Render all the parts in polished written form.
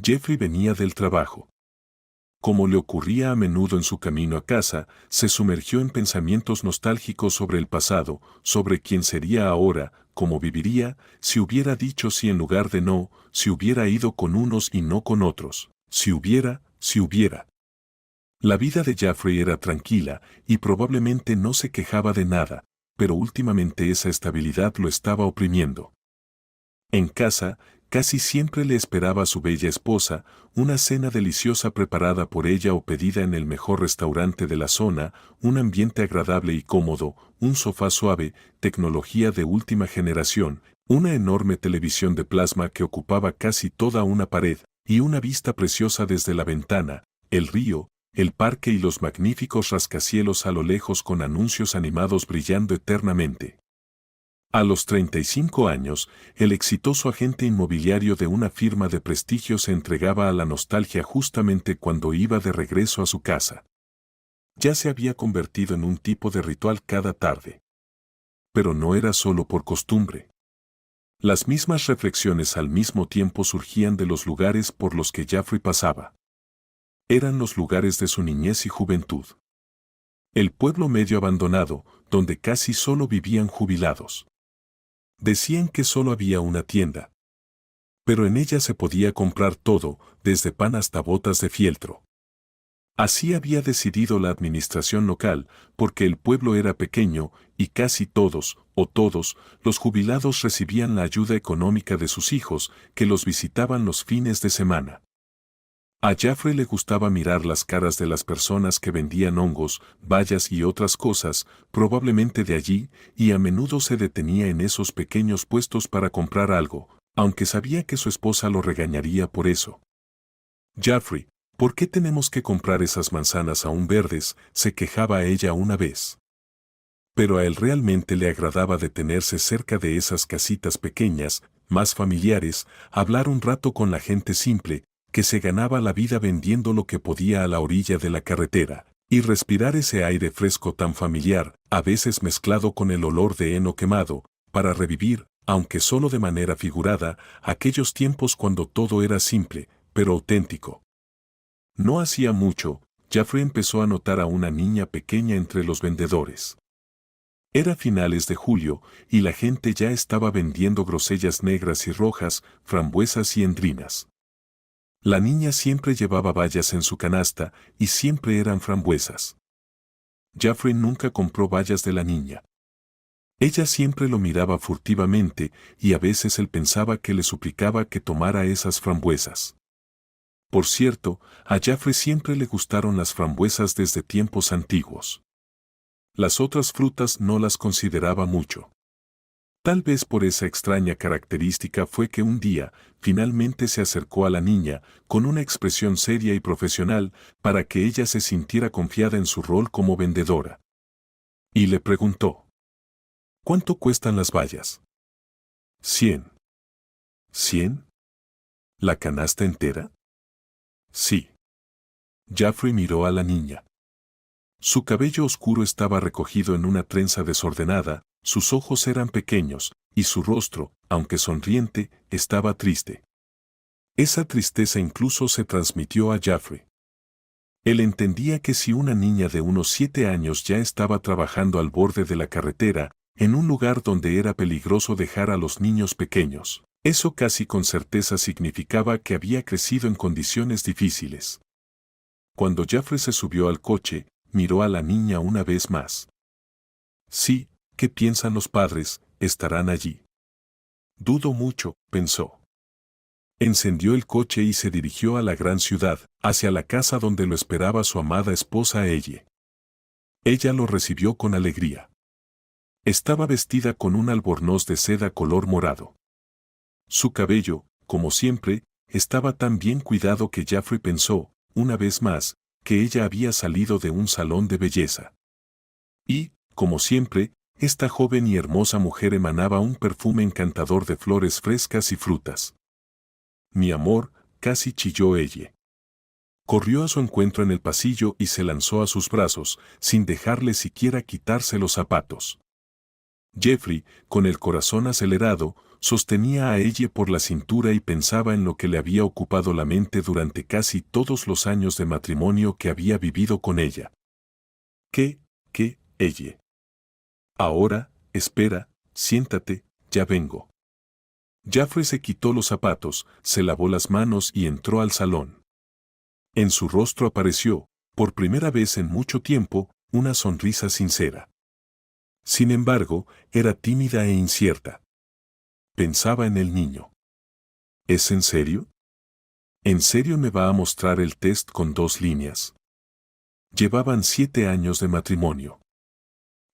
Jeffrey venía del trabajo. Como le ocurría a menudo en su camino a casa, se sumergió en pensamientos nostálgicos sobre el pasado, sobre quién sería ahora, cómo viviría, si hubiera dicho sí en lugar de no, si hubiera ido con unos y no con otros, si hubiera. La vida de Jeffrey era tranquila y probablemente no se quejaba de nada, pero últimamente esa estabilidad lo estaba oprimiendo. En casa, casi siempre le esperaba a su bella esposa, una cena deliciosa preparada por ella o pedida en el mejor restaurante de la zona, un ambiente agradable y cómodo, un sofá suave, tecnología de última generación, una enorme televisión de plasma que ocupaba casi toda una pared, y una vista preciosa desde la ventana, el río, el parque y los magníficos rascacielos a lo lejos con anuncios animados brillando eternamente. A los 35 años, el exitoso agente inmobiliario de una firma de prestigio se entregaba a la nostalgia justamente cuando iba de regreso a su casa. Ya se había convertido en un tipo de ritual cada tarde. Pero no era solo por costumbre. Las mismas reflexiones al mismo tiempo surgían de los lugares por los que Jeffrey pasaba. Eran los lugares de su niñez y juventud. El pueblo medio abandonado, donde casi solo vivían jubilados. Decían que solo había una tienda. Pero en ella se podía comprar todo, desde pan hasta botas de fieltro. Así había decidido la administración local, porque el pueblo era pequeño, y casi todos, los jubilados recibían la ayuda económica de sus hijos, que los visitaban los fines de semana. A Jeffrey le gustaba mirar las caras de las personas que vendían hongos, bayas y otras cosas, probablemente de allí, y a menudo se detenía en esos pequeños puestos para comprar algo, aunque sabía que su esposa lo regañaría por eso. Jeffrey, ¿por qué tenemos que comprar esas manzanas aún verdes?, se quejaba ella una vez. Pero a él realmente le agradaba detenerse cerca de esas casitas pequeñas, más familiares, hablar un rato con la gente simple, que se ganaba la vida vendiendo lo que podía a la orilla de la carretera, y respirar ese aire fresco tan familiar, a veces mezclado con el olor de heno quemado, para revivir, aunque solo de manera figurada, aquellos tiempos cuando todo era simple, pero auténtico. No hacía mucho, Jeffrey empezó a notar a una niña pequeña entre los vendedores. Era finales de julio, y la gente ya estaba vendiendo grosellas negras y rojas, frambuesas y endrinas. La niña siempre llevaba bayas en su canasta, y siempre eran frambuesas. Jeffrey nunca compró bayas de la niña. Ella siempre lo miraba furtivamente, y a veces él pensaba que le suplicaba que tomara esas frambuesas. Por cierto, a Jeffrey siempre le gustaron las frambuesas desde tiempos antiguos. Las otras frutas no las consideraba mucho. Tal vez por esa extraña característica fue que un día, finalmente se acercó a la niña, con una expresión seria y profesional, para que ella se sintiera confiada en su rol como vendedora. Y le preguntó: ¿cuánto cuestan las bayas? 100. ¿100? ¿La canasta entera? Sí. Jeffrey miró a la niña. Su cabello oscuro estaba recogido en una trenza desordenada, sus ojos eran pequeños, y su rostro, aunque sonriente, estaba triste. Esa tristeza incluso se transmitió a Jeffrey. Él entendía que si una niña de unos 7 años ya estaba trabajando al borde de la carretera, en un lugar donde era peligroso dejar a los niños pequeños, eso casi con certeza significaba que había crecido en condiciones difíciles. Cuando Jeffrey se subió al coche, miró a la niña una vez más. Sí, ¿qué piensan los padres? ¿Estarán allí? Dudo mucho, pensó. Encendió el coche y se dirigió a la gran ciudad, hacia la casa donde lo esperaba su amada esposa Elle. Ella lo recibió con alegría. Estaba vestida con un albornoz de seda color morado. Su cabello, como siempre, estaba tan bien cuidado que Jeffrey pensó, una vez más, que ella había salido de un salón de belleza. Y, como siempre, esta joven y hermosa mujer emanaba un perfume encantador de flores frescas y frutas. Mi amor, casi chilló ella. Corrió a su encuentro en el pasillo y se lanzó a sus brazos, sin dejarle siquiera quitarse los zapatos. Jeffrey, con el corazón acelerado, sostenía a ella por la cintura y pensaba en lo que le había ocupado la mente durante casi todos los años de matrimonio que había vivido con ella. ¿Qué, ella? Ahora, espera, siéntate, ya vengo. Jaffrey se quitó los zapatos, se lavó las manos y entró al salón. En su rostro apareció, por primera vez en mucho tiempo, una sonrisa sincera. Sin embargo, era tímida e incierta. Pensaba en el niño. ¿Es en serio? ¿En serio me va a mostrar el test con 2 líneas? Llevaban 7 años de matrimonio.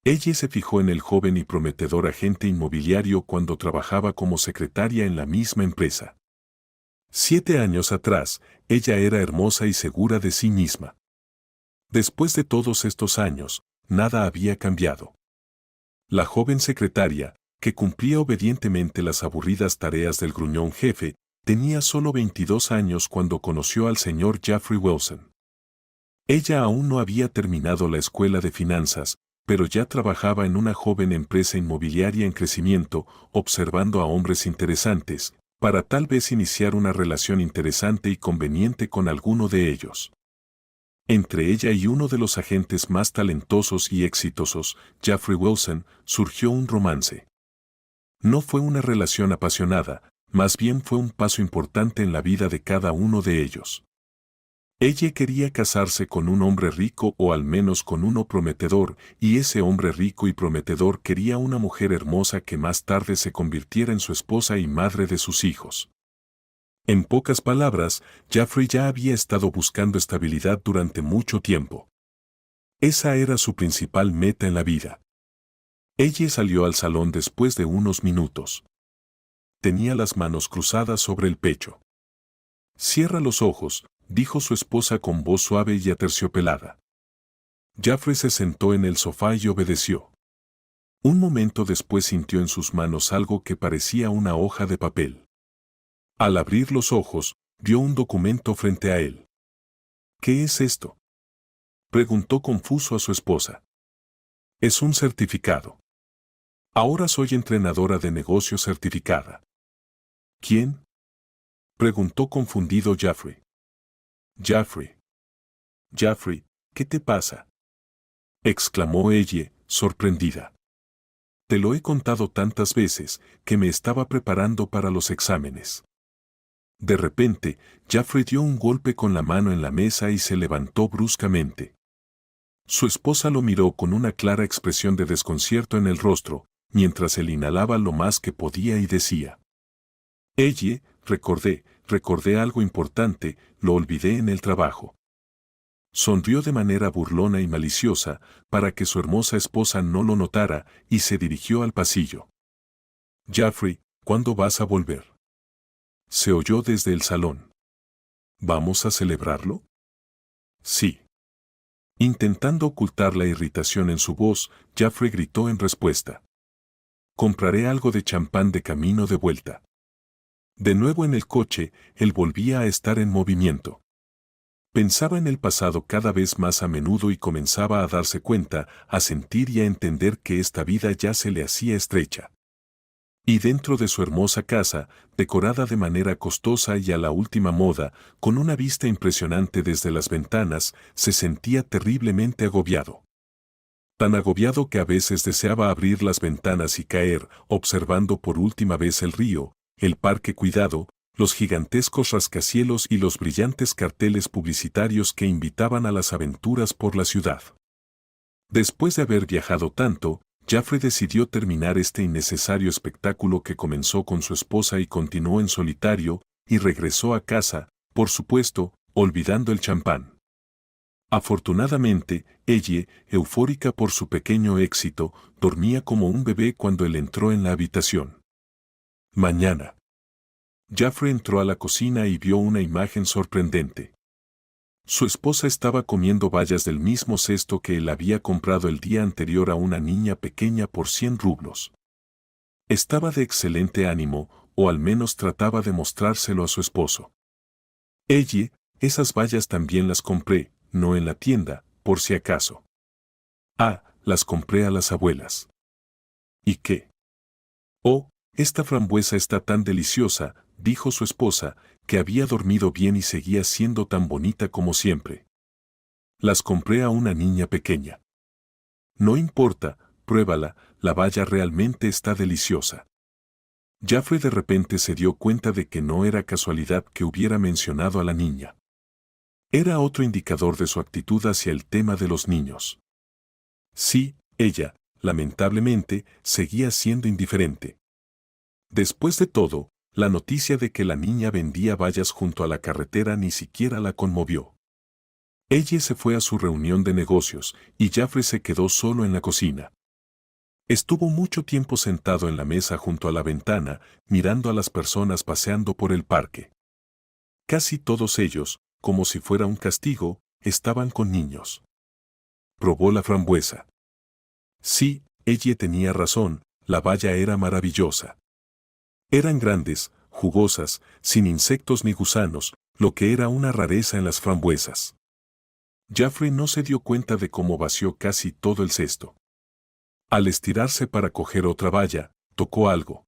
Ella se fijó en el joven y prometedor agente inmobiliario cuando trabajaba como secretaria en la misma empresa. 7 años atrás, ella era hermosa y segura de sí misma. Después de todos estos años, nada había cambiado. La joven secretaria, que cumplía obedientemente las aburridas tareas del gruñón jefe, tenía solo 22 años cuando conoció al señor Jeffrey Wilson. Ella aún no había terminado la escuela de finanzas, pero ya trabajaba en una joven empresa inmobiliaria en crecimiento, observando a hombres interesantes, para tal vez iniciar una relación interesante y conveniente con alguno de ellos. Entre ella y uno de los agentes más talentosos y exitosos, Jeffrey Wilson, surgió un romance. No fue una relación apasionada, más bien fue un paso importante en la vida de cada uno de ellos. Ella quería casarse con un hombre rico o al menos con uno prometedor, y ese hombre rico y prometedor quería una mujer hermosa que más tarde se convirtiera en su esposa y madre de sus hijos. En pocas palabras, Jeffrey ya había estado buscando estabilidad durante mucho tiempo. Esa era su principal meta en la vida. Ella salió al salón después de unos minutos. Tenía las manos cruzadas sobre el pecho. «Cierra los ojos», dijo su esposa con voz suave y aterciopelada. Jeffrey se sentó en el sofá y obedeció. Un momento después sintió en sus manos algo que parecía una hoja de papel. Al abrir los ojos, vio un documento frente a él. «¿Qué es esto?», preguntó confuso a su esposa. «Es un certificado. Ahora soy entrenadora de negocios certificada». «¿Quién?», preguntó confundido Jeffrey. «Jeffrey, ¿qué te pasa?», exclamó ella, sorprendida. «Te lo he contado tantas veces que me estaba preparando para los exámenes». De repente, Jeffrey dio un golpe con la mano en la mesa y se levantó bruscamente. Su esposa lo miró con una clara expresión de desconcierto en el rostro, mientras él inhalaba lo más que podía y decía: «Ella, recordé algo importante, lo olvidé en el trabajo». Sonrió de manera burlona y maliciosa, para que su hermosa esposa no lo notara, y se dirigió al pasillo. «Jeffrey, ¿cuándo vas a volver?», se oyó desde el salón. «¿Vamos a celebrarlo?». «Sí». Intentando ocultar la irritación en su voz, Jeffrey gritó en respuesta: «Compraré algo de champán de camino de vuelta». De nuevo en el coche, él volvía a estar en movimiento. Pensaba en el pasado cada vez más a menudo y comenzaba a darse cuenta, a sentir y a entender que esta vida ya se le hacía estrecha. Y dentro de su hermosa casa, decorada de manera costosa y a la última moda, con una vista impresionante desde las ventanas, se sentía terriblemente agobiado. Tan agobiado que a veces deseaba abrir las ventanas y caer, observando por última vez el río, el parque cuidado, los gigantescos rascacielos y los brillantes carteles publicitarios que invitaban a las aventuras por la ciudad. Después de haber viajado tanto, Jeffrey decidió terminar este innecesario espectáculo que comenzó con su esposa y continuó en solitario, y regresó a casa, por supuesto, olvidando el champán. Afortunadamente, ella, eufórica por su pequeño éxito, dormía como un bebé cuando él entró en la habitación. Mañana. Jeffrey entró a la cocina y vio una imagen sorprendente. Su esposa estaba comiendo bayas del mismo cesto que él había comprado el día anterior a una niña pequeña por 100 rublos. Estaba de excelente ánimo, o al menos trataba de mostrárselo a su esposo. «Ella, esas bayas también las compré, no en la tienda, por si acaso». «Ah, las compré a las abuelas». «¿Y qué?». «Oh, Esta frambuesa está tan deliciosa, dijo su esposa, que había dormido bien y seguía siendo tan bonita como siempre. Las compré a una niña pequeña. No importa, pruébala, la baya realmente está deliciosa. Jaffrey de repente se dio cuenta de que no era casualidad que hubiera mencionado a la niña. Era otro indicador de su actitud hacia el tema de los niños. Sí, ella, lamentablemente, seguía siendo indiferente. Después de todo, la noticia de que la niña vendía bayas junto a la carretera ni siquiera la conmovió. Ella se fue a su reunión de negocios y Jaffrey se quedó solo en la cocina. Estuvo mucho tiempo sentado en la mesa junto a la ventana, mirando a las personas paseando por el parque. Casi todos ellos, como si fuera un castigo, estaban con niños. Probó la frambuesa. Sí, ella tenía razón, la baya era maravillosa. Eran grandes, jugosas, sin insectos ni gusanos, lo que era una rareza en las frambuesas. Jaffrey no se dio cuenta de cómo vació casi todo el cesto. Al estirarse para coger otra baya, tocó algo.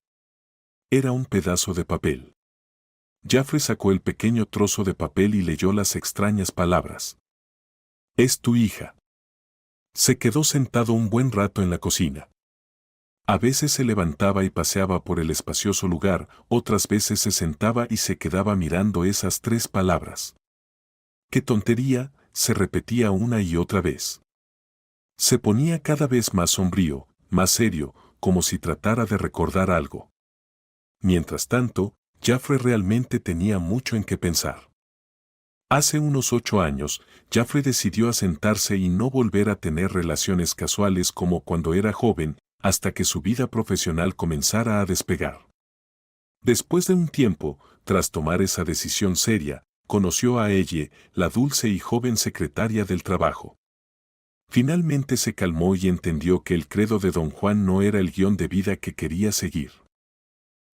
Era un pedazo de papel. Jaffrey sacó el pequeño trozo de papel y leyó las extrañas palabras. Es tu hija. Se quedó sentado un buen rato en la cocina. A veces se levantaba y paseaba por el espacioso lugar, otras veces se sentaba y se quedaba mirando esas 3 palabras. ¡Qué tontería!, se repetía una y otra vez. Se ponía cada vez más sombrío, más serio, como si tratara de recordar algo. Mientras tanto, Jaffrey realmente tenía mucho en qué pensar. Hace unos 8 años, Jaffrey decidió asentarse y no volver a tener relaciones casuales como cuando era joven, hasta que su vida profesional comenzara a despegar. Después de un tiempo, tras tomar esa decisión seria, conoció a ella, la dulce y joven secretaria del trabajo. Finalmente se calmó y entendió que el credo de Don Juan no era el guión de vida que quería seguir.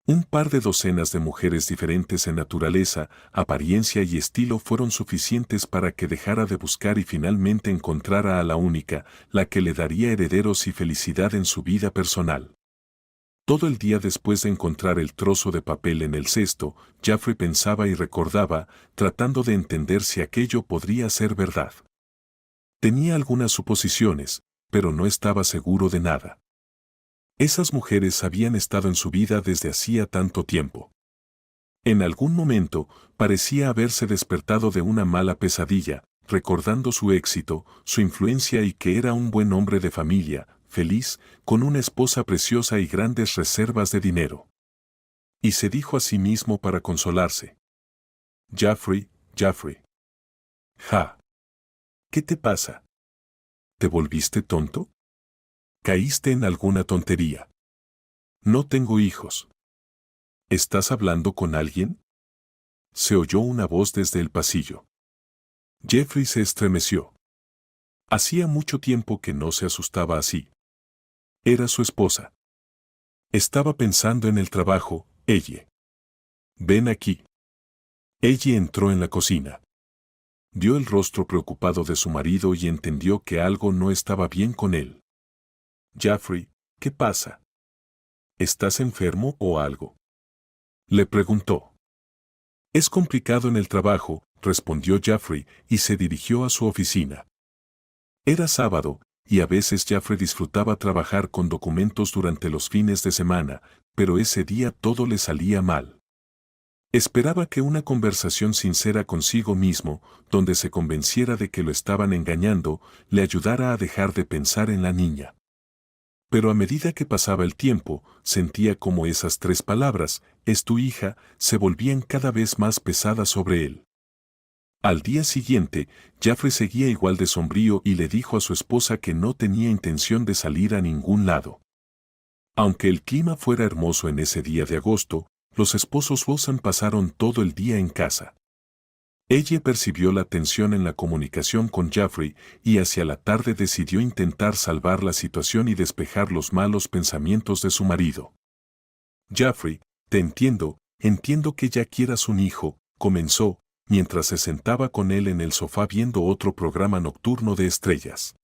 Un par de docenas de mujeres diferentes en naturaleza, apariencia y estilo fueron suficientes para que dejara de buscar y finalmente encontrara a la única, la que le daría herederos y felicidad en su vida personal. Todo el día después de encontrar el trozo de papel en el cesto, Jaffrey pensaba y recordaba, tratando de entender si aquello podría ser verdad. Tenía algunas suposiciones, pero no estaba seguro de nada. Esas mujeres habían estado en su vida desde hacía tanto tiempo. En algún momento, parecía haberse despertado de una mala pesadilla, recordando su éxito, su influencia y que era un buen hombre de familia, feliz, con una esposa preciosa y grandes reservas de dinero. Y se dijo a sí mismo para consolarse: Jaffrey, Jaffrey. Ja. ¿Qué te pasa? ¿Te volviste tonto? ¿Caíste en alguna tontería? No tengo hijos. ¿Estás hablando con alguien? Se oyó una voz desde el pasillo. Jaffrey se estremeció. Hacía mucho tiempo que no se asustaba así. Era su esposa. Estaba pensando en el trabajo, ella. Ven aquí. Ella entró en la cocina. Vio el rostro preocupado de su marido y entendió que algo no estaba bien con él. Jaffrey, ¿qué pasa? ¿Estás enfermo o algo? Le preguntó. Es complicado en el trabajo, respondió Jaffrey y se dirigió a su oficina. Era sábado, y a veces Jaffrey disfrutaba trabajar con documentos durante los fines de semana, pero ese día todo le salía mal. Esperaba que una conversación sincera consigo mismo, donde se convenciera de que lo estaban engañando, le ayudara a dejar de pensar en la niña. Pero a medida que pasaba el tiempo, sentía como esas 3 palabras, es tu hija, se volvían cada vez más pesadas sobre él. Al día siguiente, Jaffrey seguía igual de sombrío y le dijo a su esposa que no tenía intención de salir a ningún lado. Aunque el clima fuera hermoso en ese día de agosto, los esposos Wilson pasaron todo el día en casa. Ella percibió la tensión en la comunicación con Jaffrey y hacia la tarde decidió intentar salvar la situación y despejar los malos pensamientos de su marido. Jaffrey, te entiendo que ya quieras un hijo, comenzó, mientras se sentaba con él en el sofá viendo otro programa nocturno de estrellas.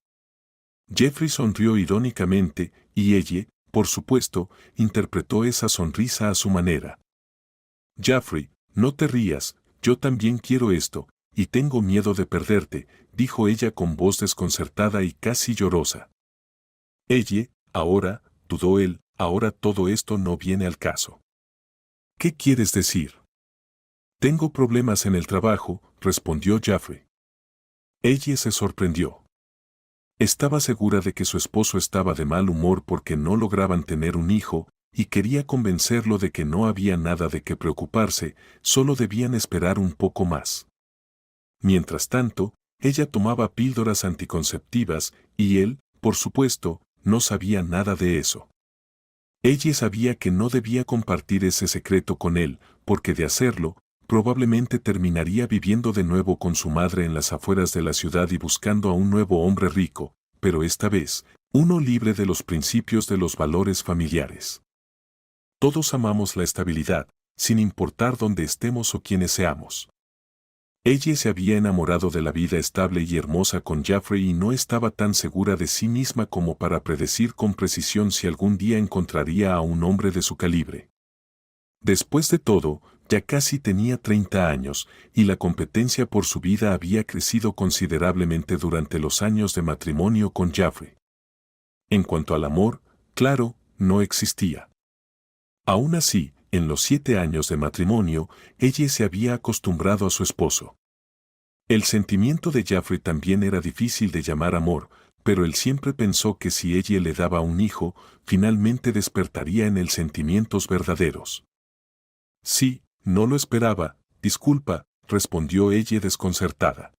Jaffrey sonrió irónicamente y ella, por supuesto, interpretó esa sonrisa a su manera. Jaffrey, no te rías, yo también quiero esto, y tengo miedo de perderte, dijo ella con voz desconcertada y casi llorosa. Ella, ahora, dudó él, ahora todo esto no viene al caso. ¿Qué quieres decir? Tengo problemas en el trabajo, respondió Jaffrey. Ella se sorprendió. Estaba segura de que su esposo estaba de mal humor porque no lograban tener un hijo, y quería convencerlo de que no había nada de qué preocuparse, solo debían esperar un poco más. Mientras tanto, ella tomaba píldoras anticonceptivas, y él, por supuesto, no sabía nada de eso. Ella sabía que no debía compartir ese secreto con él, porque de hacerlo, probablemente terminaría viviendo de nuevo con su madre en las afueras de la ciudad y buscando a un nuevo hombre rico, pero esta vez, uno libre de los principios de los valores familiares. Todos amamos la estabilidad, sin importar dónde estemos o quiénes seamos. Ella se había enamorado de la vida estable y hermosa con Jaffrey y no estaba tan segura de sí misma como para predecir con precisión si algún día encontraría a un hombre de su calibre. Después de todo, ya casi tenía 30 años, y la competencia por su vida había crecido considerablemente durante los años de matrimonio con Jaffrey. En cuanto al amor, claro, no existía. Aún así, en los 7 años de matrimonio, ella se había acostumbrado a su esposo. El sentimiento de Jaffrey también era difícil de llamar amor, pero él siempre pensó que si ella le daba un hijo, finalmente despertaría en él sentimientos verdaderos. Sí, no lo esperaba, disculpa, respondió ella desconcertada.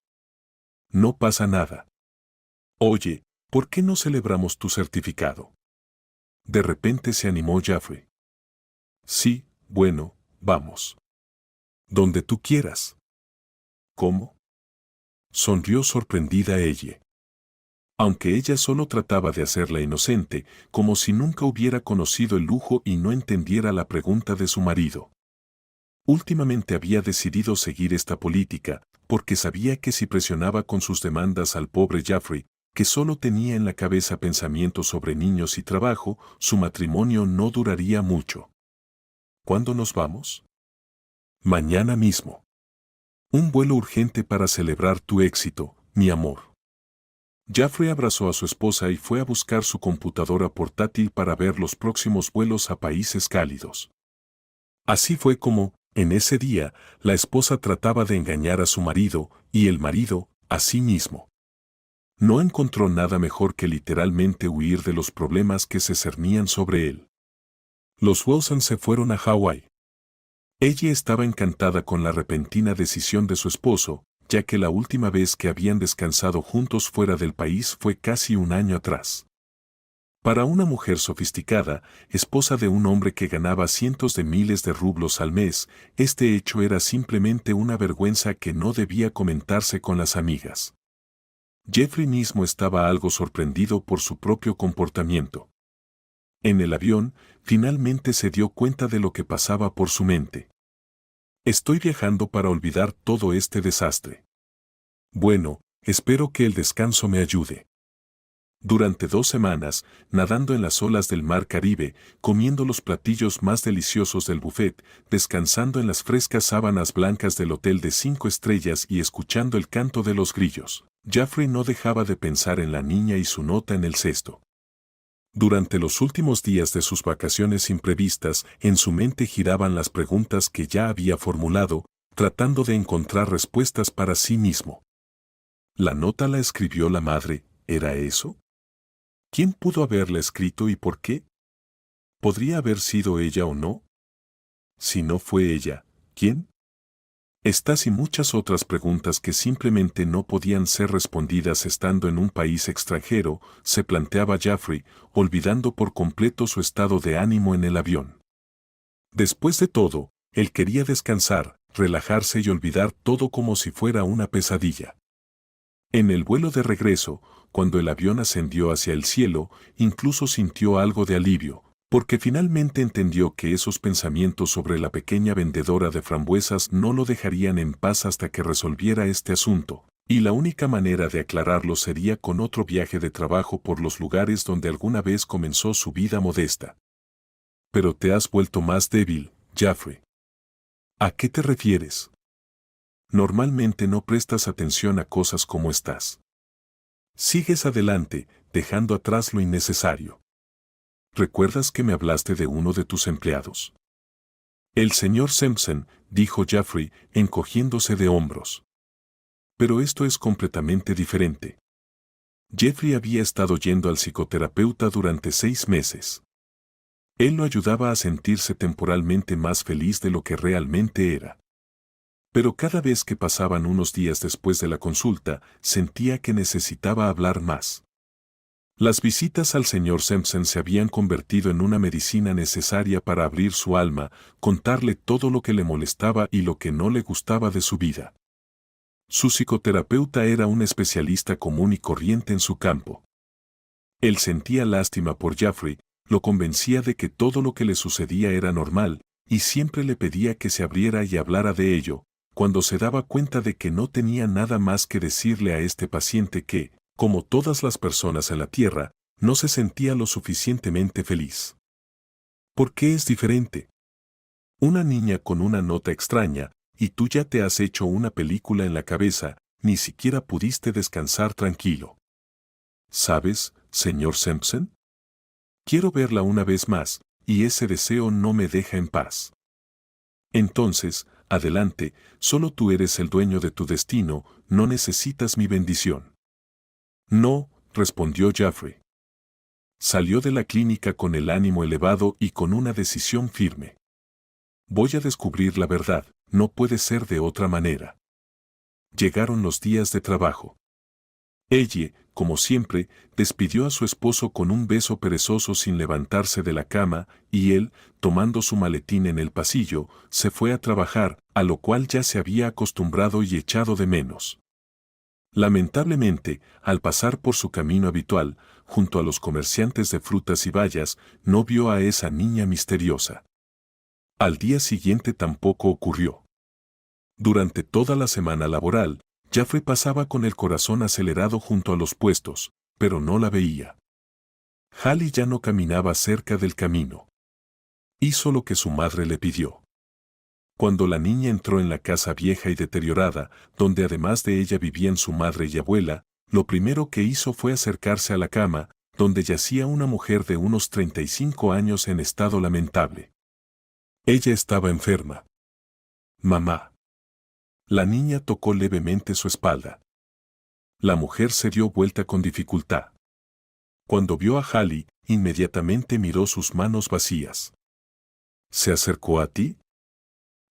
No pasa nada. Oye, ¿por qué no celebramos tu certificado? De repente se animó Jaffrey. Sí, bueno, vamos. Donde tú quieras. ¿Cómo? Sonrió sorprendida ella. Aunque ella solo trataba de hacerla inocente, como si nunca hubiera conocido el lujo y no entendiera la pregunta de su marido. Últimamente había decidido seguir esta política, porque sabía que si presionaba con sus demandas al pobre Jaffrey, que solo tenía en la cabeza pensamientos sobre niños y trabajo, su matrimonio no duraría mucho. ¿Cuándo nos vamos? Mañana mismo. Un vuelo urgente para celebrar tu éxito, mi amor. Jaffrey abrazó a su esposa y fue a buscar su computadora portátil para ver los próximos vuelos a países cálidos. Así fue como, en ese día, la esposa trataba de engañar a su marido, y el marido, a sí mismo. No encontró nada mejor que literalmente huir de los problemas que se cernían sobre él. Los Wilson se fueron a Hawái. Ella estaba encantada con la repentina decisión de su esposo, ya que la última vez que habían descansado juntos fuera del país fue casi un año atrás. Para una mujer sofisticada, esposa de un hombre que ganaba cientos de miles de rublos al mes, este hecho era simplemente una vergüenza que no debía comentarse con las amigas. Jeffrey mismo estaba algo sorprendido por su propio comportamiento. En el avión, finalmente se dio cuenta de lo que pasaba por su mente. Estoy viajando para olvidar todo este desastre. Bueno, espero que el descanso me ayude. Durante 2 semanas, nadando en las olas del mar Caribe, comiendo los platillos más deliciosos del buffet, descansando en las frescas sábanas blancas del hotel de 5 estrellas y escuchando el canto de los grillos, Jaffrey no dejaba de pensar en la niña y su nota en el cesto. Durante los últimos días de sus vacaciones imprevistas, en su mente giraban las preguntas que ya había formulado, tratando de encontrar respuestas para sí mismo. ¿La nota la escribió la madre? ¿Era eso? ¿Quién pudo haberla escrito y por qué? ¿Podría haber sido ella o no? Si no fue ella, ¿quién? Estas y muchas otras preguntas que simplemente no podían ser respondidas estando en un país extranjero, se planteaba Jaffrey, olvidando por completo su estado de ánimo en el avión. Después de todo, él quería descansar, relajarse y olvidar todo como si fuera una pesadilla. En el vuelo de regreso, cuando el avión ascendió hacia el cielo, incluso sintió algo de alivio, porque finalmente entendió que esos pensamientos sobre la pequeña vendedora de frambuesas no lo dejarían en paz hasta que resolviera este asunto, Y la única manera de aclararlo sería con otro viaje de trabajo por los lugares donde alguna vez comenzó su vida modesta. Pero te has vuelto más débil, Jaffrey. ¿A qué te refieres? Normalmente no prestas atención a cosas como estas. Sigues adelante, dejando atrás lo innecesario. ¿Recuerdas que me hablaste de uno de tus empleados? El señor Simpson, dijo Jaffrey, encogiéndose de hombros. Pero esto es completamente diferente. Jeffrey había estado yendo al psicoterapeuta durante 6 meses. Él lo ayudaba a sentirse temporalmente más feliz de lo que realmente era. Pero cada vez que pasaban unos días después de la consulta, sentía que necesitaba hablar más. Las visitas al señor Simpson se habían convertido en una medicina necesaria para abrir su alma, contarle todo lo que le molestaba y lo que no le gustaba de su vida. Su psicoterapeuta era un especialista común y corriente en su campo. Él sentía lástima por Jaffrey, lo convencía de que todo lo que le sucedía era normal, y siempre le pedía que se abriera y hablara de ello, cuando se daba cuenta de que no tenía nada más que decirle a este paciente que, como todas las personas en la Tierra, no se sentía lo suficientemente feliz. ¿Por qué es diferente? Una niña con una nota extraña, y tú ya te has hecho una película en la cabeza, ni siquiera pudiste descansar tranquilo. ¿Sabes, señor Simpson? Quiero verla una vez más, y ese deseo no me deja en paz. Entonces, adelante, solo tú eres el dueño de tu destino, no necesitas mi bendición. No, respondió Jaffrey. Salió de la clínica con el ánimo elevado y con una decisión firme. Voy a descubrir la verdad, no puede ser de otra manera. Llegaron los días de trabajo. Ella, como siempre, despidió a su esposo con un beso perezoso sin levantarse de la cama, y él, tomando su maletín en el pasillo, se fue a trabajar, a lo cual ya se había acostumbrado y echado de menos. Lamentablemente, al pasar por su camino habitual, junto a los comerciantes de frutas y bayas, no vio a esa niña misteriosa. Al día siguiente tampoco ocurrió. Durante toda la semana laboral, Jaffrey pasaba con el corazón acelerado junto a los puestos, pero no la veía. Hallie ya no caminaba cerca del camino. Hizo lo que su madre le pidió. Cuando la niña entró en la casa vieja y deteriorada, donde además de ella vivían su madre y abuela, lo primero que hizo fue acercarse a la cama, donde yacía una mujer de unos 35 años en estado lamentable. Ella estaba enferma. Mamá. La niña tocó levemente su espalda. La mujer se dio vuelta con dificultad. Cuando vio a Hallie, inmediatamente miró sus manos vacías. ¿Se acercó a ti?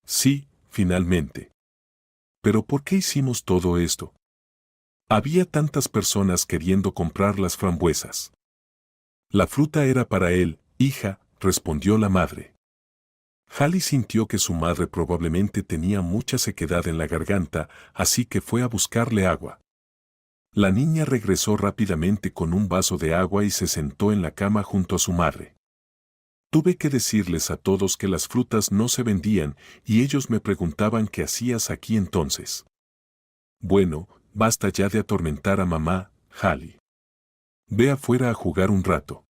Sí, finalmente. ¿Pero por qué hicimos todo esto? Había tantas personas queriendo comprar las frambuesas. La fruta era para él, hija, respondió la madre. Hallie sintió que su madre probablemente tenía mucha sequedad en la garganta, así que fue a buscarle agua. La niña regresó rápidamente con un vaso de agua y se sentó en la cama junto a su madre. Tuve que decirles a todos que las frutas no se vendían y ellos me preguntaban qué hacías aquí entonces. Bueno, basta ya de atormentar a mamá, Hallie. Ve afuera a jugar un rato.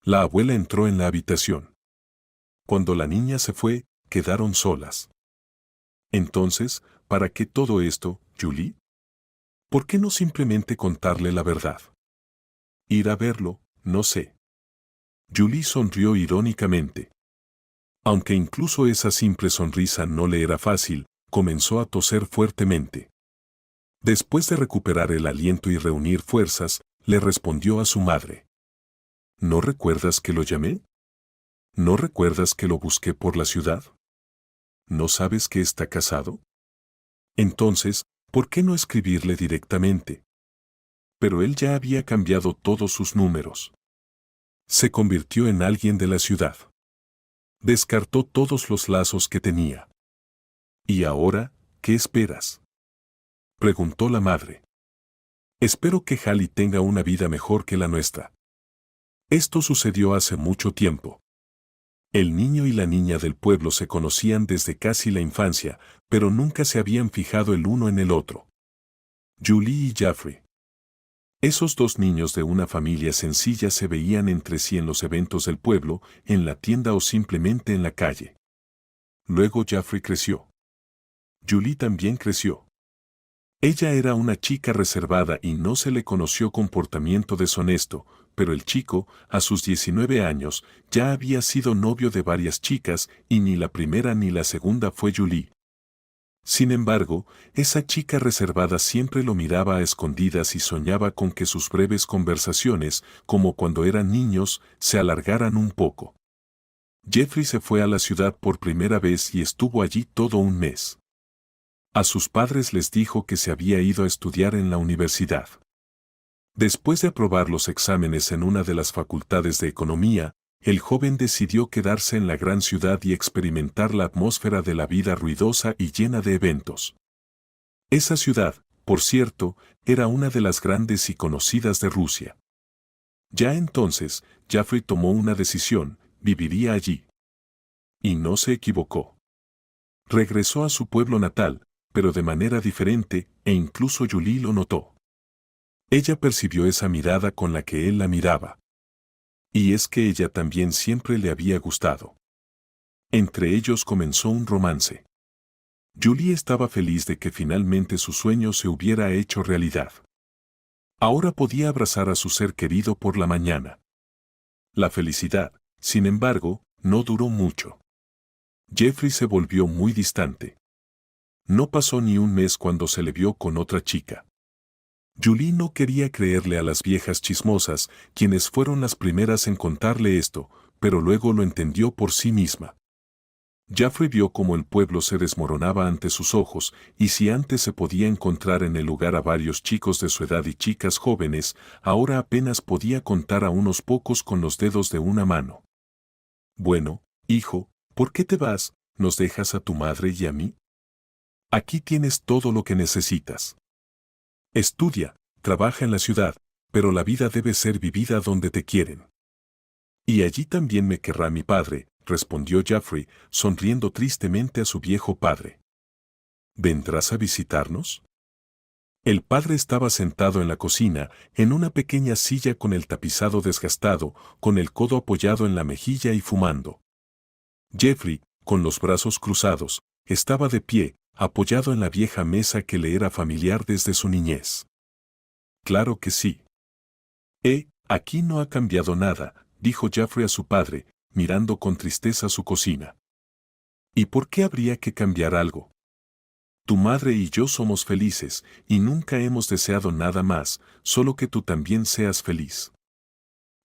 La abuela entró en la habitación. Cuando la niña se fue, quedaron solas. Entonces, ¿para qué todo esto, Julie? ¿Por qué no simplemente contarle la verdad? Ir a verlo, no sé. Julie sonrió irónicamente. Aunque incluso esa simple sonrisa no le era fácil, comenzó a toser fuertemente. Después de recuperar el aliento y reunir fuerzas, le respondió a su madre. ¿No recuerdas que lo llamé? ¿No recuerdas que lo busqué por la ciudad? ¿No sabes que está casado? Entonces, ¿por qué no escribirle directamente? Pero él ya había cambiado todos sus números. Se convirtió en alguien de la ciudad. Descartó todos los lazos que tenía. ¿Y ahora, qué esperas? Preguntó la madre. Espero que Hallie tenga una vida mejor que la nuestra. Esto sucedió hace mucho tiempo. El niño y la niña del pueblo se conocían desde casi la infancia, pero nunca se habían fijado el uno en el otro. Julie y Jeffrey. Esos dos niños de una familia sencilla se veían entre sí en los eventos del pueblo, en la tienda o simplemente en la calle. Luego Jeffrey creció. Julie también creció. Ella era una chica reservada y no se le conoció comportamiento deshonesto, pero el chico, a sus 19 años, ya había sido novio de varias chicas y ni la primera ni la segunda fue Julie. Sin embargo, esa chica reservada siempre lo miraba a escondidas y soñaba con que sus breves conversaciones, como cuando eran niños, se alargaran un poco. Jeffrey se fue a la ciudad por primera vez y estuvo allí todo un mes. A sus padres les dijo que se había ido a estudiar en la universidad. Después de aprobar los exámenes en una de las facultades de economía, el joven decidió quedarse en la gran ciudad y experimentar la atmósfera de la vida ruidosa y llena de eventos. Esa ciudad, por cierto, era una de las grandes y conocidas de Rusia. Ya entonces, Jeffrey tomó una decisión: viviría allí. Y no se equivocó. Regresó a su pueblo natal, pero de manera diferente, e incluso Julie lo notó. Ella percibió esa mirada con la que él la miraba. Y es que ella también siempre le había gustado. Entre ellos comenzó un romance. Julie estaba feliz de que finalmente su sueño se hubiera hecho realidad. Ahora podía abrazar a su ser querido por la mañana. La felicidad, sin embargo, no duró mucho. Jeffrey se volvió muy distante. No pasó ni un mes cuando se le vio con otra chica. Julie no quería creerle a las viejas chismosas, quienes fueron las primeras en contarle esto, pero luego lo entendió por sí misma. Jeffrey vio cómo el pueblo se desmoronaba ante sus ojos, y si antes se podía encontrar en el lugar a varios chicos de su edad y chicas jóvenes, ahora apenas podía contar a unos pocos con los dedos de una mano. Bueno, hijo, ¿por qué te vas? ¿Nos dejas a tu madre y a mí? Aquí tienes todo lo que necesitas. Estudia, trabaja en la ciudad, pero la vida debe ser vivida donde te quieren. Y allí también me querrá mi padre, respondió Jeffrey, sonriendo tristemente a su viejo padre. ¿Vendrás a visitarnos? El padre estaba sentado en la cocina, en una pequeña silla con el tapizado desgastado, con el codo apoyado en la mejilla y fumando. Jeffrey, con los brazos cruzados, estaba de pie, apoyado en la vieja mesa que le era familiar desde su niñez. Claro que sí. Aquí no ha cambiado nada, dijo Jeffrey a su padre, mirando con tristeza su cocina. ¿Y por qué habría que cambiar algo? Tu madre y yo somos felices, y nunca hemos deseado nada más, solo que tú también seas feliz.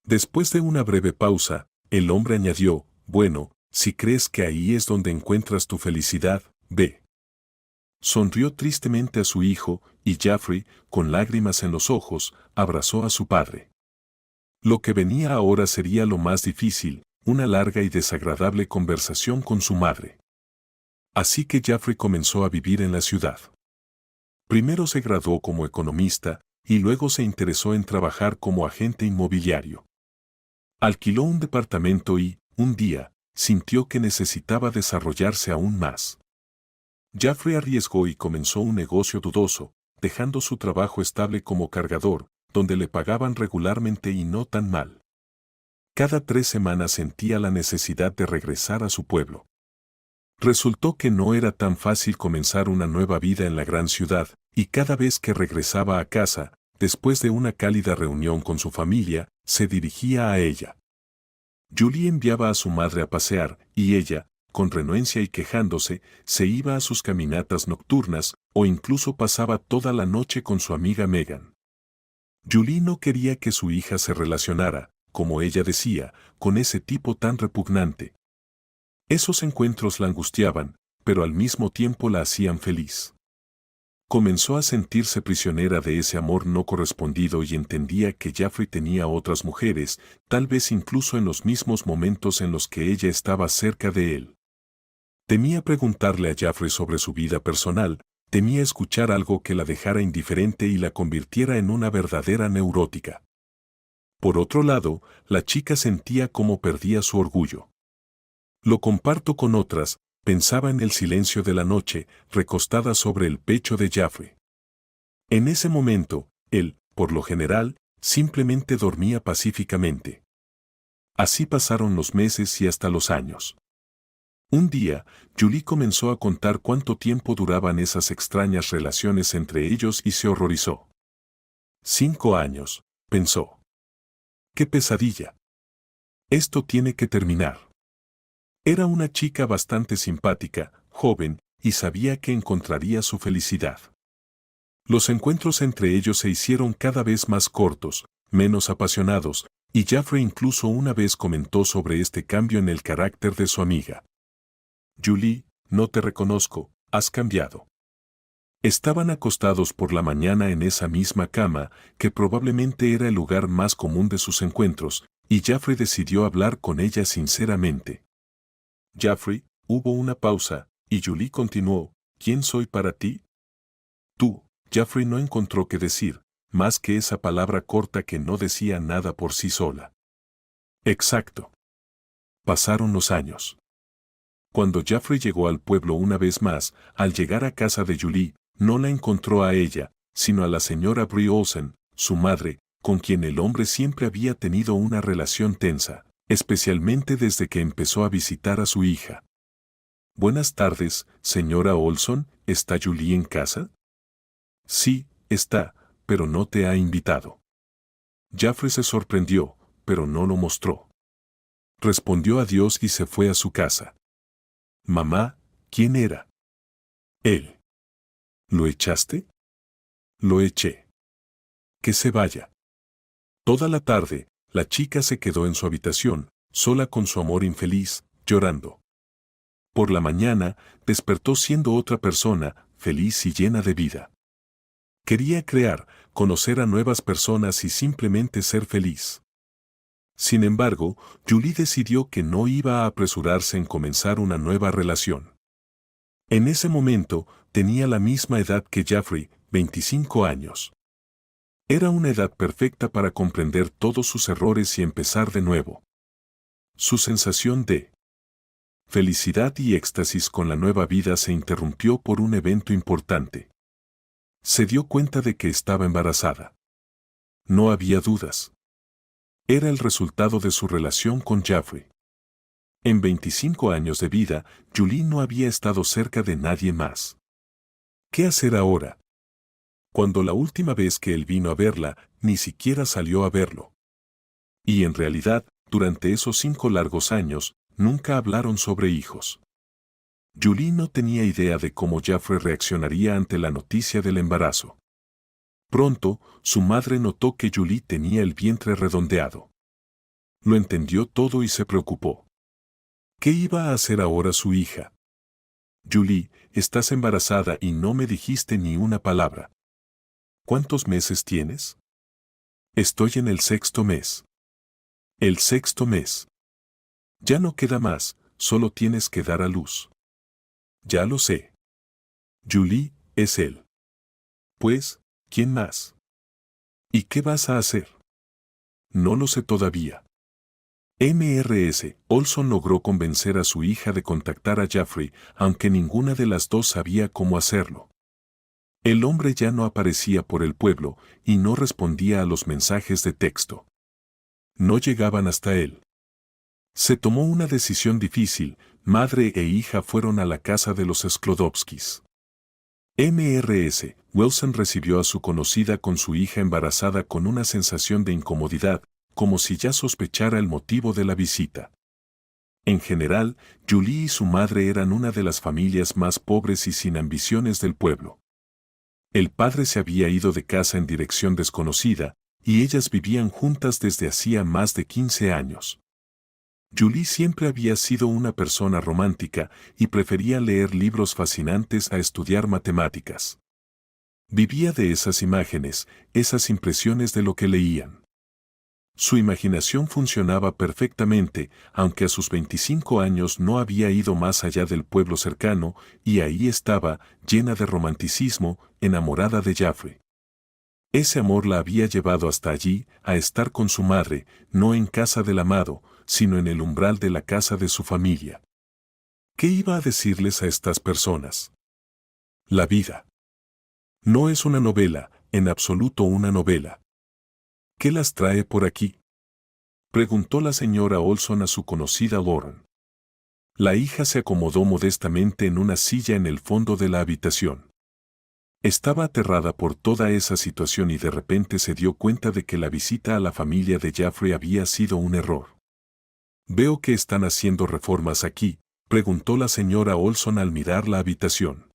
Después de una breve pausa, el hombre añadió: bueno, si crees que ahí es donde encuentras tu felicidad, ve. Sonrió tristemente a su hijo, y Jeffrey, con lágrimas en los ojos, abrazó a su padre. Lo que venía ahora sería lo más difícil, una larga y desagradable conversación con su madre. Así que Jeffrey comenzó a vivir en la ciudad. Primero se graduó como economista, y luego se interesó en trabajar como agente inmobiliario. Alquiló un departamento y, un día, sintió que necesitaba desarrollarse aún más. Jeffrey arriesgó y comenzó un negocio dudoso, dejando su trabajo estable como cargador, donde le pagaban regularmente y no tan mal. Cada 3 semanas sentía la necesidad de regresar a su pueblo. Resultó que no era tan fácil comenzar una nueva vida en la gran ciudad, y cada vez que regresaba a casa, después de una cálida reunión con su familia, se dirigía a ella. Julie enviaba a su madre a pasear, y ella, con renuencia y quejándose, se iba a sus caminatas nocturnas, o incluso pasaba toda la noche con su amiga Megan. Julie no quería que su hija se relacionara, como ella decía, con ese tipo tan repugnante. Esos encuentros la angustiaban, pero al mismo tiempo la hacían feliz. Comenzó a sentirse prisionera de ese amor no correspondido y entendía que Jeffrey tenía otras mujeres, tal vez incluso en los mismos momentos en los que ella estaba cerca de él. Temía preguntarle a Jeffrey sobre su vida personal, temía escuchar algo que la dejara indiferente y la convirtiera en una verdadera neurótica. Por otro lado, la chica sentía cómo perdía su orgullo. Lo comparto con otras, pensaba en el silencio de la noche, recostada sobre el pecho de Jeffrey. En ese momento, él, por lo general, simplemente dormía pacíficamente. Así pasaron los meses y hasta los años. Un día, Julie comenzó a contar cuánto tiempo duraban esas extrañas relaciones entre ellos y se horrorizó. 5 años, pensó. ¡Qué pesadilla! Esto tiene que terminar. Era una chica bastante simpática, joven, y sabía que encontraría su felicidad. Los encuentros entre ellos se hicieron cada vez más cortos, menos apasionados, y Jeffrey incluso una vez comentó sobre este cambio en el carácter de su amiga. Julie, no te reconozco, has cambiado. Estaban acostados por la mañana en esa misma cama, que probablemente era el lugar más común de sus encuentros, y Jeffrey decidió hablar con ella sinceramente. Jeffrey, hubo una pausa, y Julie continuó, ¿quién soy para ti? Tú. Jeffrey no encontró qué decir, más que esa palabra corta que no decía nada por sí sola. Exacto. Pasaron los años. Cuando Jeffrey llegó al pueblo una vez más, al llegar a casa de Julie, no la encontró a ella, sino a la señora Brie Olsen, su madre, con quien el hombre siempre había tenido una relación tensa, especialmente desde que empezó a visitar a su hija. Buenas tardes, señora Olson, ¿está Julie en casa? Sí, está, pero no te ha invitado. Jeffrey se sorprendió, pero no lo mostró. Respondió adiós y se fue a su casa. Mamá, ¿quién era? Él. ¿Lo echaste? Lo eché. Que se vaya. Toda la tarde, la chica se quedó en su habitación, sola con su amor infeliz, llorando. Por la mañana, despertó siendo otra persona, feliz y llena de vida. Quería crear, conocer a nuevas personas y simplemente ser feliz. Sin embargo, Julie decidió que no iba a apresurarse en comenzar una nueva relación. En ese momento, tenía la misma edad que Jeffrey, 25 años. Era una edad perfecta para comprender todos sus errores y empezar de nuevo. Su sensación de felicidad y éxtasis con la nueva vida se interrumpió por un evento importante. Se dio cuenta de que estaba embarazada. No había dudas. Era el resultado de su relación con Jeffrey. En 25 años de vida, Julie no había estado cerca de nadie más. ¿Qué hacer ahora? Cuando la última vez que él vino a verla, ni siquiera salió a verlo. Y en realidad, durante esos 5 largos años, nunca hablaron sobre hijos. Julie no tenía idea de cómo Jeffrey reaccionaría ante la noticia del embarazo. Pronto, su madre notó que Julie tenía el vientre redondeado. Lo entendió todo y se preocupó. ¿Qué iba a hacer ahora su hija? Julie, estás embarazada y no me dijiste ni una palabra. ¿Cuántos meses tienes? Estoy en el 6.º mes. El 6.º mes. Ya no queda más, solo tienes que dar a luz. Ya lo sé. Julie, es él. Pues, ¿quién más? ¿Y qué vas a hacer? No lo sé todavía. Mrs. Olson logró convencer a su hija de contactar a Jeffrey, aunque ninguna de las dos sabía cómo hacerlo. El hombre ya no aparecía por el pueblo y no respondía a los mensajes de texto. No llegaban hasta él. Se tomó una decisión difícil. Madre e hija fueron a la casa de los Sklodowskis. Mrs. Wilson recibió a su conocida con su hija embarazada con una sensación de incomodidad, como si ya sospechara el motivo de la visita. En general, Julie y su madre eran una de las familias más pobres y sin ambiciones del pueblo. El padre se había ido de casa en dirección desconocida, y ellas vivían juntas desde hacía más de 15 años. Julie siempre había sido una persona romántica y prefería leer libros fascinantes a estudiar matemáticas. Vivía de esas imágenes, esas impresiones de lo que leían. Su imaginación funcionaba perfectamente, aunque a sus 25 años no había ido más allá del pueblo cercano, y ahí estaba, llena de romanticismo, enamorada de Jeffrey. Ese amor la había llevado hasta allí, a estar con su madre, no en casa del amado, sino en el umbral de la casa de su familia. ¿Qué iba a decirles a estas personas? La vida no es una novela, en absoluto una novela. ¿Qué las trae por aquí?, preguntó la señora Olson a su conocida Lauren. La hija se acomodó modestamente en una silla en el fondo de la habitación. Estaba aterrada por toda esa situación y de repente se dio cuenta de que la visita a la familia de Jeffrey había sido un error. «Veo que están haciendo reformas aquí», preguntó la señora Olson al mirar la habitación.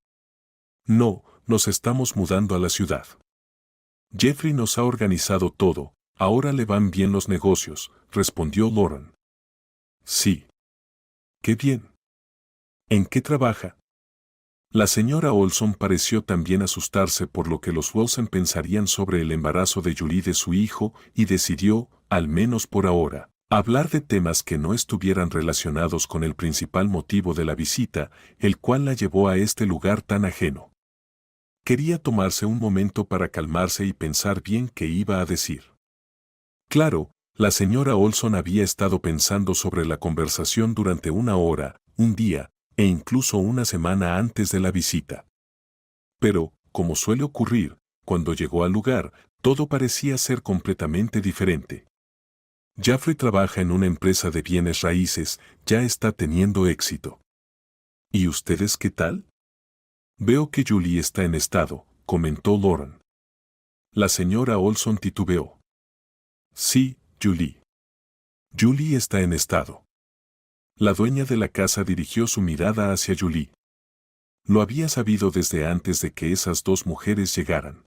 «No, nos estamos mudando a la ciudad. Jeffrey nos ha organizado todo, ahora le van bien los negocios», respondió Lauren. «Sí. Qué bien. ¿En qué trabaja?». La señora Olson pareció también asustarse por lo que los Wilson pensarían sobre el embarazo de Julie de su hijo y decidió, al menos por ahora, hablar de temas que no estuvieran relacionados con el principal motivo de la visita, el cual la llevó a este lugar tan ajeno. Quería tomarse un momento para calmarse y pensar bien qué iba a decir. Claro, la señora Olson había estado pensando sobre la conversación durante una hora, un día, e incluso una semana antes de la visita. Pero, como suele ocurrir, cuando llegó al lugar, todo parecía ser completamente diferente. Jeffrey trabaja en una empresa de bienes raíces, ya está teniendo éxito. ¿Y ustedes qué tal? Veo que Julie está en estado, comentó Lauren. La señora Olson titubeó. Sí, Julie. Julie está en estado. La dueña de la casa dirigió su mirada hacia Julie. Lo había sabido desde antes de que esas dos mujeres llegaran.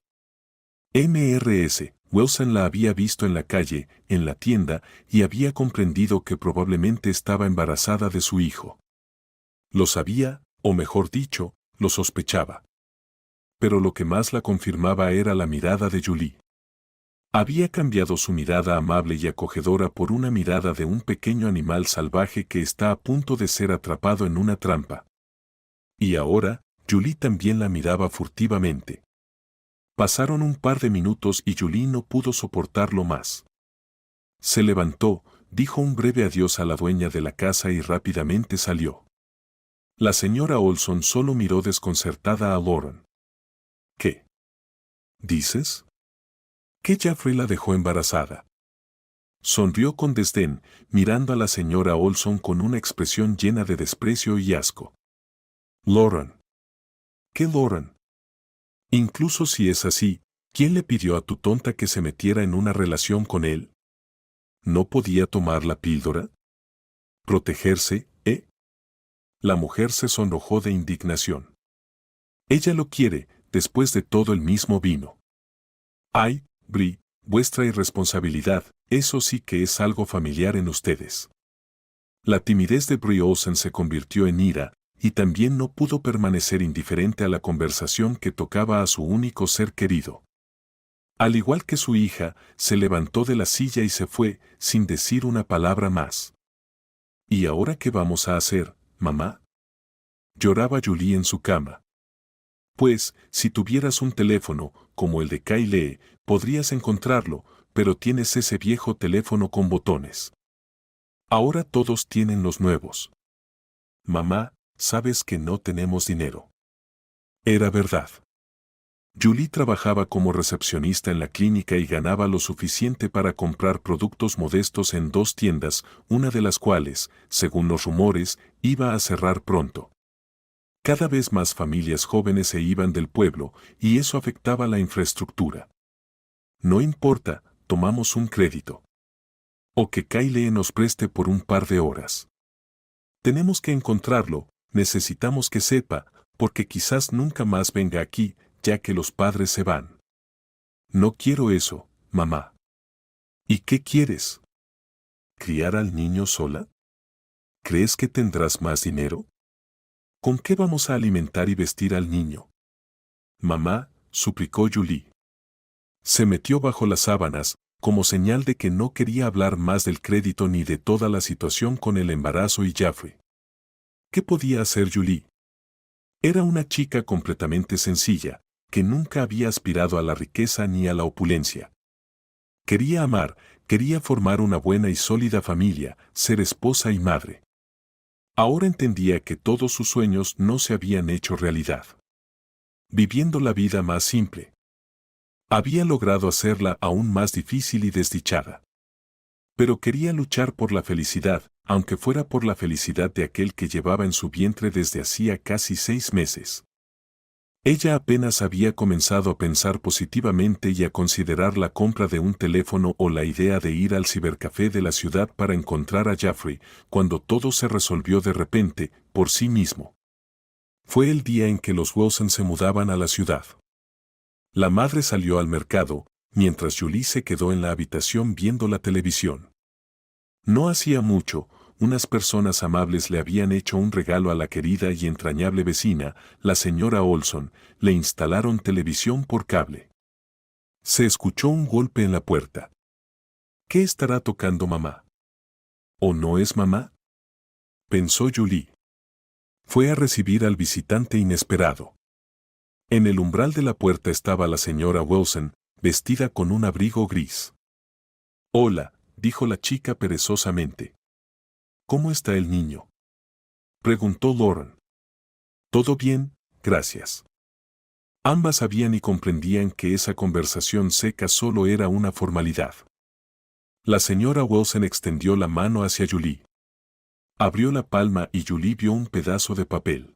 Mrs. Wilson la había visto en la calle, en la tienda, y había comprendido que probablemente estaba embarazada de su hijo. Lo sabía, o mejor dicho, lo sospechaba. Pero lo que más la confirmaba era la mirada de Julie. Había cambiado su mirada amable y acogedora por una mirada de un pequeño animal salvaje que está a punto de ser atrapado en una trampa. Y ahora, Julie también la miraba furtivamente. Pasaron un par de minutos y Julie no pudo soportarlo más. Se levantó, dijo un breve adiós a la dueña de la casa y rápidamente salió. La señora Olson solo miró desconcertada a Lauren. ¿Qué dices? Que Jeffrey la dejó embarazada. Sonrió con desdén, mirando a la señora Olson con una expresión llena de desprecio y asco. Lauren. ¿Qué Lauren? Incluso si es así, ¿quién le pidió a tu tonta que se metiera en una relación con él? ¿No podía tomar la píldora? ¿Protegerse, eh? La mujer se sonrojó de indignación. Ella lo quiere, después de todo el mismo vino. Ay, Bri, vuestra irresponsabilidad, eso sí que es algo familiar en ustedes. La timidez de Bri Olsen se convirtió en ira, y también no pudo permanecer indiferente a la conversación que tocaba a su único ser querido. Al igual que su hija, se levantó de la silla y se fue, sin decir una palabra más. ¿Y ahora qué vamos a hacer, mamá? Lloraba Julie en su cama. Pues, si tuvieras un teléfono, como el de Kyle, podrías encontrarlo, pero tienes ese viejo teléfono con botones. Ahora todos tienen los nuevos. Mamá, sabes que no tenemos dinero. Era verdad. Julie trabajaba como recepcionista en la clínica y ganaba lo suficiente para comprar productos modestos en 2 tiendas, una de las cuales, según los rumores, iba a cerrar pronto. Cada vez más familias jóvenes se iban del pueblo, y eso afectaba la infraestructura. No importa, tomamos un crédito. O que Kyle nos preste por un par de horas. Tenemos que encontrarlo, necesitamos que sepa, porque quizás nunca más venga aquí, ya que los padres se van. No quiero eso, mamá. ¿Y qué quieres? ¿Criar al niño sola? ¿Crees que tendrás más dinero? ¿Con qué vamos a alimentar y vestir al niño? Mamá, suplicó Julie. Se metió bajo las sábanas, como señal de que no quería hablar más del crédito ni de toda la situación con el embarazo y Jeffrey. ¿Qué podía hacer Julie? Era una chica completamente sencilla, que nunca había aspirado a la riqueza ni a la opulencia. Quería amar, quería formar una buena y sólida familia, ser esposa y madre. Ahora entendía que todos sus sueños no se habían hecho realidad. Viviendo la vida más simple. Había logrado hacerla aún más difícil y desdichada. Pero quería luchar por la felicidad, aunque fuera por la felicidad de aquel que llevaba en su vientre desde hacía casi 6 meses. Ella apenas había comenzado a pensar positivamente y a considerar la compra de un teléfono o la idea de ir al cibercafé de la ciudad para encontrar a Jeffrey, cuando todo se resolvió de repente, por sí mismo. Fue el día en que los Wilson se mudaban a la ciudad. La madre salió al mercado, mientras Julie se quedó en la habitación viendo la televisión. No hacía mucho, unas personas amables le habían hecho un regalo a la querida y entrañable vecina, la señora Olson, le instalaron televisión por cable. Se escuchó un golpe en la puerta. ¿Qué estará tocando mamá? ¿O no es mamá?, pensó Julie. Fue a recibir al visitante inesperado. En el umbral de la puerta estaba la señora Wilson, vestida con un abrigo gris. «Hola», dijo la chica perezosamente. «¿Cómo está el niño?», preguntó Lauren. «Todo bien, gracias». Ambas sabían y comprendían que esa conversación seca solo era una formalidad. La señora Wilson extendió la mano hacia Julie. Abrió la palma y Julie vio un pedazo de papel.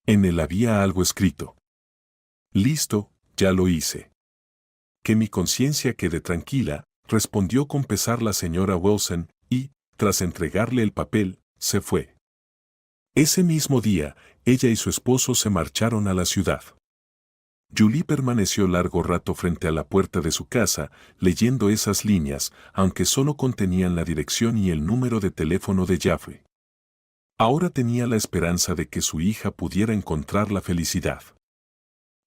En él había algo escrito. «Listo, ya lo hice». «Que mi conciencia quede tranquila», respondió con pesar la señora Wilson, y, tras entregarle el papel, se fue. Ese mismo día, ella y su esposo se marcharon a la ciudad. Julie permaneció largo rato frente a la puerta de su casa, leyendo esas líneas, aunque solo contenían la dirección y el número de teléfono de Jeffrey. Ahora tenía la esperanza de que su hija pudiera encontrar la felicidad.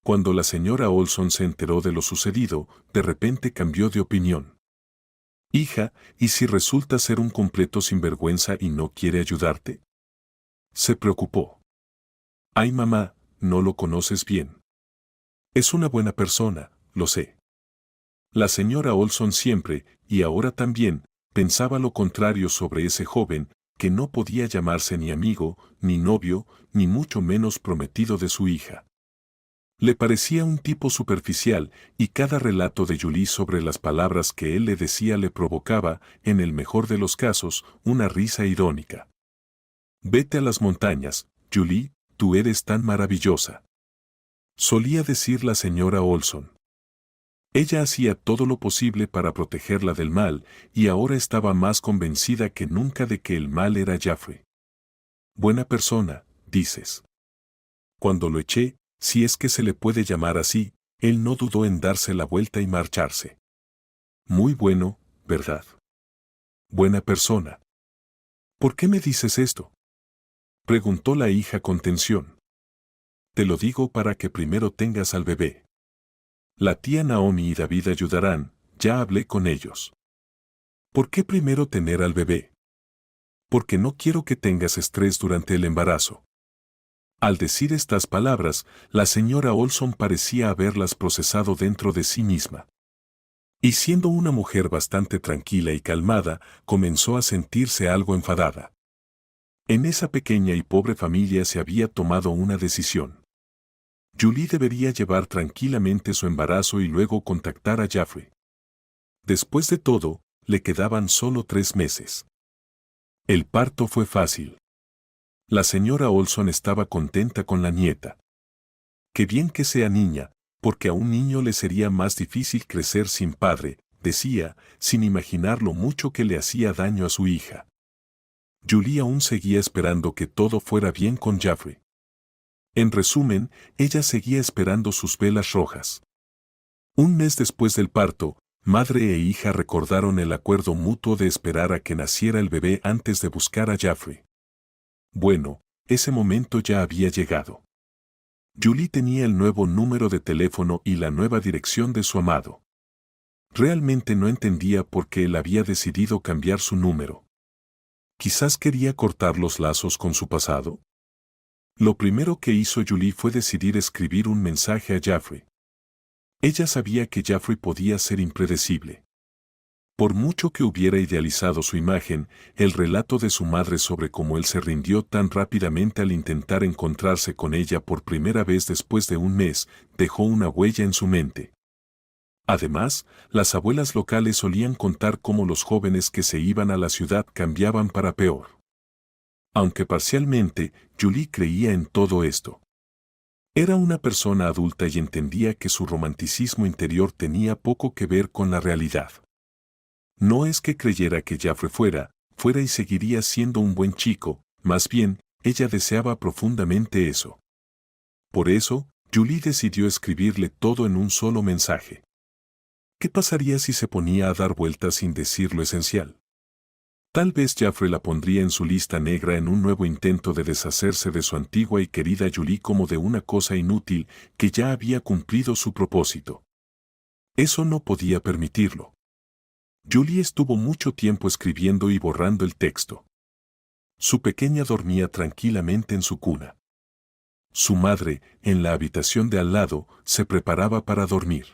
Cuando la señora Olson se enteró de lo sucedido, de repente cambió de opinión. «Hija, ¿y si resulta ser un completo sinvergüenza y no quiere ayudarte?», se preocupó. «Ay, mamá, no lo conoces bien. Es una buena persona, lo sé». La señora Olson siempre, y ahora también, pensaba lo contrario sobre ese joven, que no podía llamarse ni amigo, ni novio, ni mucho menos prometido de su hija. Le parecía un tipo superficial, y cada relato de Julie sobre las palabras que él le decía le provocaba, en el mejor de los casos, una risa irónica. «Vete a las montañas, Julie, tú eres tan maravillosa», solía decir la señora Olson. Ella hacía todo lo posible para protegerla del mal, y ahora estaba más convencida que nunca de que el mal era Jeffrey. «Buena persona», dices. Cuando lo eché, si es que se le puede llamar así, él no dudó en darse la vuelta y marcharse. «Muy bueno, ¿verdad? Buena persona». «¿Por qué me dices esto?», preguntó la hija con tensión. «Te lo digo para que primero tengas al bebé. La tía Naomi y David ayudarán, ya hablé con ellos». «¿Por qué primero tener al bebé?». «Porque no quiero que tengas estrés durante el embarazo». Al decir estas palabras, la señora Olson parecía haberlas procesado dentro de sí misma. Y siendo una mujer bastante tranquila y calmada, comenzó a sentirse algo enfadada. En esa pequeña y pobre familia se había tomado una decisión. Julie debería llevar tranquilamente su embarazo y luego contactar a Jeffrey. Después de todo, le quedaban solo 3 meses. El parto fue fácil. La señora Olson estaba contenta con la nieta. «Qué bien que sea niña, porque a un niño le sería más difícil crecer sin padre», decía, sin imaginar lo mucho que le hacía daño a su hija. Julie aún seguía esperando que todo fuera bien con Jeffrey. En resumen, ella seguía esperando sus velas rojas. Un mes después del parto, madre e hija recordaron el acuerdo mutuo de esperar a que naciera el bebé antes de buscar a Jeffrey. Bueno, ese momento ya había llegado. Julie tenía el nuevo número de teléfono y la nueva dirección de su amado. Realmente no entendía por qué él había decidido cambiar su número. Quizás quería cortar los lazos con su pasado. Lo primero que hizo Julie fue decidir escribir un mensaje a Jeffrey. Ella sabía que Jeffrey podía ser impredecible. Por mucho que hubiera idealizado su imagen, el relato de su madre sobre cómo él se rindió tan rápidamente al intentar encontrarse con ella por primera vez después de un mes, dejó una huella en su mente. Además, las abuelas locales solían contar cómo los jóvenes que se iban a la ciudad cambiaban para peor. Aunque parcialmente, Julie creía en todo esto. Era una persona adulta y entendía que su romanticismo interior tenía poco que ver con la realidad. No es que creyera que Jeffrey fuera y seguiría siendo un buen chico, más bien, ella deseaba profundamente eso. Por eso, Julie decidió escribirle todo en un solo mensaje. ¿Qué pasaría si se ponía a dar vueltas sin decir lo esencial? Tal vez Jeffrey la pondría en su lista negra en un nuevo intento de deshacerse de su antigua y querida Julie como de una cosa inútil que ya había cumplido su propósito. Eso no podía permitirlo. Julie estuvo mucho tiempo escribiendo y borrando el texto. Su pequeña dormía tranquilamente en su cuna. Su madre, en la habitación de al lado, se preparaba para dormir.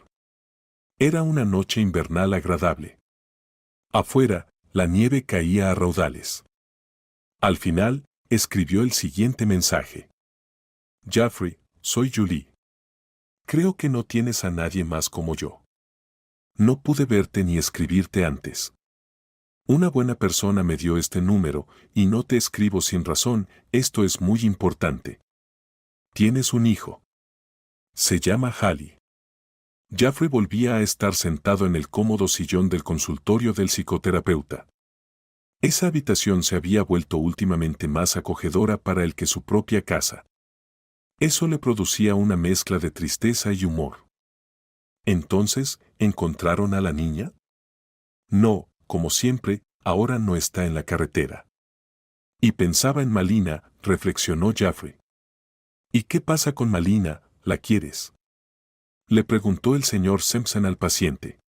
Era una noche invernal agradable. Afuera, la nieve caía a raudales. Al final, escribió el siguiente mensaje. Jeffrey, soy Julie. Creo que no tienes a nadie más como yo. No pude verte ni escribirte antes. Una buena persona me dio este número y no te escribo sin razón, esto es muy importante. Tienes un hijo. Se llama Hallie. Jeffrey volvía a estar sentado en el cómodo sillón del consultorio del psicoterapeuta. Esa habitación se había vuelto últimamente más acogedora para él que su propia casa. Eso le producía una mezcla de tristeza y humor. Entonces, ¿encontraron a la niña? No, como siempre, ahora no está en la carretera. Y pensaba en Malina, reflexionó Jeffrey. ¿Y qué pasa con Malina? ¿La quieres? Le preguntó el señor Simpson al paciente.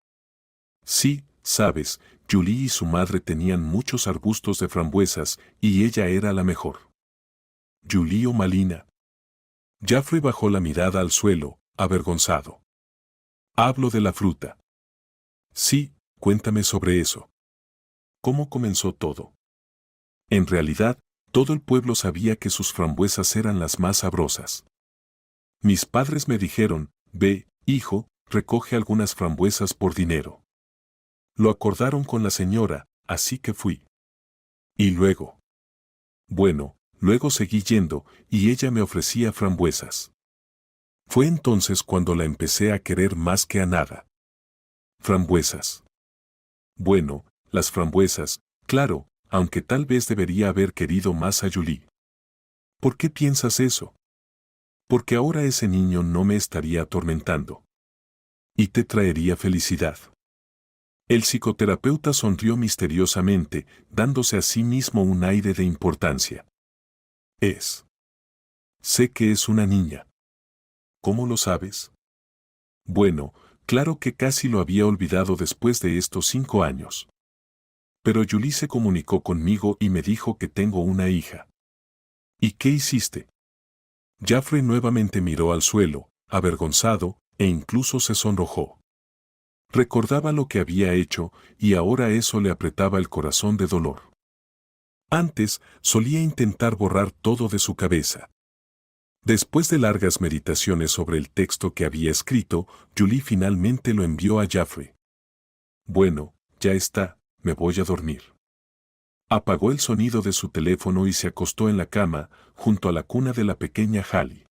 Sí, sabes, Julie y su madre tenían muchos arbustos de frambuesas y ella era la mejor. ¿Julie o Malina? Jeffrey bajó la mirada al suelo, avergonzado. Hablo de la fruta. Sí, cuéntame sobre eso. ¿Cómo comenzó todo? En realidad, todo el pueblo sabía que sus frambuesas eran las más sabrosas. Mis padres me dijeron, ve, hijo, recoge algunas frambuesas por dinero. Lo acordaron con la señora, así que fui. ¿Y luego? Bueno, luego seguí yendo, y ella me ofrecía frambuesas. Fue entonces cuando la empecé a querer más que a nada. Frambuesas. Bueno, las frambuesas, claro, aunque tal vez debería haber querido más a Julie. ¿Por qué piensas eso? Porque ahora ese niño no me estaría atormentando. Y te traería felicidad. El psicoterapeuta sonrió misteriosamente, dándose a sí mismo un aire de importancia. Sé que es una niña. ¿Cómo lo sabes? Bueno, claro que casi lo había olvidado después de estos 5 años. Pero Julie se comunicó conmigo y me dijo que tengo una hija. ¿Y qué hiciste? Jeffrey nuevamente miró al suelo, avergonzado, e incluso se sonrojó. Recordaba lo que había hecho y ahora eso le apretaba el corazón de dolor. Antes solía intentar borrar todo de su cabeza. Después de largas meditaciones sobre el texto que había escrito, Julie finalmente lo envió a Jeffrey. Bueno, ya está, me voy a dormir. Apagó el sonido de su teléfono y se acostó en la cama, junto a la cuna de la pequeña Hallie.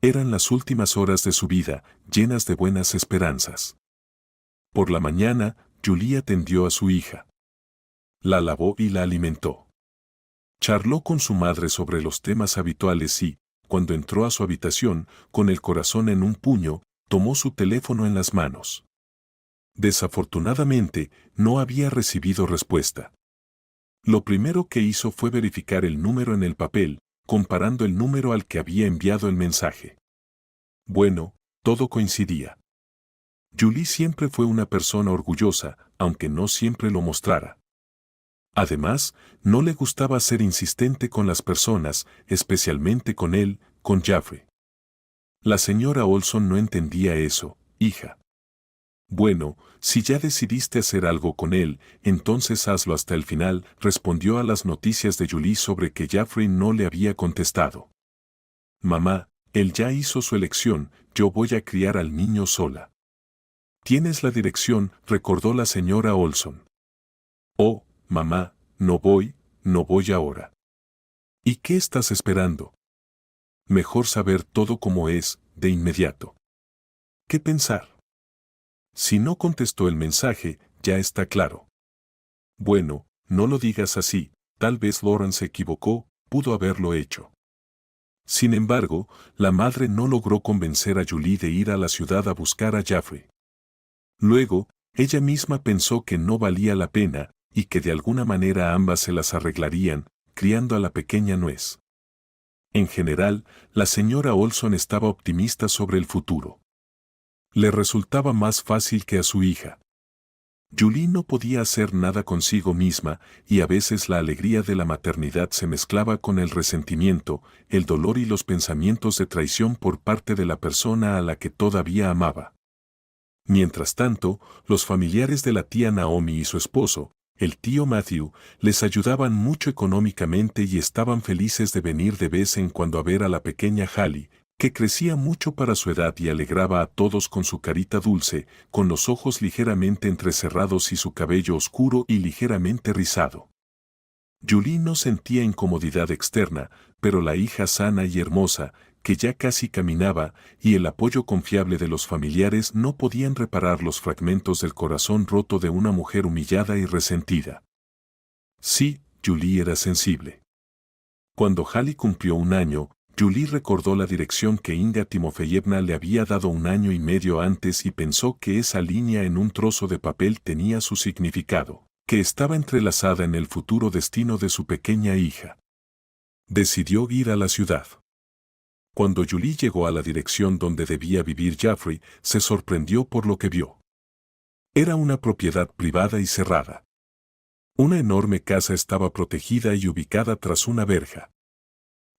Eran las últimas horas de su vida, llenas de buenas esperanzas. Por la mañana, Julie atendió a su hija. La lavó y la alimentó. Charló con su madre sobre los temas habituales y, cuando entró a su habitación, con el corazón en un puño, tomó su teléfono en las manos. Desafortunadamente, no había recibido respuesta. Lo primero que hizo fue verificar el número en el papel, comparando el número al que había enviado el mensaje. Bueno, todo coincidía. Julie siempre fue una persona orgullosa, aunque no siempre lo mostrara. Además, no le gustaba ser insistente con las personas, especialmente con él, con Jeffrey. La señora Olson no entendía eso, hija. Bueno, si ya decidiste hacer algo con él, entonces hazlo hasta el final, respondió a las noticias de Julie sobre que Jeffrey no le había contestado. Mamá, él ya hizo su elección, yo voy a criar al niño sola. Tienes la dirección, recordó la señora Olson. Oh, mamá, no voy ahora. ¿Y qué estás esperando? Mejor saber todo como es, de inmediato. ¿Qué pensar? Si no contestó el mensaje, ya está claro. Bueno, no lo digas así, tal vez Lauren se equivocó, pudo haberlo hecho. Sin embargo, la madre no logró convencer a Julie de ir a la ciudad a buscar a Jeffrey. Luego, ella misma pensó que no valía la pena, y que de alguna manera ambas se las arreglarían, criando a la pequeña nuez. En general, la señora Olson estaba optimista sobre el futuro. Le resultaba más fácil que a su hija. Julie no podía hacer nada consigo misma, y a veces la alegría de la maternidad se mezclaba con el resentimiento, el dolor y los pensamientos de traición por parte de la persona a la que todavía amaba. Mientras tanto, los familiares de la tía Naomi y su esposo, el tío Matthew, les ayudaban mucho económicamente y estaban felices de venir de vez en cuando a ver a la pequeña Hallie, que crecía mucho para su edad y alegraba a todos con su carita dulce, con los ojos ligeramente entrecerrados y su cabello oscuro y ligeramente rizado. Julie no sentía incomodidad externa, pero la hija sana y hermosa, que ya casi caminaba, y el apoyo confiable de los familiares no podían reparar los fragmentos del corazón roto de una mujer humillada y resentida. Sí, Julie era sensible. Cuando Hallie cumplió 1 año, Julie recordó la dirección que Inga Timofeyevna le había dado 1 año y medio antes y pensó que esa línea en un trozo de papel tenía su significado, que estaba entrelazada en el futuro destino de su pequeña hija. Decidió ir a la ciudad. Cuando Julie llegó a la dirección donde debía vivir Jeffrey, se sorprendió por lo que vio. Era una propiedad privada y cerrada. Una enorme casa estaba protegida y ubicada tras una verja.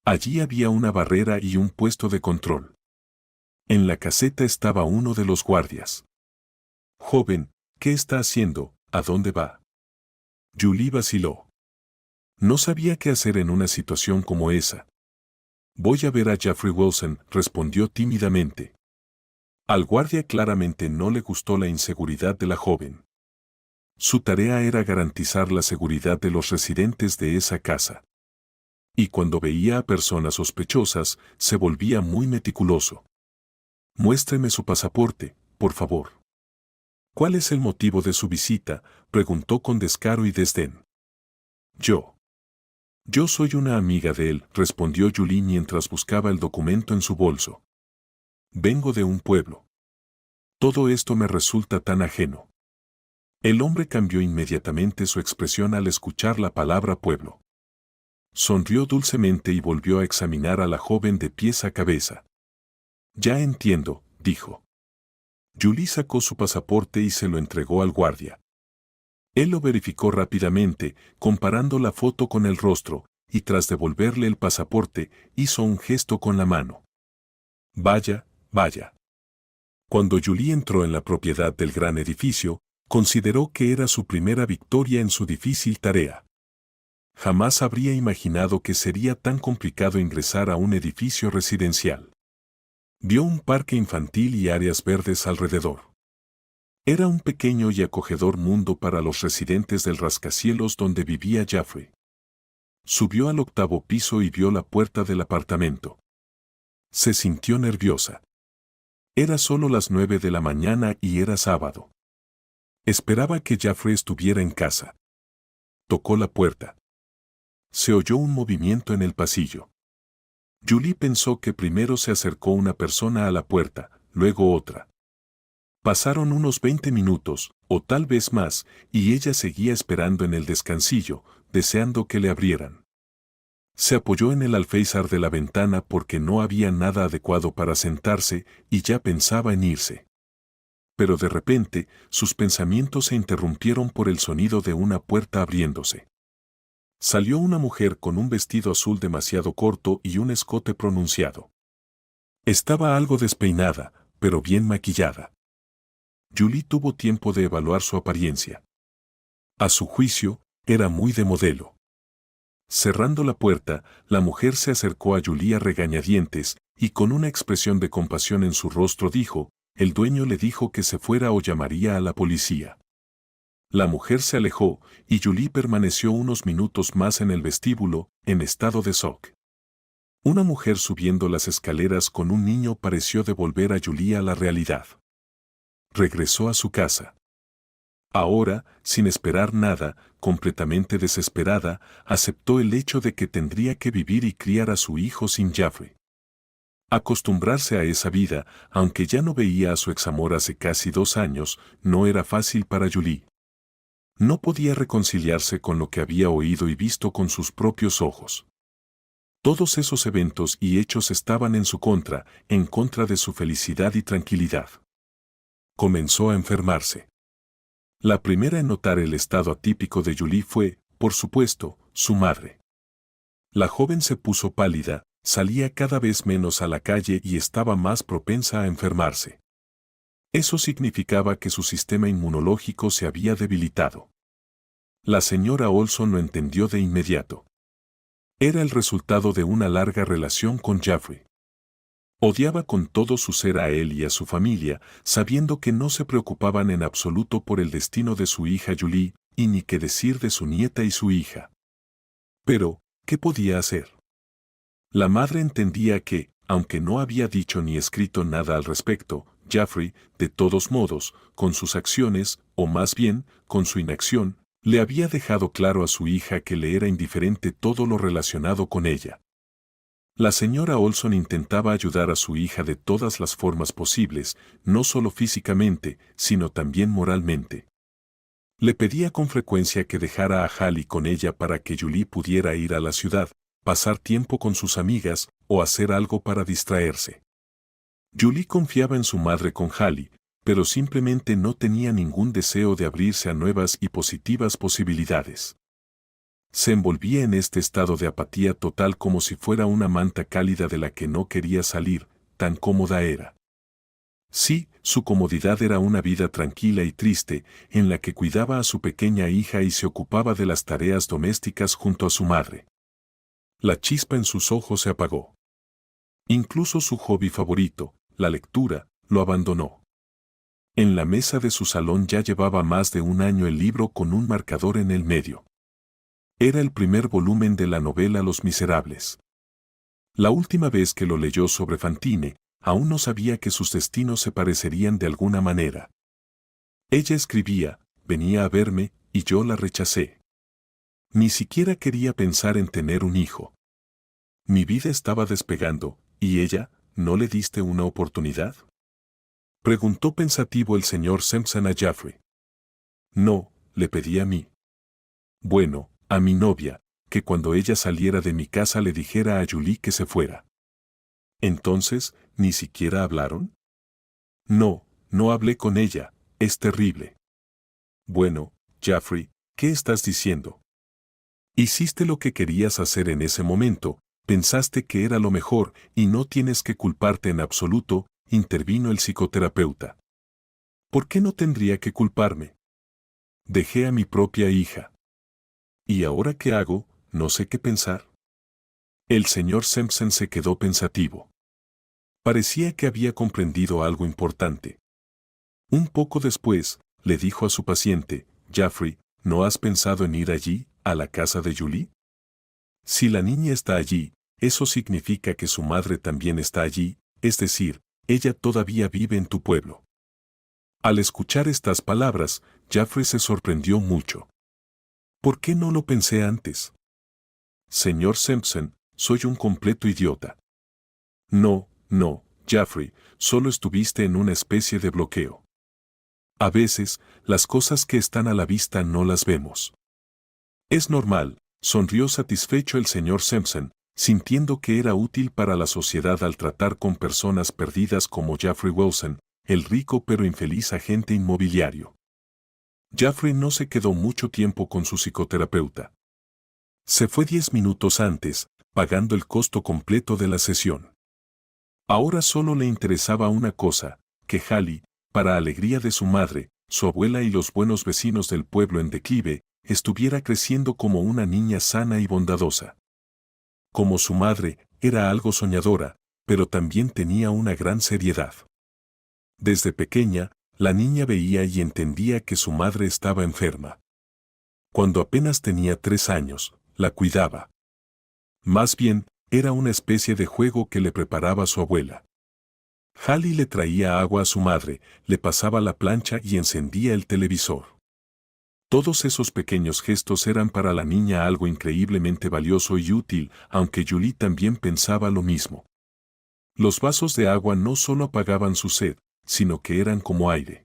Allí había una barrera y un puesto de control. En la caseta estaba uno de los guardias. Joven, ¿qué está haciendo? ¿A dónde va? Julie vaciló. No sabía qué hacer en una situación como esa. Voy a ver a Jeffrey Wilson, respondió tímidamente. Al guardia claramente no le gustó la inseguridad de la joven. Su tarea era garantizar la seguridad de los residentes de esa casa. Y cuando veía a personas sospechosas, se volvía muy meticuloso. Muéstreme su pasaporte, por favor. ¿Cuál es el motivo de su visita?, preguntó con descaro y desdén. Yo soy una amiga de él, respondió Julie mientras buscaba el documento en su bolso. Vengo de un pueblo. Todo esto me resulta tan ajeno. El hombre cambió inmediatamente su expresión al escuchar la palabra pueblo. Sonrió dulcemente y volvió a examinar a la joven de pies a cabeza. Ya entiendo, dijo. Julie sacó su pasaporte y se lo entregó al guardia. Él lo verificó rápidamente, comparando la foto con el rostro, y tras devolverle el pasaporte, hizo un gesto con la mano. Vaya, vaya. Cuando Julie entró en la propiedad del gran edificio, consideró que era su primera victoria en su difícil tarea. Jamás habría imaginado que sería tan complicado ingresar a un edificio residencial. Vio un parque infantil y áreas verdes alrededor. Era un pequeño y acogedor mundo para los residentes del rascacielos donde vivía Jeffrey. Subió al 8º piso y vio la puerta del apartamento. Se sintió nerviosa. Era solo las 9 de la mañana y era sábado. Esperaba que Jeffrey estuviera en casa. Tocó la puerta. Se oyó un movimiento en el pasillo. Julie pensó que primero se acercó una persona a la puerta, luego otra. Pasaron unos 20 minutos, o tal vez más, y ella seguía esperando en el descansillo, deseando que le abrieran. Se apoyó en el alféizar de la ventana porque no había nada adecuado para sentarse y ya pensaba en irse. Pero de repente, sus pensamientos se interrumpieron por el sonido de una puerta abriéndose. Salió una mujer con un vestido azul demasiado corto y un escote pronunciado. Estaba algo despeinada, pero bien maquillada. Julie tuvo tiempo de evaluar su apariencia. A su juicio, era muy de modelo. Cerrando la puerta, la mujer se acercó a Julie a regañadientes y con una expresión de compasión en su rostro dijo, el dueño le dijo que se fuera o llamaría a la policía. La mujer se alejó y Julie permaneció unos minutos más en el vestíbulo, en estado de shock. Una mujer subiendo las escaleras con un niño pareció devolver a Julie a la realidad. Regresó a su casa. Ahora, sin esperar nada, completamente desesperada, aceptó el hecho de que tendría que vivir y criar a su hijo sin Jeffrey. Acostumbrarse a esa vida, aunque ya no veía a su examor hace casi 2 años, no era fácil para Julie. No podía reconciliarse con lo que había oído y visto con sus propios ojos. Todos esos eventos y hechos estaban en contra de su felicidad y tranquilidad. Comenzó a enfermarse. La primera en notar el estado atípico de Julie fue, por supuesto, su madre. La joven se puso pálida, salía cada vez menos a la calle y estaba más propensa a enfermarse. Eso significaba que su sistema inmunológico se había debilitado. La señora Olson lo entendió de inmediato. Era el resultado de una larga relación con Jeffrey. Odiaba con todo su ser a él y a su familia, sabiendo que no se preocupaban en absoluto por el destino de su hija Julie, y ni qué decir de su nieta y su hija. Pero, ¿qué podía hacer? La madre entendía que, aunque no había dicho ni escrito nada al respecto, Jeffrey, de todos modos, con sus acciones, o más bien, con su inacción, le había dejado claro a su hija que le era indiferente todo lo relacionado con ella. La señora Olson intentaba ayudar a su hija de todas las formas posibles, no solo físicamente, sino también moralmente. Le pedía con frecuencia que dejara a Hallie con ella para que Julie pudiera ir a la ciudad, pasar tiempo con sus amigas o hacer algo para distraerse. Julie confiaba en su madre con Hallie, pero simplemente no tenía ningún deseo de abrirse a nuevas y positivas posibilidades. Se envolvía en este estado de apatía total como si fuera una manta cálida de la que no quería salir, tan cómoda era. Sí, su comodidad era una vida tranquila y triste, en la que cuidaba a su pequeña hija y se ocupaba de las tareas domésticas junto a su madre. La chispa en sus ojos se apagó. Incluso su hobby favorito, la lectura, lo abandonó. En la mesa de su salón ya llevaba más de 1 año el libro con un marcador en el medio. Era el primer volumen de la novela Los Miserables. La última vez que lo leyó sobre Fantine, aún no sabía que sus destinos se parecerían de alguna manera. Ella escribía, venía a verme, y yo la rechacé. Ni siquiera quería pensar en tener un hijo. Mi vida estaba despegando, ¿y ella, no le diste una oportunidad? Preguntó pensativo el señor Simpson a Jeffrey. No, le pedí a mí. Bueno, a mi novia, que cuando ella saliera de mi casa le dijera a Julie que se fuera. Entonces, ¿ni siquiera hablaron? No, no hablé con ella, es terrible. Bueno, Jeffrey, ¿qué estás diciendo? Hiciste lo que querías hacer en ese momento, pensaste que era lo mejor y no tienes que culparte en absoluto, intervino el psicoterapeuta. ¿Por qué no tendría que culparme? Dejé a mi propia hija. ¿Y ahora qué hago? No sé qué pensar. El señor Simpson se quedó pensativo. Parecía que había comprendido algo importante. Un poco después, le dijo a su paciente, Jeffrey, ¿no has pensado en ir allí, a la casa de Julie? Si la niña está allí, eso significa que su madre también está allí, es decir, ella todavía vive en tu pueblo. Al escuchar estas palabras, Jeffrey se sorprendió mucho. ¿Por qué no lo pensé antes? Señor Simpson, soy un completo idiota. No, Jeffrey, solo estuviste en una especie de bloqueo. A veces, las cosas que están a la vista no las vemos. Es normal, sonrió satisfecho el señor Simpson, sintiendo que era útil para la sociedad al tratar con personas perdidas como Jeffrey Wilson, el rico pero infeliz agente inmobiliario. Jeffrey no se quedó mucho tiempo con su psicoterapeuta. Se fue 10 minutos antes, pagando el costo completo de la sesión. Ahora solo le interesaba una cosa, que Hallie, para alegría de su madre, su abuela y los buenos vecinos del pueblo en declive, estuviera creciendo como una niña sana y bondadosa. Como su madre, era algo soñadora, pero también tenía una gran seriedad. Desde pequeña, la niña veía y entendía que su madre estaba enferma. Cuando apenas tenía 3 años, la cuidaba. Más bien, era una especie de juego que le preparaba su abuela. Hallie le traía agua a su madre, le pasaba la plancha y encendía el televisor. Todos esos pequeños gestos eran para la niña algo increíblemente valioso y útil, aunque Julie también pensaba lo mismo. Los vasos de agua no solo apagaban su sed, sino que eran como aire.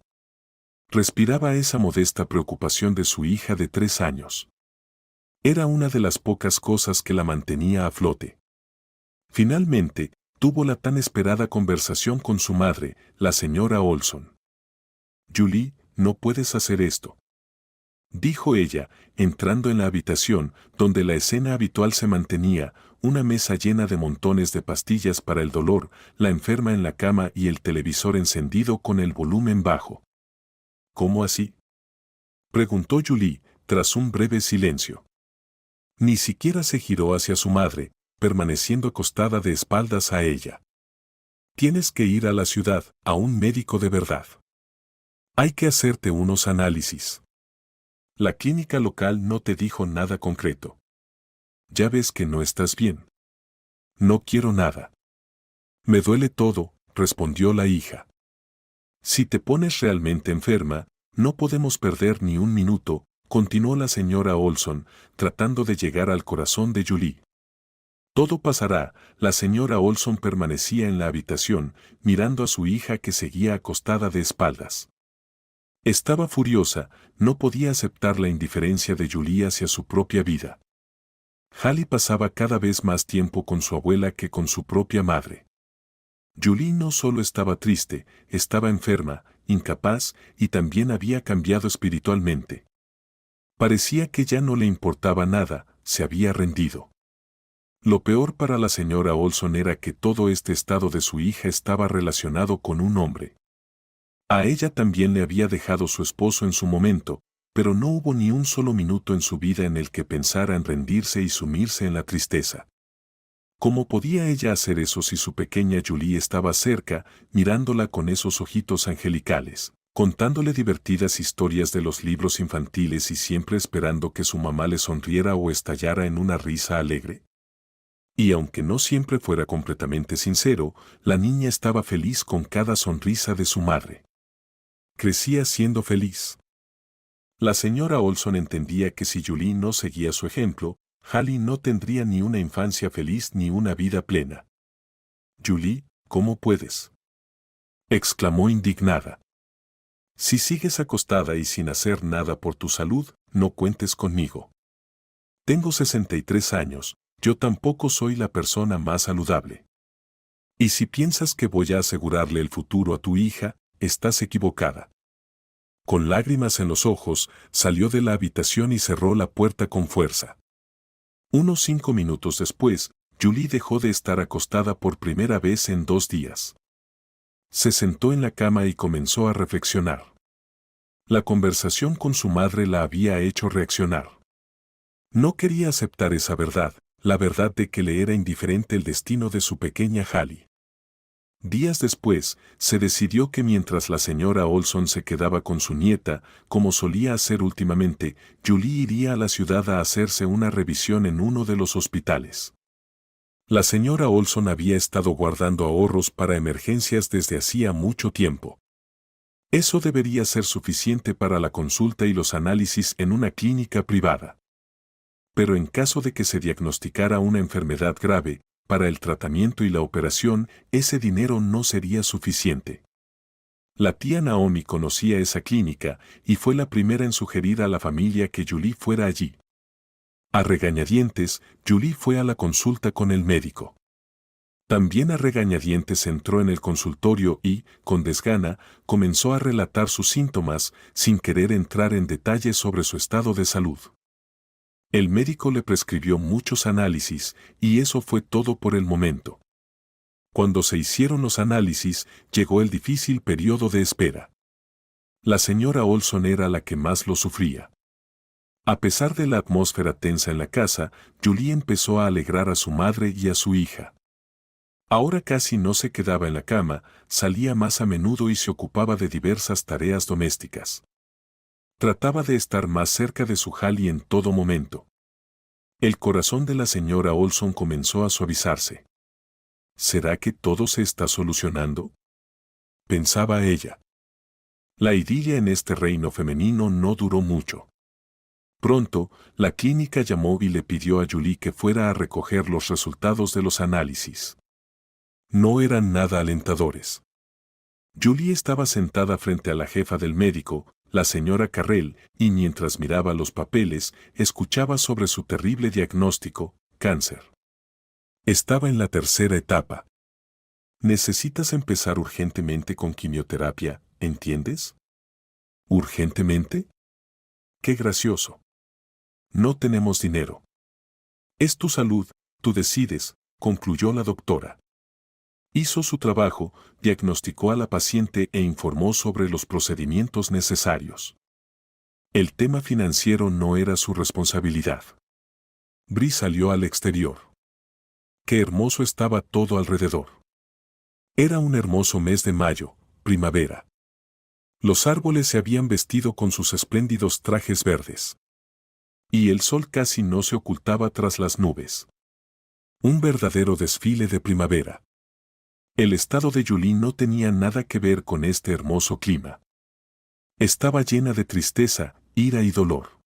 Respiraba esa modesta preocupación de su hija de 3 años. Era una de las pocas cosas que la mantenía a flote. Finalmente, tuvo la tan esperada conversación con su madre, la señora Olson. «Julie, no puedes hacer esto», dijo ella, entrando en la habitación, donde la escena habitual se mantenía, una mesa llena de montones de pastillas para el dolor, la enferma en la cama y el televisor encendido con el volumen bajo. «¿Cómo así?», preguntó Julie, tras un breve silencio. Ni siquiera se giró hacia su madre, permaneciendo acostada de espaldas a ella. «Tienes que ir a la ciudad, a un médico de verdad. Hay que hacerte unos análisis. La clínica local no te dijo nada concreto. Ya ves que no estás bien». «No quiero nada. Me duele todo», respondió la hija. «Si te pones realmente enferma, no podemos perder ni un minuto», continuó la señora Olson, tratando de llegar al corazón de Julie. «Todo pasará». La señora Olson permanecía en la habitación, mirando a su hija que seguía acostada de espaldas. Estaba furiosa, no podía aceptar la indiferencia de Julie hacia su propia vida. Hallie pasaba cada vez más tiempo con su abuela que con su propia madre. Julie no solo estaba triste, estaba enferma, incapaz y también había cambiado espiritualmente. Parecía que ya no le importaba nada, se había rendido. Lo peor para la señora Olson era que todo este estado de su hija estaba relacionado con un hombre. A ella también le había dejado su esposo en su momento, pero no hubo ni un solo minuto en su vida en el que pensara en rendirse y sumirse en la tristeza. ¿Cómo podía ella hacer eso si su pequeña Julie estaba cerca, mirándola con esos ojitos angelicales, contándole divertidas historias de los libros infantiles y siempre esperando que su mamá le sonriera o estallara en una risa alegre? Y aunque no siempre fuera completamente sincero, la niña estaba feliz con cada sonrisa de su madre. Crecía siendo feliz. La señora Olson entendía que si Julie no seguía su ejemplo, Hallie no tendría ni una infancia feliz ni una vida plena. «Julie, ¿cómo puedes?», exclamó indignada. «Si sigues acostada y sin hacer nada por tu salud, no cuentes conmigo. Tengo 63 años, yo tampoco soy la persona más saludable. Y si piensas que voy a asegurarle el futuro a tu hija, estás equivocada». Con lágrimas en los ojos, salió de la habitación y cerró la puerta con fuerza. Unos 5 minutos después, Julie dejó de estar acostada por primera vez en 2 días. Se sentó en la cama y comenzó a reflexionar. La conversación con su madre la había hecho reaccionar. No quería aceptar esa verdad, la verdad de que le era indiferente el destino de su pequeña Hallie. Días después, se decidió que mientras la señora Olson se quedaba con su nieta, como solía hacer últimamente, Julie iría a la ciudad a hacerse una revisión en uno de los hospitales. La señora Olson había estado guardando ahorros para emergencias desde hacía mucho tiempo. Eso debería ser suficiente para la consulta y los análisis en una clínica privada. Pero en caso de que se diagnosticara una enfermedad grave, para el tratamiento y la operación, ese dinero no sería suficiente. La tía Naomi conocía esa clínica y fue la primera en sugerir a la familia que Julie fuera allí. A regañadientes, Julie fue a la consulta con el médico. También a regañadientes entró en el consultorio y, con desgana, comenzó a relatar sus síntomas, sin querer entrar en detalles sobre su estado de salud. El médico le prescribió muchos análisis, y eso fue todo por el momento. Cuando se hicieron los análisis, llegó el difícil periodo de espera. La señora Olson era la que más lo sufría. A pesar de la atmósfera tensa en la casa, Julie empezó a alegrar a su madre y a su hija. Ahora casi no se quedaba en la cama, salía más a menudo y se ocupaba de diversas tareas domésticas. Trataba de estar más cerca de su Hallie en todo momento. El corazón de la señora Olson comenzó a suavizarse. ¿Será que todo se está solucionando?, pensaba ella. La idilia en este reino femenino no duró mucho. Pronto, la clínica llamó y le pidió a Julie que fuera a recoger los resultados de los análisis. No eran nada alentadores. Julie estaba sentada frente a la jefa del médico, la señora Carrel, y mientras miraba los papeles, escuchaba sobre su terrible diagnóstico: cáncer. Estaba en la tercera etapa. Necesitas empezar urgentemente con quimioterapia, ¿entiendes? ¿Urgentemente? ¡Qué gracioso! No tenemos dinero. Es tu salud, tú decides, concluyó la doctora. Hizo su trabajo, diagnosticó a la paciente e informó sobre los procedimientos necesarios. El tema financiero no era su responsabilidad. Bree salió al exterior. Qué hermoso estaba todo alrededor. Era un hermoso mes de mayo, primavera. Los árboles se habían vestido con sus espléndidos trajes verdes. Y el sol casi no se ocultaba tras las nubes. Un verdadero desfile de primavera. El estado de Julie no tenía nada que ver con este hermoso clima. Estaba llena de tristeza, ira y dolor.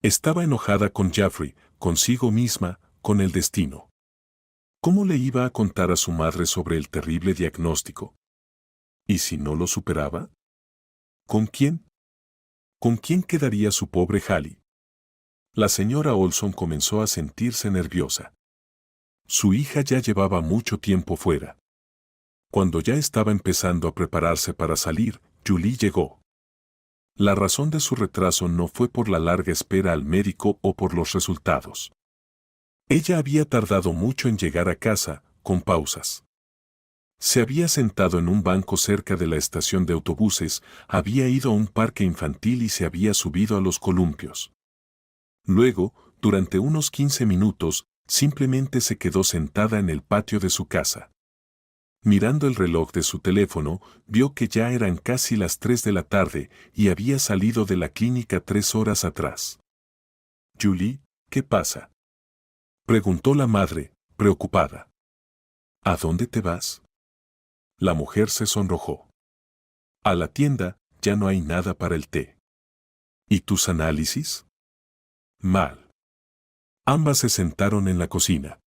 Estaba enojada con Jaffrey, consigo misma, con el destino. ¿Cómo le iba a contar a su madre sobre el terrible diagnóstico? ¿Y si no lo superaba? ¿Con quién? ¿Con quién quedaría su pobre Hallie? La señora Olson comenzó a sentirse nerviosa. Su hija ya llevaba mucho tiempo fuera. Cuando ya estaba empezando a prepararse para salir, Julie llegó. La razón de su retraso no fue por la larga espera al médico o por los resultados. Ella había tardado mucho en llegar a casa, con pausas. Se había sentado en un banco cerca de la estación de autobuses, había ido a un parque infantil y se había subido a los columpios. Luego, durante unos 15 minutos, simplemente se quedó sentada en el patio de su casa. Mirando el reloj de su teléfono, vio que ya eran casi las 3 de la tarde y había salido de la clínica 3 horas atrás. «Julie, ¿qué pasa?», preguntó la madre, preocupada. «¿A dónde te vas?». La mujer se sonrojó. «A la tienda, ya no hay nada para el té». «¿Y tus análisis?». «Mal». Ambas se sentaron en la cocina.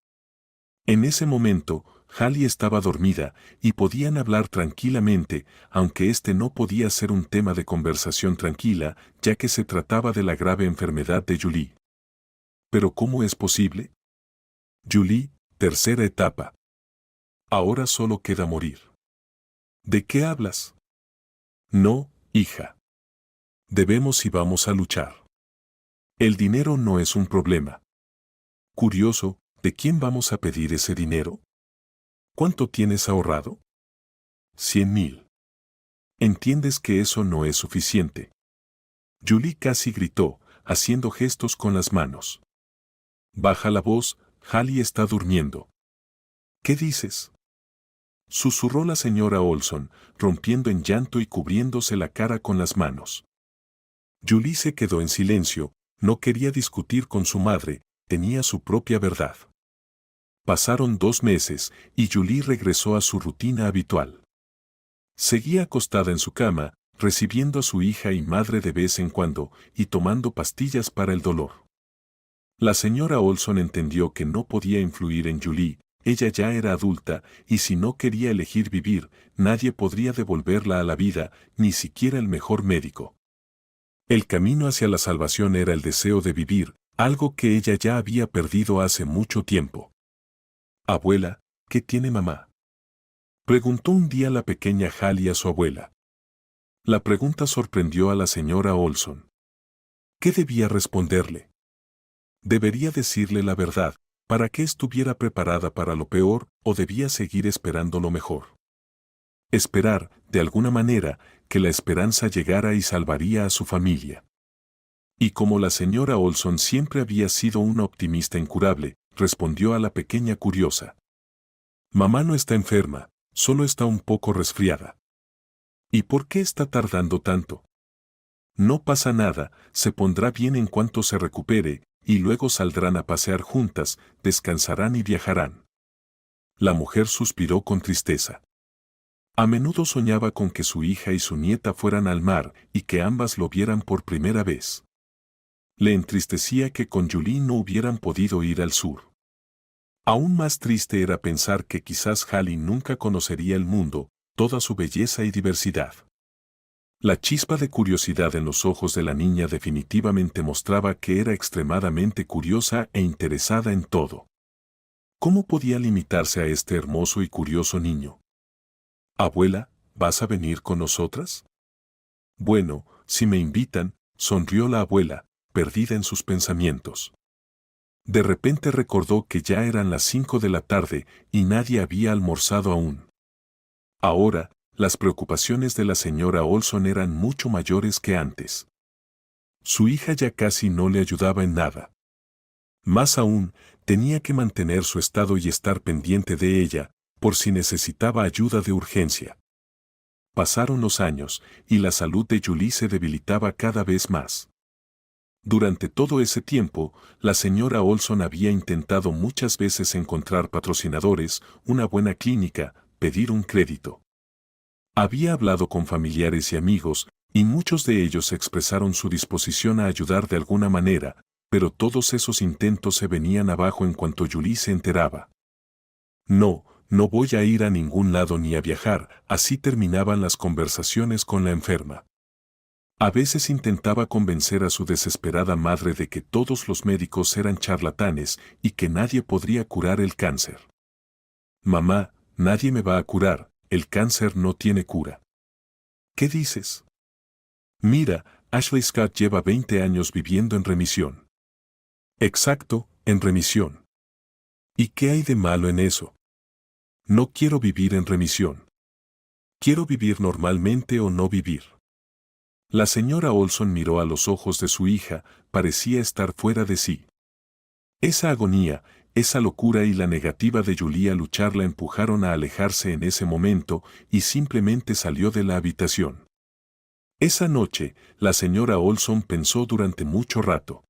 En ese momento, Hallie estaba dormida y podían hablar tranquilamente, aunque este no podía ser un tema de conversación tranquila, ya que se trataba de la grave enfermedad de Julie. ¿Pero cómo es posible? Julie, tercera etapa. Ahora solo queda morir. ¿De qué hablas? No, hija. Debemos y vamos a luchar. El dinero no es un problema. Curioso, ¿de quién vamos a pedir ese dinero? ¿Cuánto tienes ahorrado? 100,000. ¿Entiendes que eso no es suficiente? Julie casi gritó, haciendo gestos con las manos. Baja la voz, Hallie está durmiendo. ¿Qué dices?, susurró la señora Olson, rompiendo en llanto y cubriéndose la cara con las manos. Julie se quedó en silencio, no quería discutir con su madre, tenía su propia verdad. Pasaron 2 meses y Julie regresó a su rutina habitual. Seguía acostada en su cama, recibiendo a su hija y madre de vez en cuando y tomando pastillas para el dolor. La señora Olson entendió que no podía influir en Julie, ella ya era adulta y si no quería elegir vivir, nadie podría devolverla a la vida, ni siquiera el mejor médico. El camino hacia la salvación era el deseo de vivir, algo que ella ya había perdido hace mucho tiempo. «Abuela, ¿qué tiene mamá?», preguntó un día la pequeña Hallie a su abuela. La pregunta sorprendió a la señora Olson. ¿Qué debía responderle? ¿Debería decirle la verdad, para que estuviera preparada para lo peor, o debía seguir esperando lo mejor? Esperar, de alguna manera, que la esperanza llegara y salvaría a su familia. Y como la señora Olson siempre había sido una optimista incurable, respondió a la pequeña curiosa. Mamá no está enferma, solo está un poco resfriada. ¿Y por qué está tardando tanto? No pasa nada, se pondrá bien en cuanto se recupere, y luego saldrán a pasear juntas, descansarán y viajarán. La mujer suspiró con tristeza. A menudo soñaba con que su hija y su nieta fueran al mar y que ambas lo vieran por primera vez. Le entristecía que con Julie no hubieran podido ir al sur. Aún más triste era pensar que quizás Hallie nunca conocería el mundo, toda su belleza y diversidad. La chispa de curiosidad en los ojos de la niña definitivamente mostraba que era extremadamente curiosa e interesada en todo. ¿Cómo podía limitarse a este hermoso y curioso niño? Abuela, ¿vas a venir con nosotras? Bueno, si me invitan, sonrió la abuela, perdida en sus pensamientos. De repente recordó que ya eran las 5 de la tarde y nadie había almorzado aún. Ahora, las preocupaciones de la señora Olson eran mucho mayores que antes. Su hija ya casi no le ayudaba en nada. Más aún, tenía que mantener su estado y estar pendiente de ella, por si necesitaba ayuda de urgencia. Pasaron los años, y la salud de Julie se debilitaba cada vez más. Durante todo ese tiempo, la señora Olson había intentado muchas veces encontrar patrocinadores, una buena clínica, pedir un crédito. Había hablado con familiares y amigos, y muchos de ellos expresaron su disposición a ayudar de alguna manera, pero todos esos intentos se venían abajo en cuanto Julie se enteraba. No voy a ir a ningún lado ni a viajar, así terminaban las conversaciones con la enferma. A veces intentaba convencer a su desesperada madre de que todos los médicos eran charlatanes y que nadie podría curar el cáncer. Mamá, nadie me va a curar, el cáncer no tiene cura. ¿Qué dices? Mira, Ashley Scott lleva 20 años viviendo en remisión. Exacto, en remisión. ¿Y qué hay de malo en eso? No quiero vivir en remisión. Quiero vivir normalmente o no vivir. La señora Olson miró a los ojos de su hija, parecía estar fuera de sí. Esa agonía, esa locura y la negativa de Julie a luchar la empujaron a alejarse en ese momento y simplemente salió de la habitación. Esa noche, la señora Olson pensó durante mucho rato.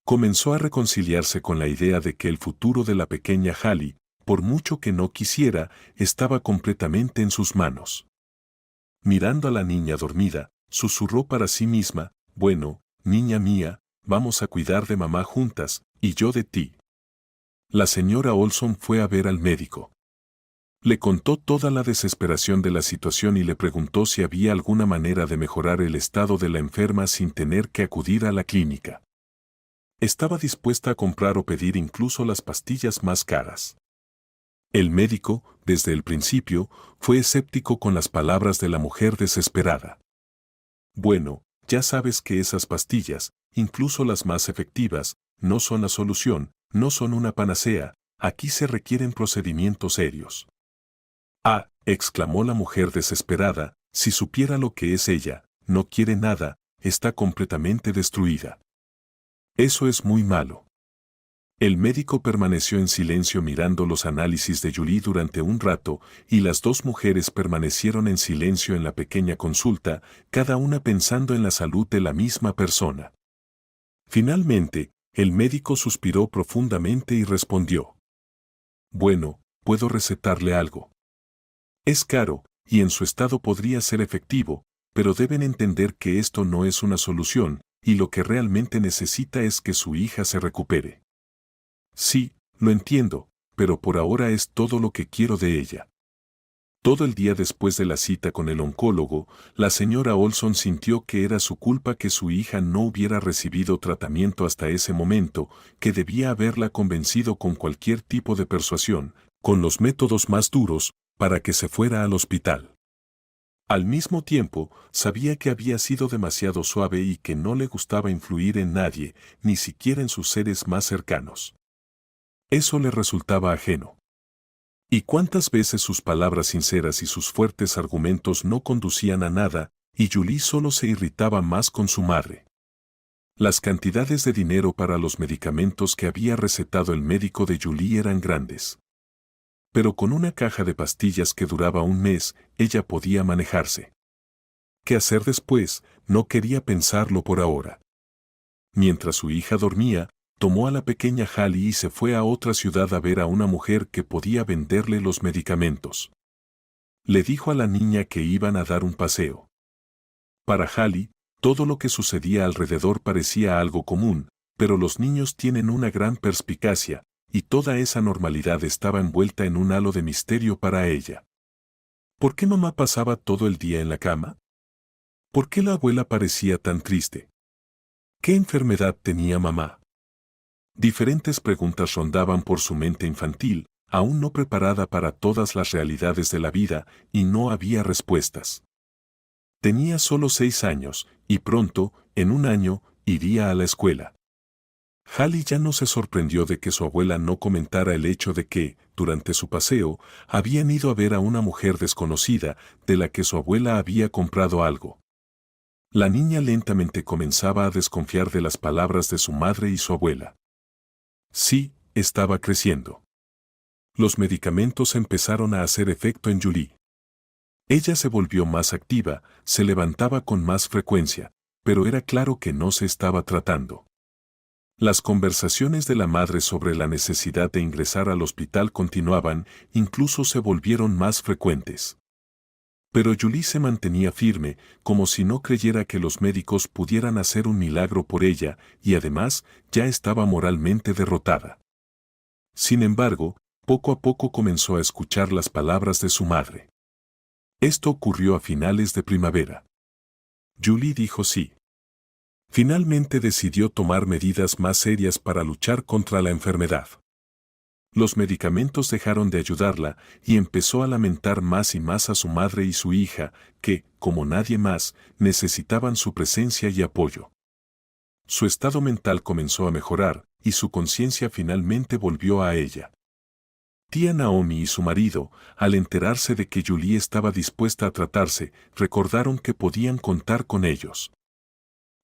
Comenzó a reconciliarse con la idea de que el futuro de la pequeña Hallie, por mucho que no quisiera, estaba completamente en sus manos. Mirando a la niña dormida, susurró para sí misma, bueno, niña mía, vamos a cuidar de mamá juntas, y yo de ti. La señora Olson fue a ver al médico. Le contó toda la desesperación de la situación y le preguntó si había alguna manera de mejorar el estado de la enferma sin tener que acudir a la clínica. Estaba dispuesta a comprar o pedir incluso las pastillas más caras. El médico, desde el principio, fue escéptico con las palabras de la mujer desesperada. Bueno, ya sabes que esas pastillas, incluso las más efectivas, no son la solución, no son una panacea, aquí se requieren procedimientos serios. Ah, exclamó la mujer desesperada, si supiera lo que es ella, no quiere nada, está completamente destruida. Eso es muy malo. El médico permaneció en silencio mirando los análisis de Julie durante un rato, y las dos mujeres permanecieron en silencio en la pequeña consulta, cada una pensando en la salud de la misma persona. Finalmente, el médico suspiró profundamente y respondió. Bueno, puedo recetarle algo. Es caro, y en su estado podría ser efectivo, pero deben entender que esto no es una solución, y lo que realmente necesita es que su hija se recupere. Sí, lo entiendo, pero por ahora es todo lo que quiero de ella. Todo el día después de la cita con el oncólogo, la señora Olson sintió que era su culpa que su hija no hubiera recibido tratamiento hasta ese momento, que debía haberla convencido con cualquier tipo de persuasión, con los métodos más duros, para que se fuera al hospital. Al mismo tiempo, sabía que había sido demasiado suave y que no le gustaba influir en nadie, ni siquiera en sus seres más cercanos. Eso le resultaba ajeno. ¿Y cuántas veces sus palabras sinceras y sus fuertes argumentos no conducían a nada, y Julie solo se irritaba más con su madre? Las cantidades de dinero para los medicamentos que había recetado el médico de Julie eran grandes. pero con una caja de pastillas que duraba un mes, ella podía manejarse. ¿Qué hacer después? No quería pensarlo por ahora. Mientras su hija dormía, tomó a la pequeña Hallie y se fue a otra ciudad a ver a una mujer que podía venderle los medicamentos. Le dijo a la niña que iban a dar un paseo. Para Hallie, todo lo que sucedía alrededor parecía algo común, pero los niños tienen una gran perspicacia, y toda esa normalidad estaba envuelta en un halo de misterio para ella. ¿Por qué mamá pasaba todo el día en la cama? ¿Por qué la abuela parecía tan triste? ¿Qué enfermedad tenía mamá? Diferentes preguntas rondaban por su mente infantil, aún no preparada para todas las realidades de la vida, y no había respuestas. Tenía solo 6 años, y pronto, en un año, iría a la escuela. Hallie ya no se sorprendió de que su abuela no comentara el hecho de que, durante su paseo, habían ido a ver a una mujer desconocida, de la que su abuela había comprado algo. La niña lentamente comenzaba a desconfiar de las palabras de su madre y su abuela. Sí, estaba creciendo. Los medicamentos empezaron a hacer efecto en Julie. Ella se volvió más activa, se levantaba con más frecuencia, pero era claro que no se estaba tratando. Las conversaciones de la madre sobre la necesidad de ingresar al hospital continuaban, incluso se volvieron más frecuentes. Pero Julie se mantenía firme, como si no creyera que los médicos pudieran hacer un milagro por ella, y además, ya estaba moralmente derrotada. Sin embargo, poco a poco comenzó a escuchar las palabras de su madre. Esto ocurrió a finales de primavera. Julie dijo sí. Finalmente decidió tomar medidas más serias para luchar contra la enfermedad. Los medicamentos dejaron de ayudarla y empezó a lamentar más y más a su madre y su hija, que, como nadie más, necesitaban su presencia y apoyo. Su estado mental comenzó a mejorar y su conciencia finalmente volvió a ella. Tía Naomi y su marido, al enterarse de que Julie estaba dispuesta a tratarse, recordaron que podían contar con ellos.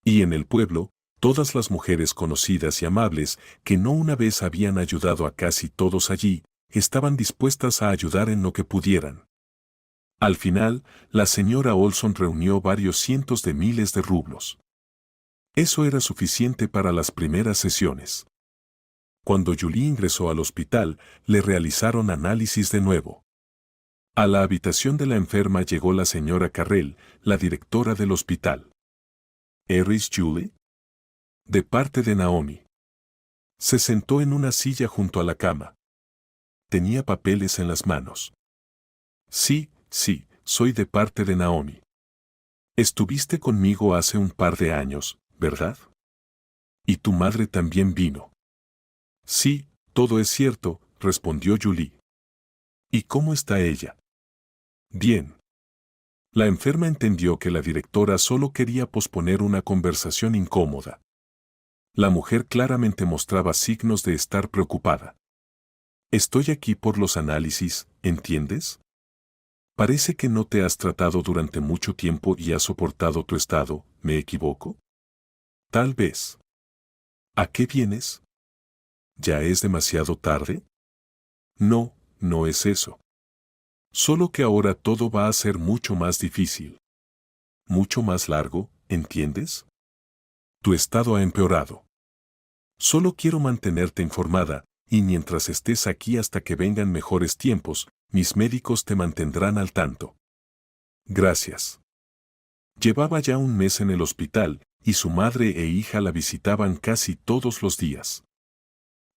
Y en el pueblo, todas las mujeres conocidas y amables, que no una vez habían ayudado a casi todos allí, estaban dispuestas a ayudar en lo que pudieran. Al final, la señora Olson reunió varios cientos de miles de rublos. Eso era suficiente para las primeras sesiones. Cuando Julie ingresó al hospital, le realizaron análisis de nuevo. A la habitación de la enferma llegó la señora Carrell, la directora del hospital. ¿Eres Julie? De parte de Naomi. Se sentó en una silla junto a la cama. Tenía papeles en las manos. Sí, soy de parte de Naomi. Estuviste conmigo hace un par de años, ¿verdad? Y tu madre también vino. Sí, todo es cierto, respondió Julie. ¿Y cómo está ella? Bien. La enferma entendió que la directora solo quería posponer una conversación incómoda. La mujer claramente mostraba signos de estar preocupada. Estoy aquí por los análisis, ¿entiendes? Parece que no te has tratado durante mucho tiempo y has soportado tu estado, ¿me equivoco? Tal vez. ¿A qué vienes? ¿Ya es demasiado tarde? No, no es eso. Solo que ahora todo va a ser mucho más difícil. Mucho más largo, ¿entiendes? Tu estado ha empeorado. Solo quiero mantenerte informada, y mientras estés aquí hasta que vengan mejores tiempos, mis médicos te mantendrán al tanto. Gracias. Llevaba ya un mes en el hospital, y su madre e hija la visitaban casi todos los días.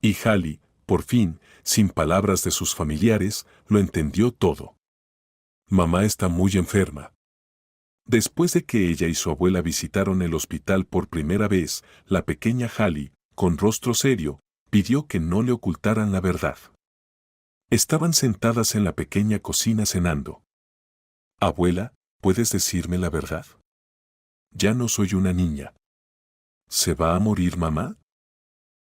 Y Hallie, por fin, sin palabras de sus familiares, lo entendió todo. Mamá está muy enferma. Después de que ella y su abuela visitaron el hospital por primera vez, la pequeña Hallie, con rostro serio, pidió que no le ocultaran la verdad. Estaban sentadas en la pequeña cocina cenando. Abuela, ¿puedes decirme la verdad? Ya no soy una niña. ¿Se va a morir mamá?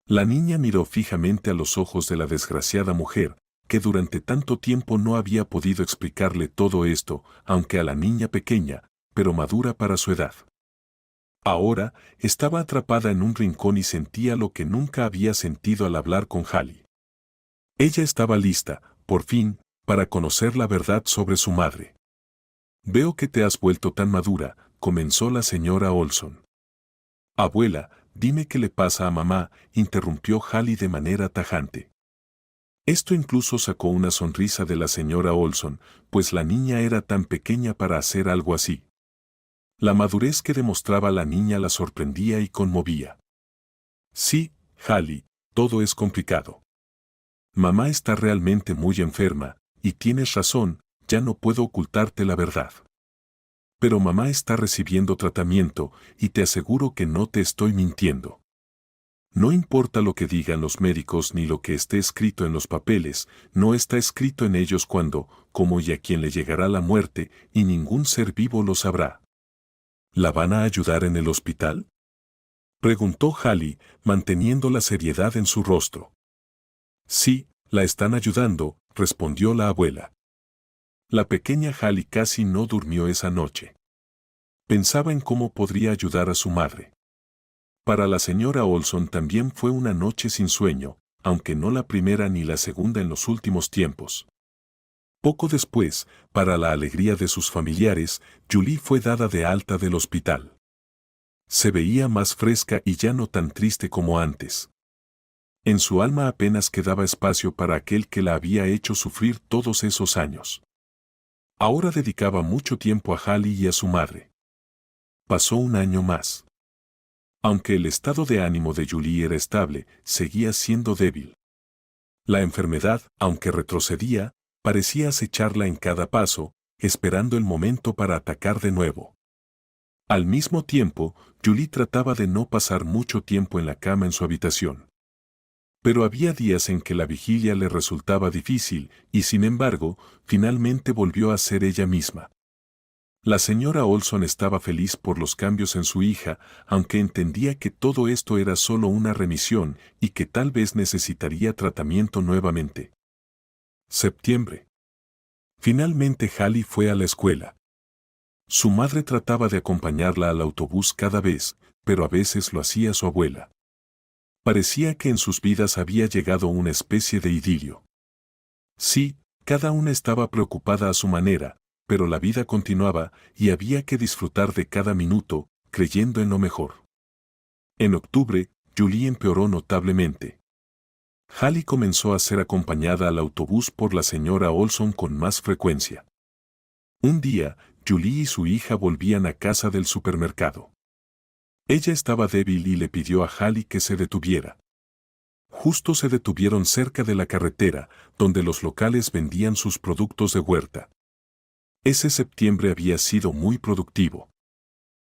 La niña miró fijamente a los ojos de la desgraciada mujer, que durante tanto tiempo no había podido explicarle todo esto, aunque a la niña pequeña, pero madura para su edad. Ahora, estaba atrapada en un rincón y sentía lo que nunca había sentido al hablar con Hallie. Ella estaba lista, por fin, para conocer la verdad sobre su madre. Veo que te has vuelto tan madura, comenzó la señora Olson. Abuela, dime qué le pasa a mamá, interrumpió Hallie de manera tajante. Esto incluso sacó una sonrisa de la señora Olson, pues la niña era tan pequeña para hacer algo así. La madurez que demostraba la niña la sorprendía y conmovía. Sí, Hallie, todo es complicado. Mamá está realmente muy enferma, y tienes razón, ya no puedo ocultarte la verdad. Pero mamá está recibiendo tratamiento, y te aseguro que no te estoy mintiendo. No importa lo que digan los médicos ni lo que esté escrito en los papeles, no está escrito en ellos cuándo, cómo y a quién le llegará la muerte, y ningún ser vivo lo sabrá. ¿La van a ayudar en el hospital?, preguntó Hallie, manteniendo la seriedad en su rostro. Sí, la están ayudando, respondió la abuela. La pequeña Hallie casi no durmió esa noche. Pensaba en cómo podría ayudar a su madre. Para la señora Olson también fue una noche sin sueño, aunque no la primera ni la segunda en los últimos tiempos. Poco después, para la alegría de sus familiares, Julie fue dada de alta del hospital. Se veía más fresca y ya no tan triste como antes. En su alma apenas quedaba espacio para aquel que la había hecho sufrir todos esos años. Ahora dedicaba mucho tiempo a Hallie y a su madre. Pasó un año más. Aunque el estado de ánimo de Julie era estable, seguía siendo débil. La enfermedad, aunque retrocedía, parecía acecharla en cada paso, esperando el momento para atacar de nuevo. Al mismo tiempo, Julie trataba de no pasar mucho tiempo en la cama en su habitación. Pero había días en que la vigilia le resultaba difícil y, sin embargo, finalmente volvió a ser ella misma. La señora Olson estaba feliz por los cambios en su hija, aunque entendía que todo esto era solo una remisión y que tal vez necesitaría tratamiento nuevamente. Septiembre. Finalmente Hallie fue a la escuela. Su madre trataba de acompañarla al autobús cada vez, pero a veces lo hacía su abuela. Parecía que en sus vidas había llegado una especie de idilio. Sí, cada una estaba preocupada a su manera, pero la vida continuaba y había que disfrutar de cada minuto, creyendo en lo mejor. En octubre, Julie empeoró notablemente. Hallie comenzó a ser acompañada al autobús por la señora Olson con más frecuencia. Un día, Julie y su hija volvían a casa del supermercado. Ella estaba débil y le pidió a Hallie que se detuviera. Justo se detuvieron cerca de la carretera, donde los locales vendían sus productos de huerta. Ese septiembre había sido muy productivo.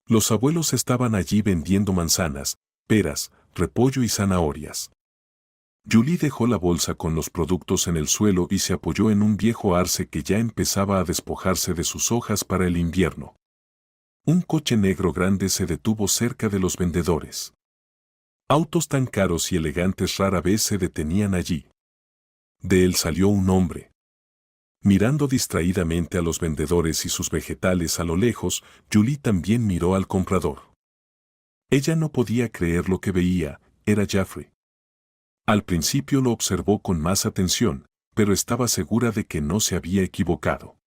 Los abuelos estaban allí vendiendo manzanas, peras, repollo y zanahorias. Julie dejó la bolsa con los productos en el suelo y se apoyó en un viejo arce que ya empezaba a despojarse de sus hojas para el invierno. Un coche negro grande se detuvo cerca de los vendedores. Autos tan caros y elegantes rara vez se detenían allí. De él salió un hombre. Mirando distraídamente a los vendedores y sus vegetales a lo lejos, Julie también miró al comprador. Ella no podía creer lo que veía, era Jaffrey. Al principio lo observó con más atención, pero estaba segura de que no se había equivocado.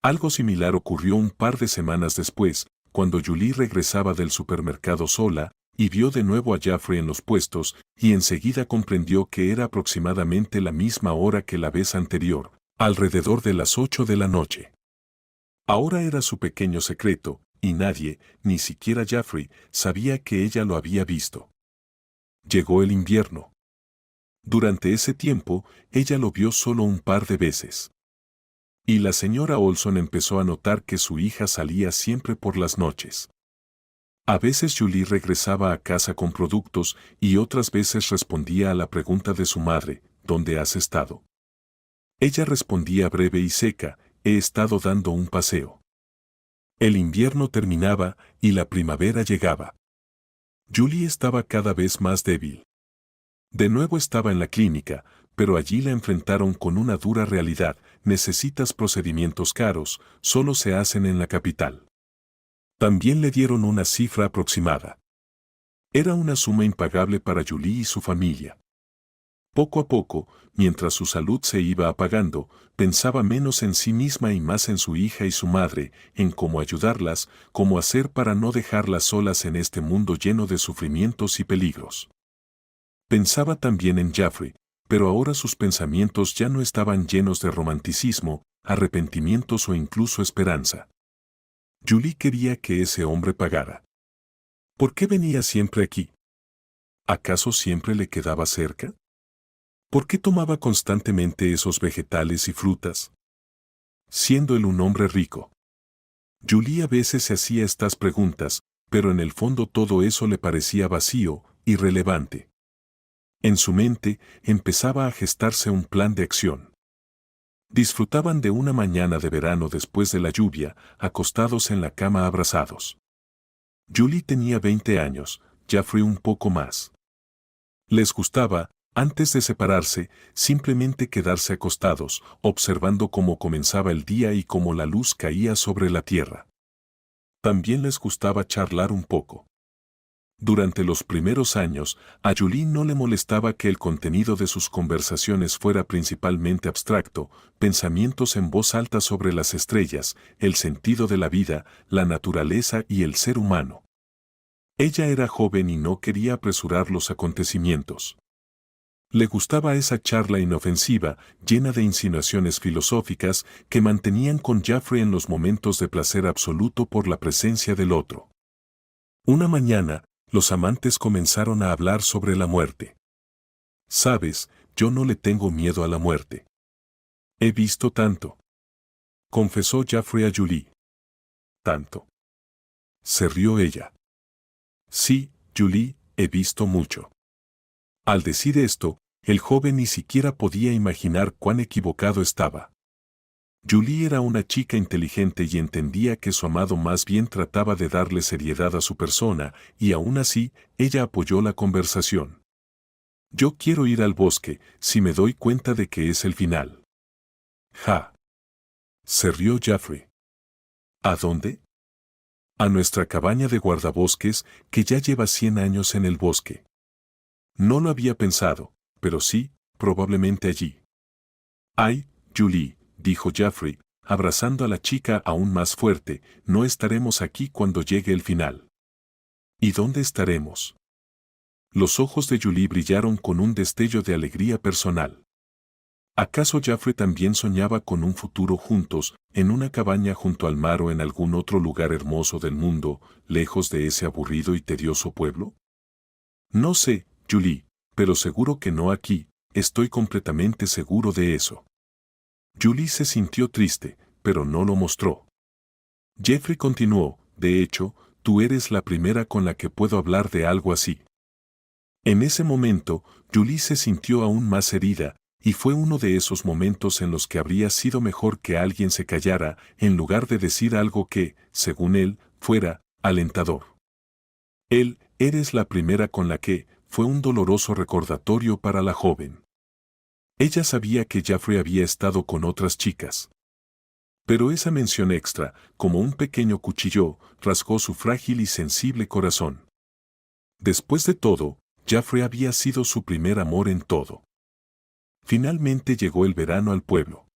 Algo similar ocurrió un par de semanas después, cuando Julie regresaba del supermercado sola, y vio de nuevo a Jaffrey en los puestos, y enseguida comprendió que era aproximadamente la misma hora que la vez anterior, alrededor de las 8 de la noche. Ahora era su pequeño secreto, y nadie, ni siquiera Jaffrey, sabía que ella lo había visto. Llegó el invierno. Durante ese tiempo, ella lo vio solo un par de veces. Y la señora Olson empezó a notar que su hija salía siempre por las noches. A veces Julie regresaba a casa con productos y otras veces respondía a la pregunta de su madre, ¿dónde has estado? Ella respondía breve y seca, he estado dando un paseo. El invierno terminaba y la primavera llegaba. Julie estaba cada vez más débil. De nuevo estaba en la clínica, pero allí la enfrentaron con una dura realidad, necesitas procedimientos caros, solo se hacen en la capital. También le dieron una cifra aproximada. Era una suma impagable para Julie y su familia. Poco a poco, mientras su salud se iba apagando, pensaba menos en sí misma y más en su hija y su madre, en cómo ayudarlas, cómo hacer para no dejarlas solas en este mundo lleno de sufrimientos y peligros. Pensaba también en Jaffrey, pero ahora sus pensamientos ya no estaban llenos de romanticismo, arrepentimientos o incluso esperanza. Julie quería que ese hombre pagara. ¿Por qué venía siempre aquí? ¿Acaso siempre le quedaba cerca? ¿Por qué tomaba constantemente esos vegetales y frutas? Siendo él un hombre rico. Julie a veces se hacía estas preguntas, pero en el fondo todo eso le parecía vacío, irrelevante. En su mente empezaba a gestarse un plan de acción. Disfrutaban de una mañana de verano después de la lluvia, acostados en la cama abrazados. Julie tenía 20 años, Jaffrey un poco más. Les gustaba, antes de separarse, simplemente quedarse acostados, observando cómo comenzaba el día y cómo la luz caía sobre la tierra. También les gustaba charlar un poco. Durante los primeros años, a Julie no le molestaba que el contenido de sus conversaciones fuera principalmente abstracto, pensamientos en voz alta sobre las estrellas, el sentido de la vida, la naturaleza y el ser humano. Ella era joven y no quería apresurar los acontecimientos. Le gustaba esa charla inofensiva, llena de insinuaciones filosóficas, que mantenían con Jaffrey en los momentos de placer absoluto por la presencia del otro. Una mañana, los amantes comenzaron a hablar sobre la muerte. Sabes, yo no le tengo miedo a la muerte. He visto tanto. Confesó Jaffrey a Julie. Tanto. Se rió ella. Sí, Julie, he visto mucho. Al decir esto, el joven ni siquiera podía imaginar cuán equivocado estaba. Julie era una chica inteligente y entendía que su amado más bien trataba de darle seriedad a su persona, y aún así, ella apoyó la conversación. Yo quiero ir al bosque, si me doy cuenta de que es el final. Ja. Se rió Jaffrey. ¿A dónde? A nuestra cabaña de guardabosques, que ya lleva 100 años en el bosque. No lo había pensado, pero sí, probablemente allí. Ay, Julie, dijo Jaffrey, abrazando a la chica aún más fuerte, no estaremos aquí cuando llegue el final. ¿Y dónde estaremos? Los ojos de Julie brillaron con un destello de alegría personal. ¿Acaso Jaffrey también soñaba con un futuro juntos, en una cabaña junto al mar o en algún otro lugar hermoso del mundo, lejos de ese aburrido y tedioso pueblo? No sé, Julie, pero seguro que no aquí, estoy completamente seguro de eso. Julie se sintió triste, pero no lo mostró. Jeffrey continuó, de hecho, tú eres la primera con la que puedo hablar de algo así. En ese momento, Julie se sintió aún más herida, y fue uno de esos momentos en los que habría sido mejor que alguien se callara, en lugar de decir algo que, según él, fuera alentador. Eres la primera con la que, fue un doloroso recordatorio para la joven. Ella sabía que Jaffrey había estado con otras chicas. Pero esa mención extra, como un pequeño cuchillo, rasgó su frágil y sensible corazón. Después de todo, Jaffrey había sido su primer amor en todo. Finalmente llegó el verano al pueblo.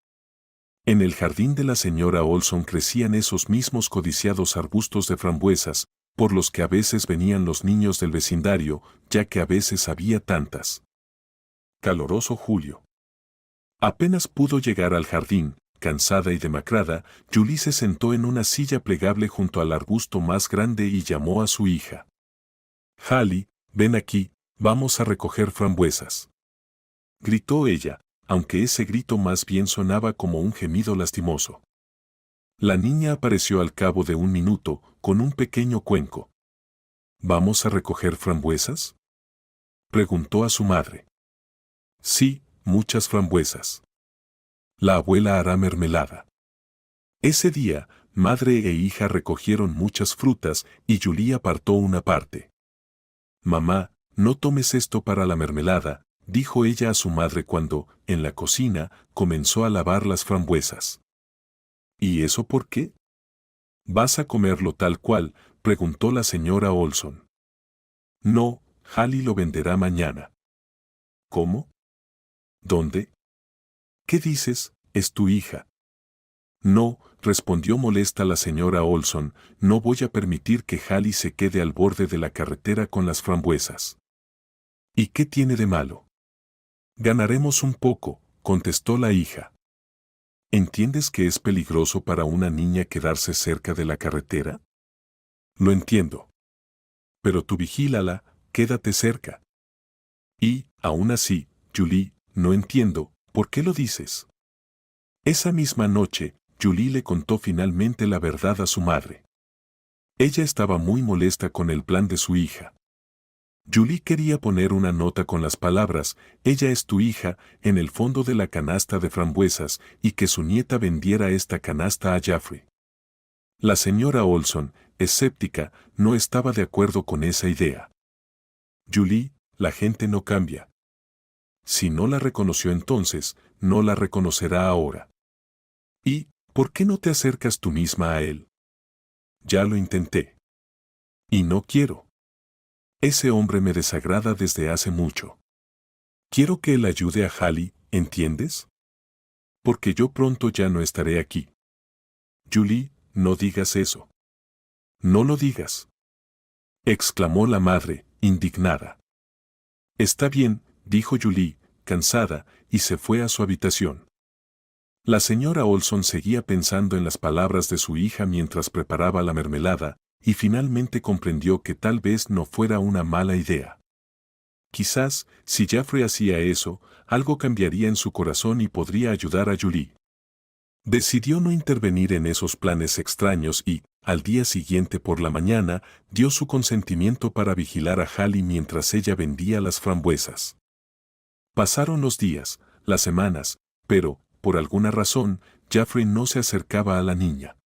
En el jardín de la señora Olson crecían esos mismos codiciados arbustos de frambuesas, por los que a veces venían los niños del vecindario, ya que a veces había tantas. Caloroso julio. Apenas pudo llegar al jardín, cansada y demacrada, Julie se sentó en una silla plegable junto al arbusto más grande y llamó a su hija. Hallie, ven aquí, vamos a recoger frambuesas. Gritó ella, aunque ese grito más bien sonaba como un gemido lastimoso. La niña apareció al cabo de un minuto, con un pequeño cuenco. ¿Vamos a recoger frambuesas? Preguntó a su madre. Sí, muchas frambuesas. La abuela hará mermelada. Ese día, madre e hija recogieron muchas frutas y Julie apartó una parte. Mamá, no tomes esto para la mermelada, dijo ella a su madre cuando, en la cocina, comenzó a lavar las frambuesas. ¿Y eso por qué? ¿Vas a comerlo tal cual?, preguntó la señora Olson. No, Hallie lo venderá mañana. ¿Cómo? ¿Dónde? ¿Qué dices? Es tu hija. No, respondió molesta la señora Olson, no voy a permitir que Hallie se quede al borde de la carretera con las frambuesas. ¿Y qué tiene de malo? Ganaremos un poco, contestó la hija. ¿Entiendes que es peligroso para una niña quedarse cerca de la carretera? Lo entiendo. Pero tú vigílala, quédate cerca. Y, aún así, Julie, no entiendo, ¿por qué lo dices? Esa misma noche, Julie le contó finalmente la verdad a su madre. Ella estaba muy molesta con el plan de su hija. Julie quería poner una nota con las palabras, ella es tu hija, en el fondo de la canasta de frambuesas, y que su nieta vendiera esta canasta a Jaffrey. La señora Olson, escéptica, no estaba de acuerdo con esa idea. Julie, la gente no cambia. Si no la reconoció entonces, no la reconocerá ahora. ¿Y por qué no te acercas tú misma a él? Ya lo intenté. Y no quiero. Ese hombre me desagrada desde hace mucho. Quiero que él ayude a Hallie, ¿entiendes? Porque yo pronto ya no estaré aquí. Julie, no digas eso. No lo digas. Exclamó la madre, indignada. Está bien, dijo Julie, cansada, y se fue a su habitación. La señora Olson seguía pensando en las palabras de su hija mientras preparaba la mermelada, y finalmente comprendió que tal vez no fuera una mala idea. Quizás, si Jaffrey hacía eso, algo cambiaría en su corazón y podría ayudar a Julie. Decidió no intervenir en esos planes extraños y, al día siguiente por la mañana, dio su consentimiento para vigilar a Hallie mientras ella vendía las frambuesas. Pasaron los días, las semanas, pero, por alguna razón, Jaffrey no se acercaba a la niña.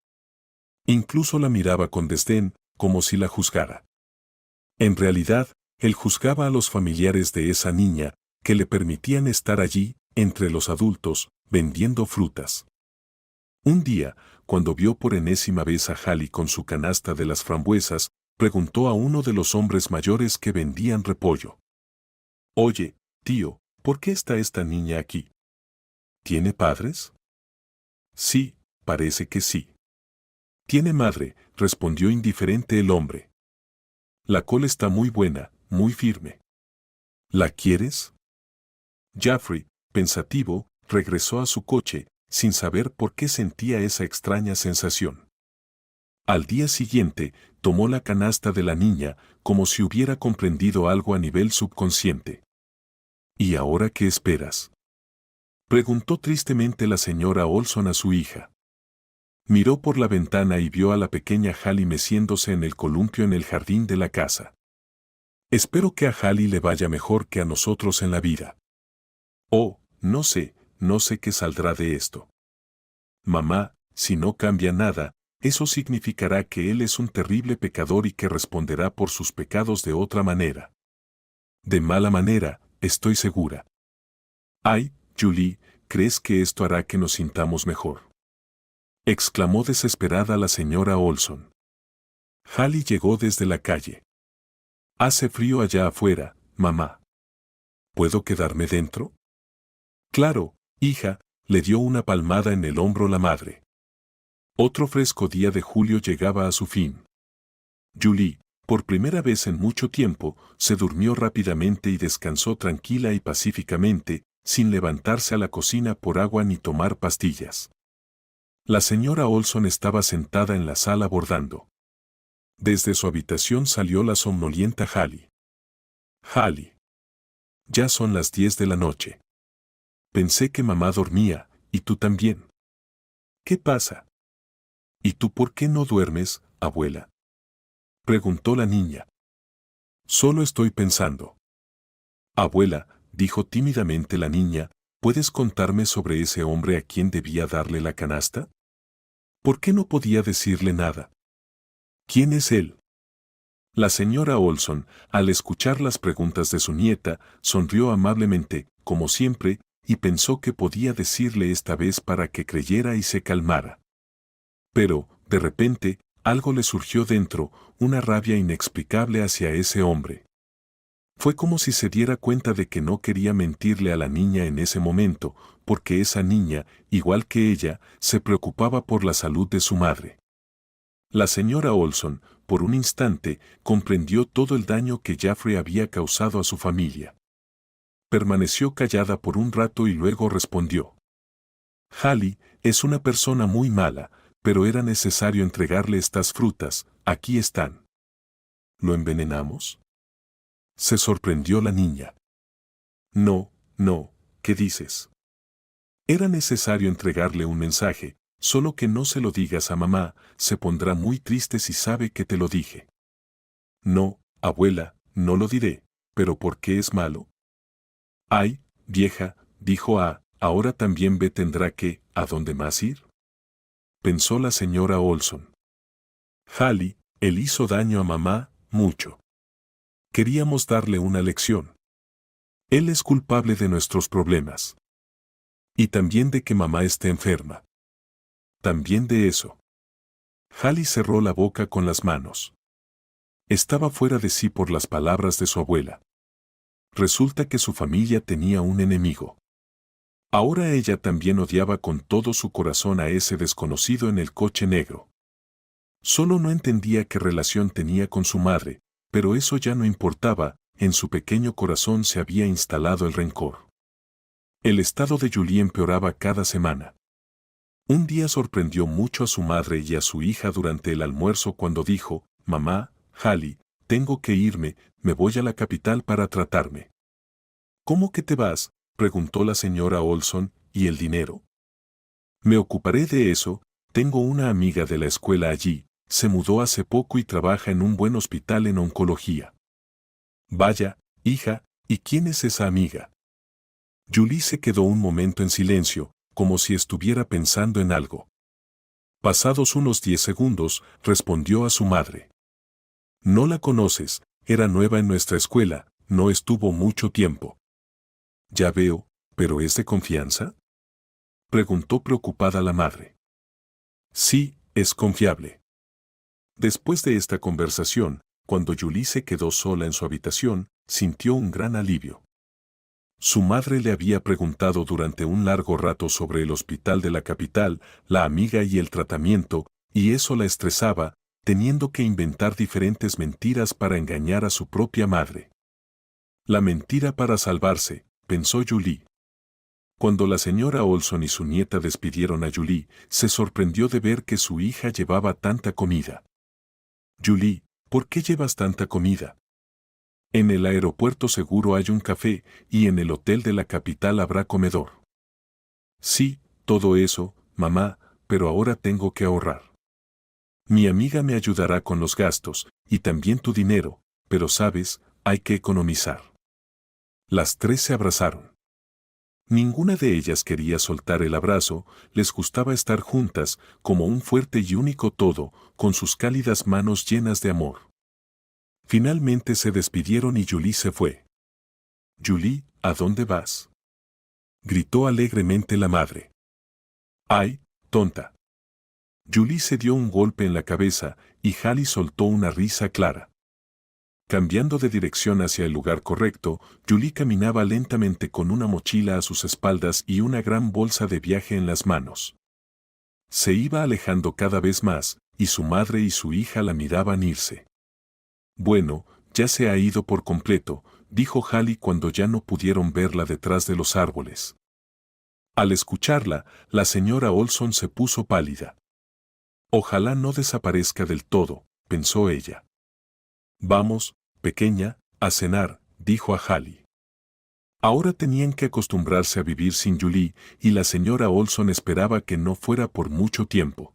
Incluso la miraba con desdén, como si la juzgara. En realidad, él juzgaba a los familiares de esa niña, que le permitían estar allí, entre los adultos, vendiendo frutas. Un día, cuando vio por enésima vez a Hallie con su canasta de las frambuesas, preguntó a uno de los hombres mayores que vendían repollo. «Oye, tío, ¿por qué está esta niña aquí? ¿Tiene padres?» «Sí, parece que sí». «¿Tiene madre?», respondió indiferente el hombre. «La col está muy buena, muy firme». «¿La quieres?». Jaffrey, pensativo, regresó a su coche, sin saber por qué sentía esa extraña sensación. Al día siguiente, tomó la canasta de la niña, como si hubiera comprendido algo a nivel subconsciente. «¿Y ahora qué esperas?», preguntó tristemente la señora Olson a su hija. Miró por la ventana y vio a la pequeña Hallie meciéndose en el columpio en el jardín de la casa. «Espero que a Hallie le vaya mejor que a nosotros en la vida. Oh, no sé qué saldrá de esto. Mamá, si no cambia nada, eso significará que él es un terrible pecador y que responderá por sus pecados de otra manera. De mala manera, estoy segura». «Ay, Julie, ¿crees que esto hará que nos sintamos mejor?», exclamó desesperada la señora Olson. Hallie llegó desde la calle. «Hace frío allá afuera, mamá. ¿Puedo quedarme dentro?». «Claro, hija», le dio una palmada en el hombro la madre. Otro fresco día de julio llegaba a su fin. Julie, por primera vez en mucho tiempo, se durmió rápidamente y descansó tranquila y pacíficamente, sin levantarse a la cocina por agua ni tomar pastillas. La señora Olson estaba sentada en la sala bordando. Desde su habitación salió la somnolienta Hallie. «Hallie. Ya son las 10 de la noche. Pensé que mamá dormía, y tú también. ¿Qué pasa? ¿Y tú por qué no duermes, abuela?», preguntó la niña. «Solo estoy pensando». «Abuela», dijo tímidamente la niña, ¿puedes contarme sobre ese hombre a quien debía darle la canasta? ¿Por qué no podía decirle nada? ¿Quién es él?». La señora Olson, al escuchar las preguntas de su nieta, sonrió amablemente, como siempre, y pensó que podía decirle esta vez para que creyera y se calmara. Pero, de repente, algo le surgió dentro, una rabia inexplicable hacia ese hombre. Fue como si se diera cuenta de que no quería mentirle a la niña en ese momento, porque esa niña, igual que ella, se preocupaba por la salud de su madre. La señora Olson, por un instante, comprendió todo el daño que Jaffrey había causado a su familia. Permaneció callada por un rato y luego respondió. Hallie es una persona muy mala, pero era necesario entregarle estas frutas, aquí están. ¿Lo envenenamos? Se sorprendió la niña. No, no, ¿qué dices? Era necesario entregarle un mensaje, solo que no se lo digas a mamá, se pondrá muy triste si sabe que te lo dije. No, abuela, no lo diré, pero ¿por qué es malo? Ay, vieja, dijo ahora también B tendrá que, ¿a dónde más ir? Pensó la señora Olson. Hallie, él hizo daño a mamá, mucho. Queríamos darle una lección. Él es culpable de nuestros problemas. Y también de que mamá esté enferma. También de eso. Hallie cerró la boca con las manos. Estaba fuera de sí por las palabras de su abuela. Resulta que su familia tenía un enemigo. Ahora ella también odiaba con todo su corazón a ese desconocido en el coche negro. Solo no entendía qué relación tenía con su madre, pero eso ya no importaba, en su pequeño corazón se había instalado el rencor. El estado de Julie empeoraba cada semana. Un día sorprendió mucho a su madre y a su hija durante el almuerzo cuando dijo, «Mamá, Hallie, tengo que irme, me voy a la capital para tratarme». «¿Cómo que te vas?», preguntó la señora Olson, «¿y el dinero?». «Me ocuparé de eso, tengo una amiga de la escuela allí, se mudó hace poco y trabaja en un buen hospital en oncología». «Vaya, hija, ¿y quién es esa amiga?». Julie se quedó un momento en silencio, como si estuviera pensando en algo. Pasados unos 10 segundos, respondió a su madre. «No la conoces, era nueva en nuestra escuela, no estuvo mucho tiempo». «Ya veo, ¿pero es de confianza?», preguntó preocupada la madre. «Sí, es confiable». Después de esta conversación, cuando Julie se quedó sola en su habitación, sintió un gran alivio. Su madre le había preguntado durante un largo rato sobre el hospital de la capital, la amiga y el tratamiento, y eso la estresaba, teniendo que inventar diferentes mentiras para engañar a su propia madre. La mentira para salvarse, pensó Julie. Cuando la señora Olson y su nieta despidieron a Julie, se sorprendió de ver que su hija llevaba tanta comida. «Julie, ¿por qué llevas tanta comida?». «En el aeropuerto seguro hay un café, y en el hotel de la capital habrá comedor». «Sí, todo eso, mamá, pero ahora tengo que ahorrar. Mi amiga me ayudará con los gastos, y también tu dinero, pero sabes, hay que economizar». Las tres se abrazaron. Ninguna de ellas quería soltar el abrazo, les gustaba estar juntas, como un fuerte y único todo, con sus cálidas manos llenas de amor. Finalmente se despidieron y Julie se fue. «Julie, ¿a dónde vas?», gritó alegremente la madre. «Ay, tonta». Julie se dio un golpe en la cabeza y Hallie soltó una risa clara. Cambiando de dirección hacia el lugar correcto, Julie caminaba lentamente con una mochila a sus espaldas y una gran bolsa de viaje en las manos. Se iba alejando cada vez más, y su madre y su hija la miraban irse. «Bueno, ya se ha ido por completo», dijo Hallie cuando ya no pudieron verla detrás de los árboles. Al escucharla, la señora Olson se puso pálida. «Ojalá no desaparezca del todo», pensó ella. «Vamos, pequeña, a cenar», dijo a Hallie. Ahora tenían que acostumbrarse a vivir sin Julie, y la señora Olson esperaba que no fuera por mucho tiempo.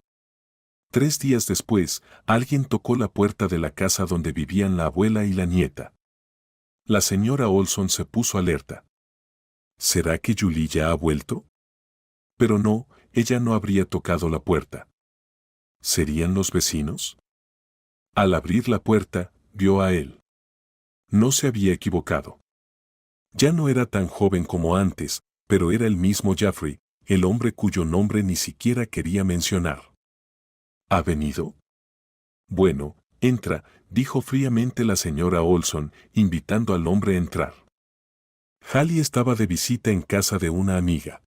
3 días después, alguien tocó la puerta de la casa donde vivían la abuela y la nieta. La señora Olson se puso alerta. ¿Será que Julie ya ha vuelto? Pero no, ella no habría tocado la puerta. ¿Serían los vecinos? Al abrir la puerta, vio a él. No se había equivocado. Ya no era tan joven como antes, pero era el mismo Jaffrey, el hombre cuyo nombre ni siquiera quería mencionar. ¿Ha venido? Bueno, Entra, dijo fríamente la señora Olson, invitando al hombre a entrar. Hallie estaba de visita en casa de una amiga.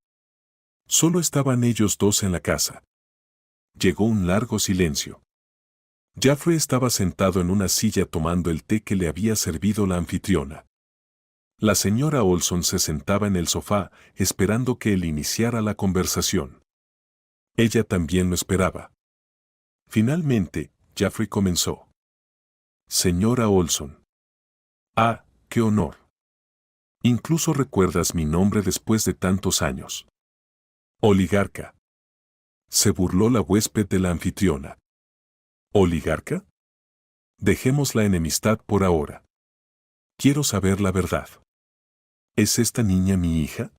Solo estaban ellos dos en la casa. Llegó un largo silencio. Jaffrey estaba sentado en una silla tomando el té que le había servido la anfitriona. La señora Olson se sentaba en el sofá, esperando que él iniciara la conversación. Ella también lo esperaba. Finalmente, Jaffrey comenzó. Señora Olson. Ah, qué honor. Incluso recuerdas mi nombre después de tantos años. Oligarca. Se burló la huésped de la anfitriona. ¿Oligarca? Dejemos la enemistad por ahora. Quiero saber la verdad. ¿Es esta niña mi hija?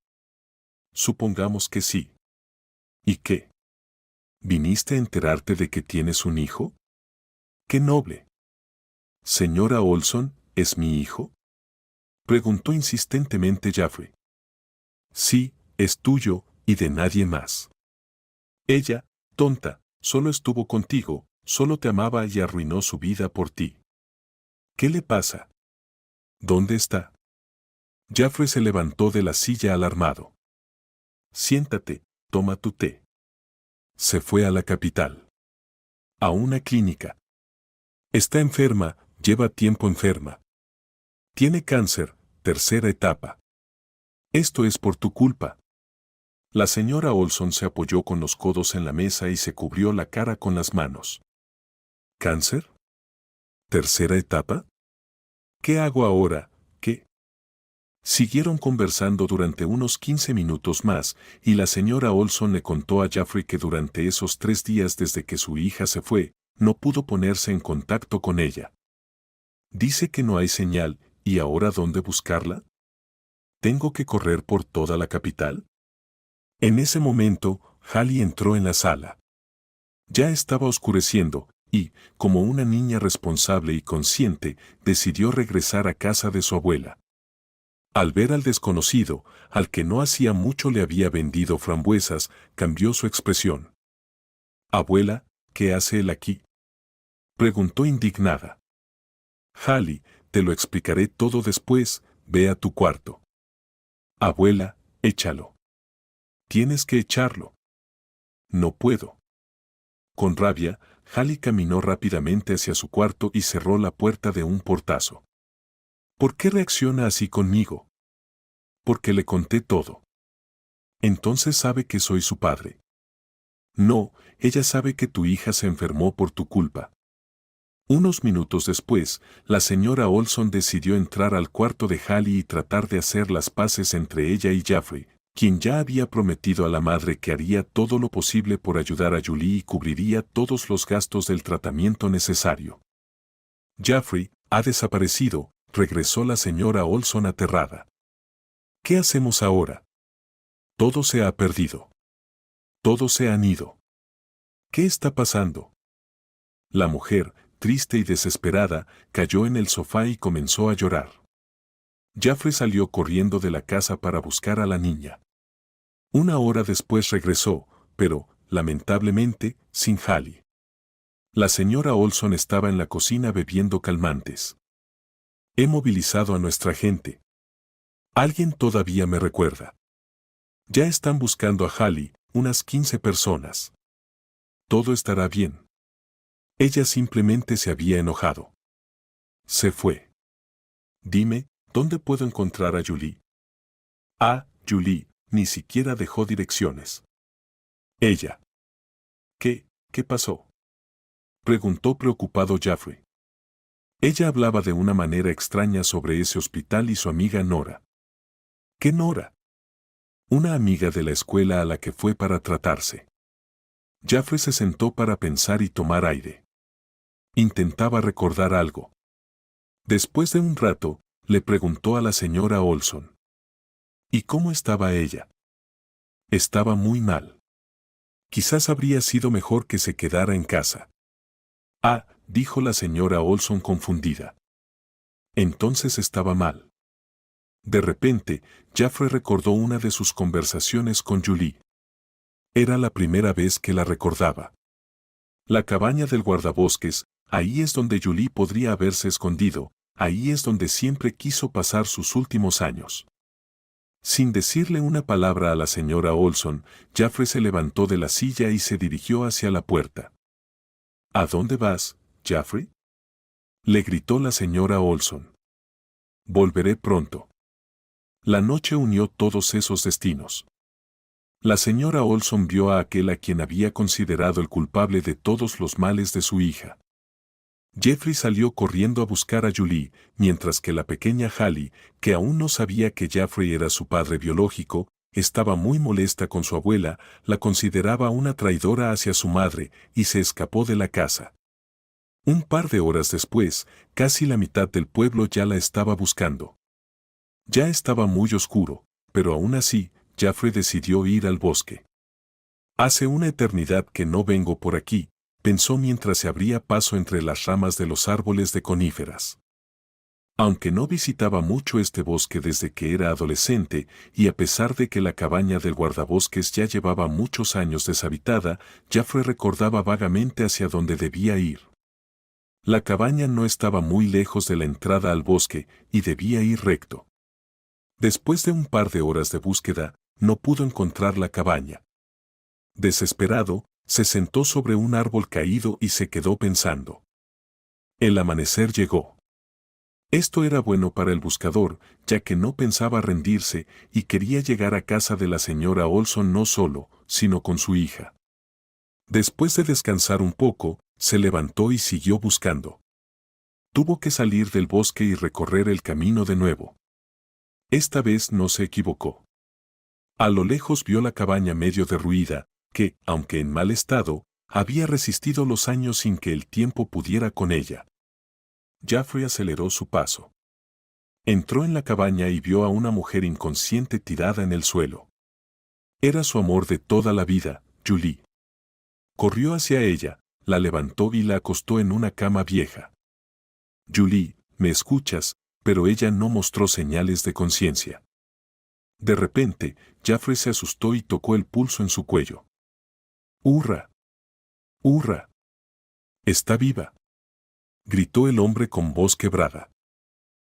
Supongamos que sí. ¿Y qué? ¿Viniste a enterarte de que tienes un hijo? ¡Qué noble! Señora Olson, ¿es mi hijo? Preguntó insistentemente Jaffrey. Sí, es tuyo, y de nadie más. Ella, tonta, solo estuvo contigo, solo te amaba y arruinó su vida por ti. ¿Qué le pasa? ¿Dónde está? Jaffrey se levantó de la silla alarmado. Siéntate, toma tu té. Se fue a la capital. A una clínica. Está enferma, lleva tiempo enferma. Tiene cáncer, tercera etapa. Esto es por tu culpa. La señora Olson se apoyó con los codos en la mesa y se cubrió la cara con las manos. ¿Cáncer? ¿Tercera etapa? ¿Qué hago ahora? ¿Qué? Siguieron conversando durante unos 15 minutos más, y la señora Olson le contó a Jaffrey que durante esos 3 días desde que su hija se fue, no pudo ponerse en contacto con ella. Dice que no hay señal, ¿y ahora dónde buscarla? ¿Tengo que correr por toda la capital? En ese momento, Hallie entró en la sala. Ya estaba oscureciendo, y, como una niña responsable y consciente, decidió regresar a casa de su abuela. Al ver al desconocido, al que no hacía mucho le había vendido frambuesas, cambió su expresión. «Abuela, ¿qué hace él aquí?», preguntó indignada. «Hallie, te lo explicaré todo después, ve a tu cuarto». «Abuela, échalo». «Tienes que echarlo». «No puedo». Con rabia, Hallie caminó rápidamente hacia su cuarto y cerró la puerta de un portazo. ¿Por qué reacciona así conmigo? Porque le conté todo. Entonces sabe que soy su padre. No, ella sabe que tu hija se enfermó por tu culpa. Unos minutos después, la señora Olson decidió entrar al cuarto de Hallie y tratar de hacer las paces entre ella y Jaffrey, quien ya había prometido a la madre que haría todo lo posible por ayudar a Julie y cubriría todos los gastos del tratamiento necesario. Jaffrey ha desaparecido, regresó la señora Olson aterrada. ¿Qué hacemos ahora? Todo se ha perdido. Todos se han ido. ¿Qué está pasando? La mujer, triste y desesperada, cayó en el sofá y comenzó a llorar. Jaffrey salió corriendo de la casa para buscar a la niña. Una hora después regresó, pero, lamentablemente, sin Hallie. La señora Olson estaba en la cocina bebiendo calmantes. He movilizado a nuestra gente. Alguien todavía me recuerda. Ya están buscando a Hallie, unas 15 personas. Todo estará bien. Ella simplemente se había enojado. Se fue. Dime, ¿dónde puedo encontrar a Julie? Ah, Julie, ni siquiera dejó direcciones. Ella. ¿Qué pasó? Preguntó preocupado Jaffrey. Ella hablaba de una manera extraña sobre ese hospital y su amiga Nora. ¿Qué Nora? Una amiga de la escuela a la que fue para tratarse. Jaffrey se sentó para pensar y tomar aire. Intentaba recordar algo. Después de un rato, le preguntó a la señora Olson. ¿Y cómo estaba ella? Estaba muy mal. Quizás habría sido mejor que se quedara en casa. Ah, dijo la señora Olson confundida. Entonces estaba mal. De repente, Jaffrey recordó una de sus conversaciones con Julie. Era la primera vez que la recordaba. La cabaña del guardabosques, Ahí es donde Julie podría haberse escondido, ahí es donde siempre quiso pasar sus últimos años. Sin decirle una palabra a la señora Olson, Jaffrey se levantó de la silla y se dirigió hacia la puerta. ¿A dónde vas, Jaffrey?, le gritó la señora Olson. Volveré pronto. La noche unió todos esos destinos. La señora Olson vio a aquel a quien había considerado el culpable de todos los males de su hija. Jeffrey salió corriendo a buscar a Julie, mientras que la pequeña Hallie, que aún no sabía que Jeffrey era su padre biológico, estaba muy molesta con su abuela, la consideraba una traidora hacia su madre y se escapó de la casa. Un par de horas después, casi la mitad del pueblo ya la estaba buscando. Ya estaba muy oscuro, pero aún así, Jaffrey decidió ir al bosque. Hace una eternidad que no vengo por aquí, pensó mientras se abría paso entre las ramas de los árboles de coníferas. Aunque no visitaba mucho este bosque desde que era adolescente, y a pesar de que la cabaña del guardabosques ya llevaba muchos años deshabitada, Jaffrey recordaba vagamente hacia dónde debía ir. La cabaña no estaba muy lejos de la entrada al bosque, y debía ir recto. Después de un par de horas de búsqueda, no pudo encontrar la cabaña. Desesperado, se sentó sobre un árbol caído y se quedó pensando. El amanecer llegó. Esto era bueno para el buscador, ya que no pensaba rendirse y quería llegar a casa de la señora Olson no solo, sino con su hija. Después de descansar un poco, se levantó y siguió buscando. Tuvo que salir del bosque y recorrer el camino de nuevo. Esta vez no se equivocó. A lo lejos vio la cabaña medio derruida, que, aunque en mal estado, había resistido los años sin que el tiempo pudiera con ella. Jaffrey aceleró su paso. Entró en la cabaña y vio a una mujer inconsciente tirada en el suelo. Era su amor de toda la vida, Julie. Corrió hacia ella, la levantó y la acostó en una cama vieja. Julie, ¿me escuchas?, pero ella no mostró señales de conciencia. De repente, Jaffrey se asustó y tocó el pulso en su cuello. ¡Hurra! ¡Hurra! ¡Está viva!, gritó el hombre con voz quebrada.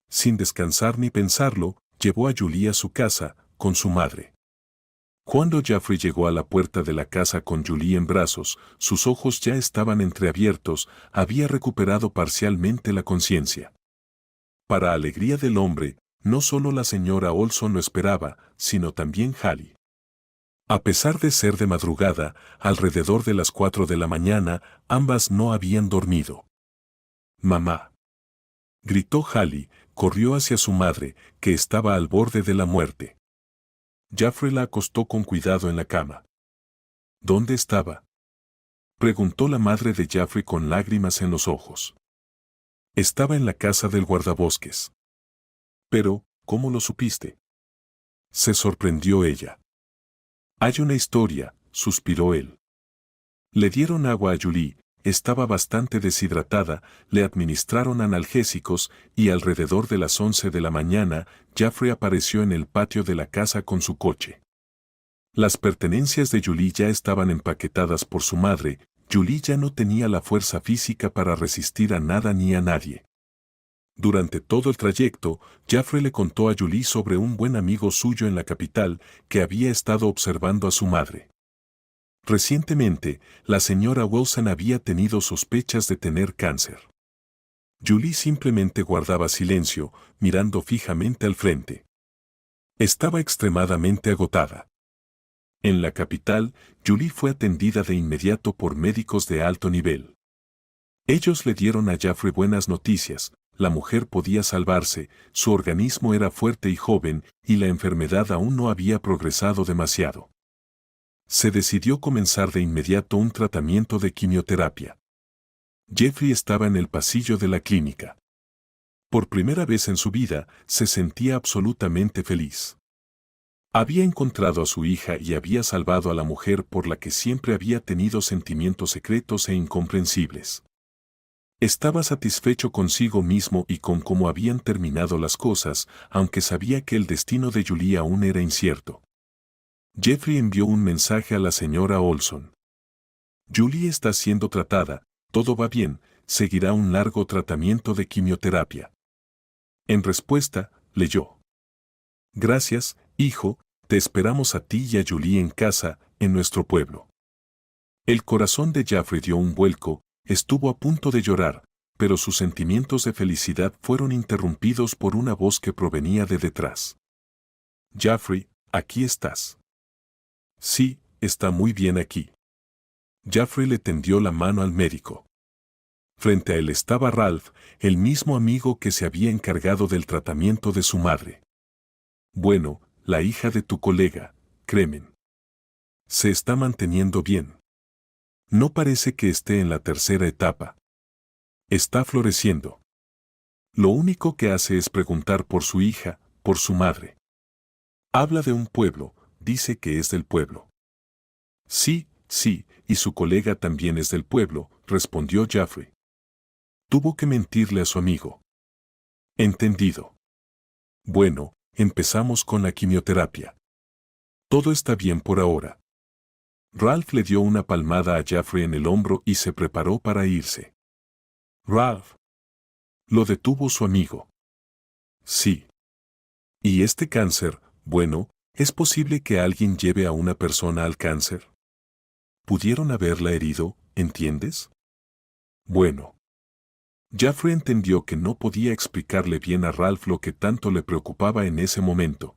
Sin descansar ni pensarlo, llevó a Julie a su casa, con su madre. Cuando Jaffrey llegó a la puerta de la casa con Julie en brazos, sus ojos ya estaban entreabiertos, había recuperado parcialmente la conciencia. Para alegría del hombre, no solo la señora Olson lo esperaba, sino también Hallie. A pesar de ser de madrugada, alrededor de las 4 de la mañana, ambas no habían dormido. «Mamá», gritó Hallie, corrió hacia su madre, que estaba al borde de la muerte. Jaffrey la acostó con cuidado en la cama. ¿Dónde estaba?, preguntó la madre de Jaffrey con lágrimas en los ojos. Estaba en la casa del guardabosques. Pero, ¿cómo lo supiste?, se sorprendió ella. Hay una historia, suspiró él. Le dieron agua a Julie, estaba bastante deshidratada, le administraron analgésicos y alrededor de las 11 de la mañana, Jaffrey apareció en el patio de la casa con su coche. Las pertenencias de Julie ya estaban empaquetadas por su madre. Julie ya no tenía la fuerza física para resistir a nada ni a nadie. Durante todo el trayecto, Jaffrey le contó a Julie sobre un buen amigo suyo en la capital que había estado observando a su madre. Recientemente, la señora Wilson había tenido sospechas de tener cáncer. Julie simplemente guardaba silencio, mirando fijamente al frente. Estaba extremadamente agotada. En la capital, Julie fue atendida de inmediato por médicos de alto nivel. Ellos le dieron a Jaffrey buenas noticias. La mujer podía salvarse, su organismo era fuerte y joven, y la enfermedad aún no había progresado demasiado. Se decidió comenzar de inmediato un tratamiento de quimioterapia. Jeffrey estaba en el pasillo de la clínica. Por primera vez en su vida, se sentía absolutamente feliz. Había encontrado a su hija y había salvado a la mujer por la que siempre había tenido sentimientos secretos e incomprensibles. Estaba satisfecho consigo mismo y con cómo habían terminado las cosas, aunque sabía que el destino de Julie aún era incierto. Jeffrey envió un mensaje a la señora Olson. Julie está siendo tratada, todo va bien, seguirá un largo tratamiento de quimioterapia. En respuesta, leyó: Gracias, hijo, te esperamos a ti y a Julie en casa, en nuestro pueblo. El corazón de Jaffrey dio un vuelco, estuvo a punto de llorar, pero sus sentimientos de felicidad fueron interrumpidos por una voz que provenía de detrás. Jaffrey, ¿aquí estás? Sí, está muy bien aquí. Jaffrey le tendió la mano al médico. Frente a él estaba Ralph, el mismo amigo que se había encargado del tratamiento de su madre. Bueno, la hija de tu colega, Kremen. Se está manteniendo bien. No parece que esté en la tercera etapa. Está floreciendo. Lo único que hace es preguntar por su hija, por su madre. Habla de un pueblo, dice que es del pueblo. Sí, sí, y su colega también es del pueblo, respondió Jaffrey. Tuvo que mentirle a su amigo. Entendido. Bueno, empezamos con la quimioterapia. Todo está bien por ahora. Ralph le dio una palmada a Jaffrey en el hombro y se preparó para irse. Ralph. Lo detuvo su amigo. Sí. ¿Y este cáncer? Bueno, ¿es posible que alguien lleve a una persona al cáncer? Pudieron haberla herido, ¿entiendes? Bueno. Jaffrey entendió que no podía explicarle bien a Ralph lo que tanto le preocupaba en ese momento.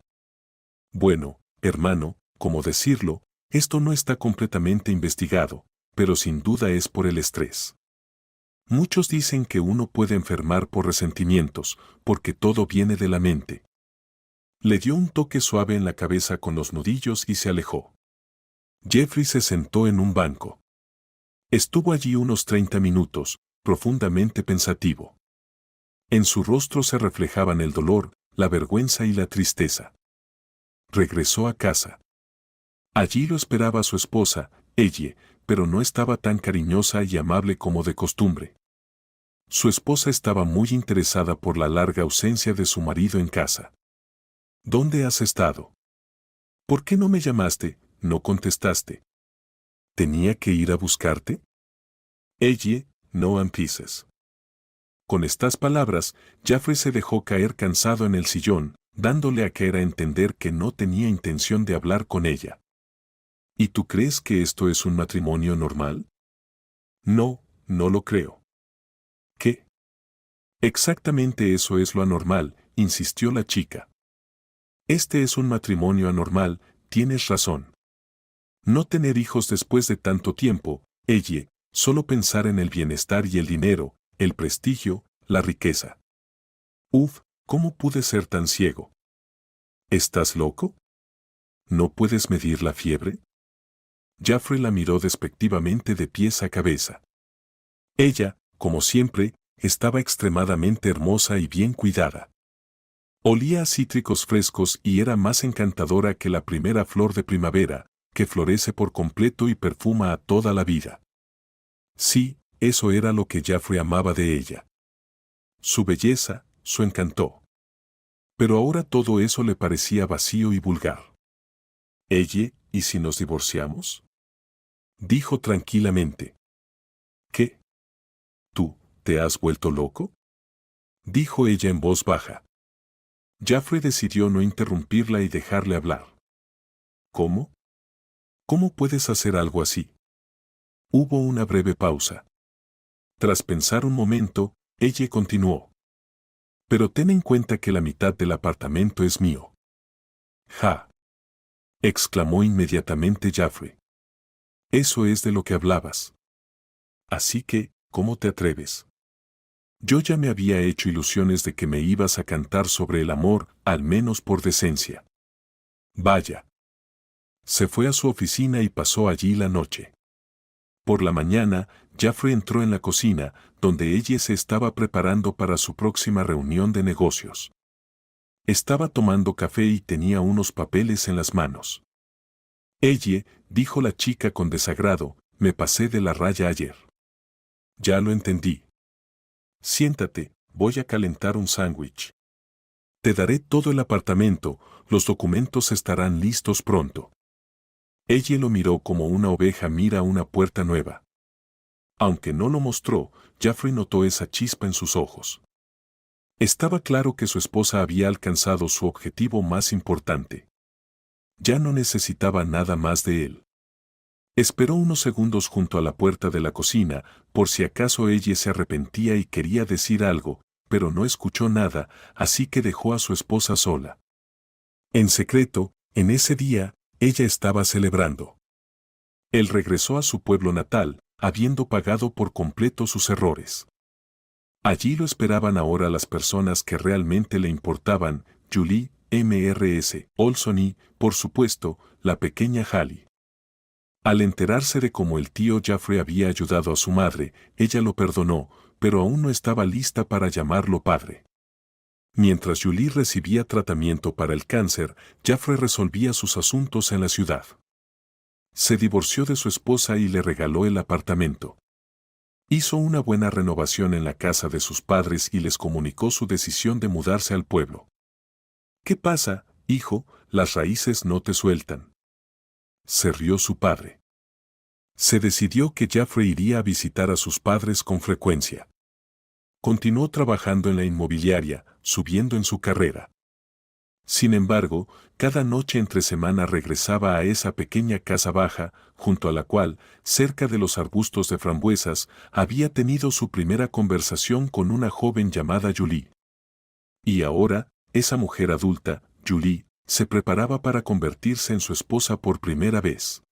Bueno, hermano, ¿cómo decirlo? Esto no está completamente investigado, pero sin duda es por el estrés. Muchos dicen que uno puede enfermar por resentimientos, porque todo viene de la mente. Le dio un toque suave en la cabeza con los nudillos y se alejó. Jeffrey se sentó en un banco. Estuvo allí unos 30 minutos, profundamente pensativo. En su rostro se reflejaban el dolor, la vergüenza y la tristeza. Regresó a casa. Allí lo esperaba su esposa, ella, pero no estaba tan cariñosa y amable como de costumbre. Su esposa estaba muy interesada por la larga ausencia de su marido en casa. ¿Dónde has estado? ¿Por qué no me llamaste? No contestaste. ¿Tenía que ir a buscarte? Ella, no empieces. Con estas palabras, Jaffrey se dejó caer cansado en el sillón, dándole a Kera a entender que no tenía intención de hablar con ella. ¿Y tú crees que esto es un matrimonio normal? No, no lo creo. ¿Qué? Exactamente eso es lo anormal, insistió la chica. Este es un matrimonio anormal, tienes razón. No tener hijos después de tanto tiempo, ella, solo pensar en el bienestar y el dinero, el prestigio, la riqueza. Uf, ¿cómo pude ser tan ciego? ¿Estás loco? ¿No puedes medir la fiebre? Jaffrey la miró despectivamente de pies a cabeza. Ella, como siempre, estaba extremadamente hermosa y bien cuidada. Olía a cítricos frescos y era más encantadora que la primera flor de primavera, que florece por completo y perfuma a toda la vida. Sí, eso era lo que Jaffrey amaba de ella. Su belleza, su encanto. Pero ahora todo eso le parecía vacío y vulgar. «Ella, ¿y si nos divorciamos?», dijo tranquilamente. «¿Qué? ¿Tú, te has vuelto loco?», dijo ella en voz baja. Jaffrey decidió no interrumpirla y dejarle hablar. «¿Cómo? ¿Cómo puedes hacer algo así?». Hubo una breve pausa. Tras pensar un momento, ella continuó. «Pero ten en cuenta que la mitad del apartamento es mío». «Ja», exclamó inmediatamente Jaffrey. «Eso es de lo que hablabas. Así que, ¿cómo te atreves?». Yo ya me había hecho ilusiones de que me ibas a cantar sobre el amor, al menos por decencia. Vaya. Se fue a su oficina y pasó allí la noche. Por la mañana, Jaffrey entró en la cocina, donde ella se estaba preparando para su próxima reunión de negocios. Estaba tomando café y tenía unos papeles en las manos. «Ella», dijo la chica con desagrado, «me pasé de la raya ayer». «Ya lo entendí. Siéntate, voy a calentar un sándwich. Te daré todo el apartamento, los documentos estarán listos pronto». Ella lo miró como una oveja mira una puerta nueva. Aunque no lo mostró, Jaffrey notó esa chispa en sus ojos. Estaba claro que su esposa había alcanzado su objetivo más importante. Ya no necesitaba nada más de él. Esperó unos segundos junto a la puerta de la cocina, por si acaso ella se arrepentía y quería decir algo, pero no escuchó nada, así que dejó a su esposa sola. En secreto, en ese día, ella estaba celebrando. Él regresó a su pueblo natal, habiendo pagado por completo sus errores. Allí lo esperaban ahora las personas que realmente le importaban, Julie, Mrs. Olson y, por supuesto, la pequeña Hallie. Al enterarse de cómo el tío Jaffrey había ayudado a su madre, ella lo perdonó, pero aún no estaba lista para llamarlo padre. Mientras Julie recibía tratamiento para el cáncer, Jaffrey resolvía sus asuntos en la ciudad. Se divorció de su esposa y le regaló el apartamento. Hizo una buena renovación en la casa de sus padres y les comunicó su decisión de mudarse al pueblo. ¿Qué pasa, hijo? Las raíces no te sueltan. Se rió su padre. Se decidió que Jaffrey iría a visitar a sus padres con frecuencia. Continuó trabajando en la inmobiliaria, subiendo en su carrera. Sin embargo, cada noche entre semana regresaba a esa pequeña casa baja, junto a la cual, cerca de los arbustos de frambuesas, había tenido su primera conversación con una joven llamada Julie. Y ahora, esa mujer adulta, Julie, se preparaba para convertirse en su esposa por primera vez.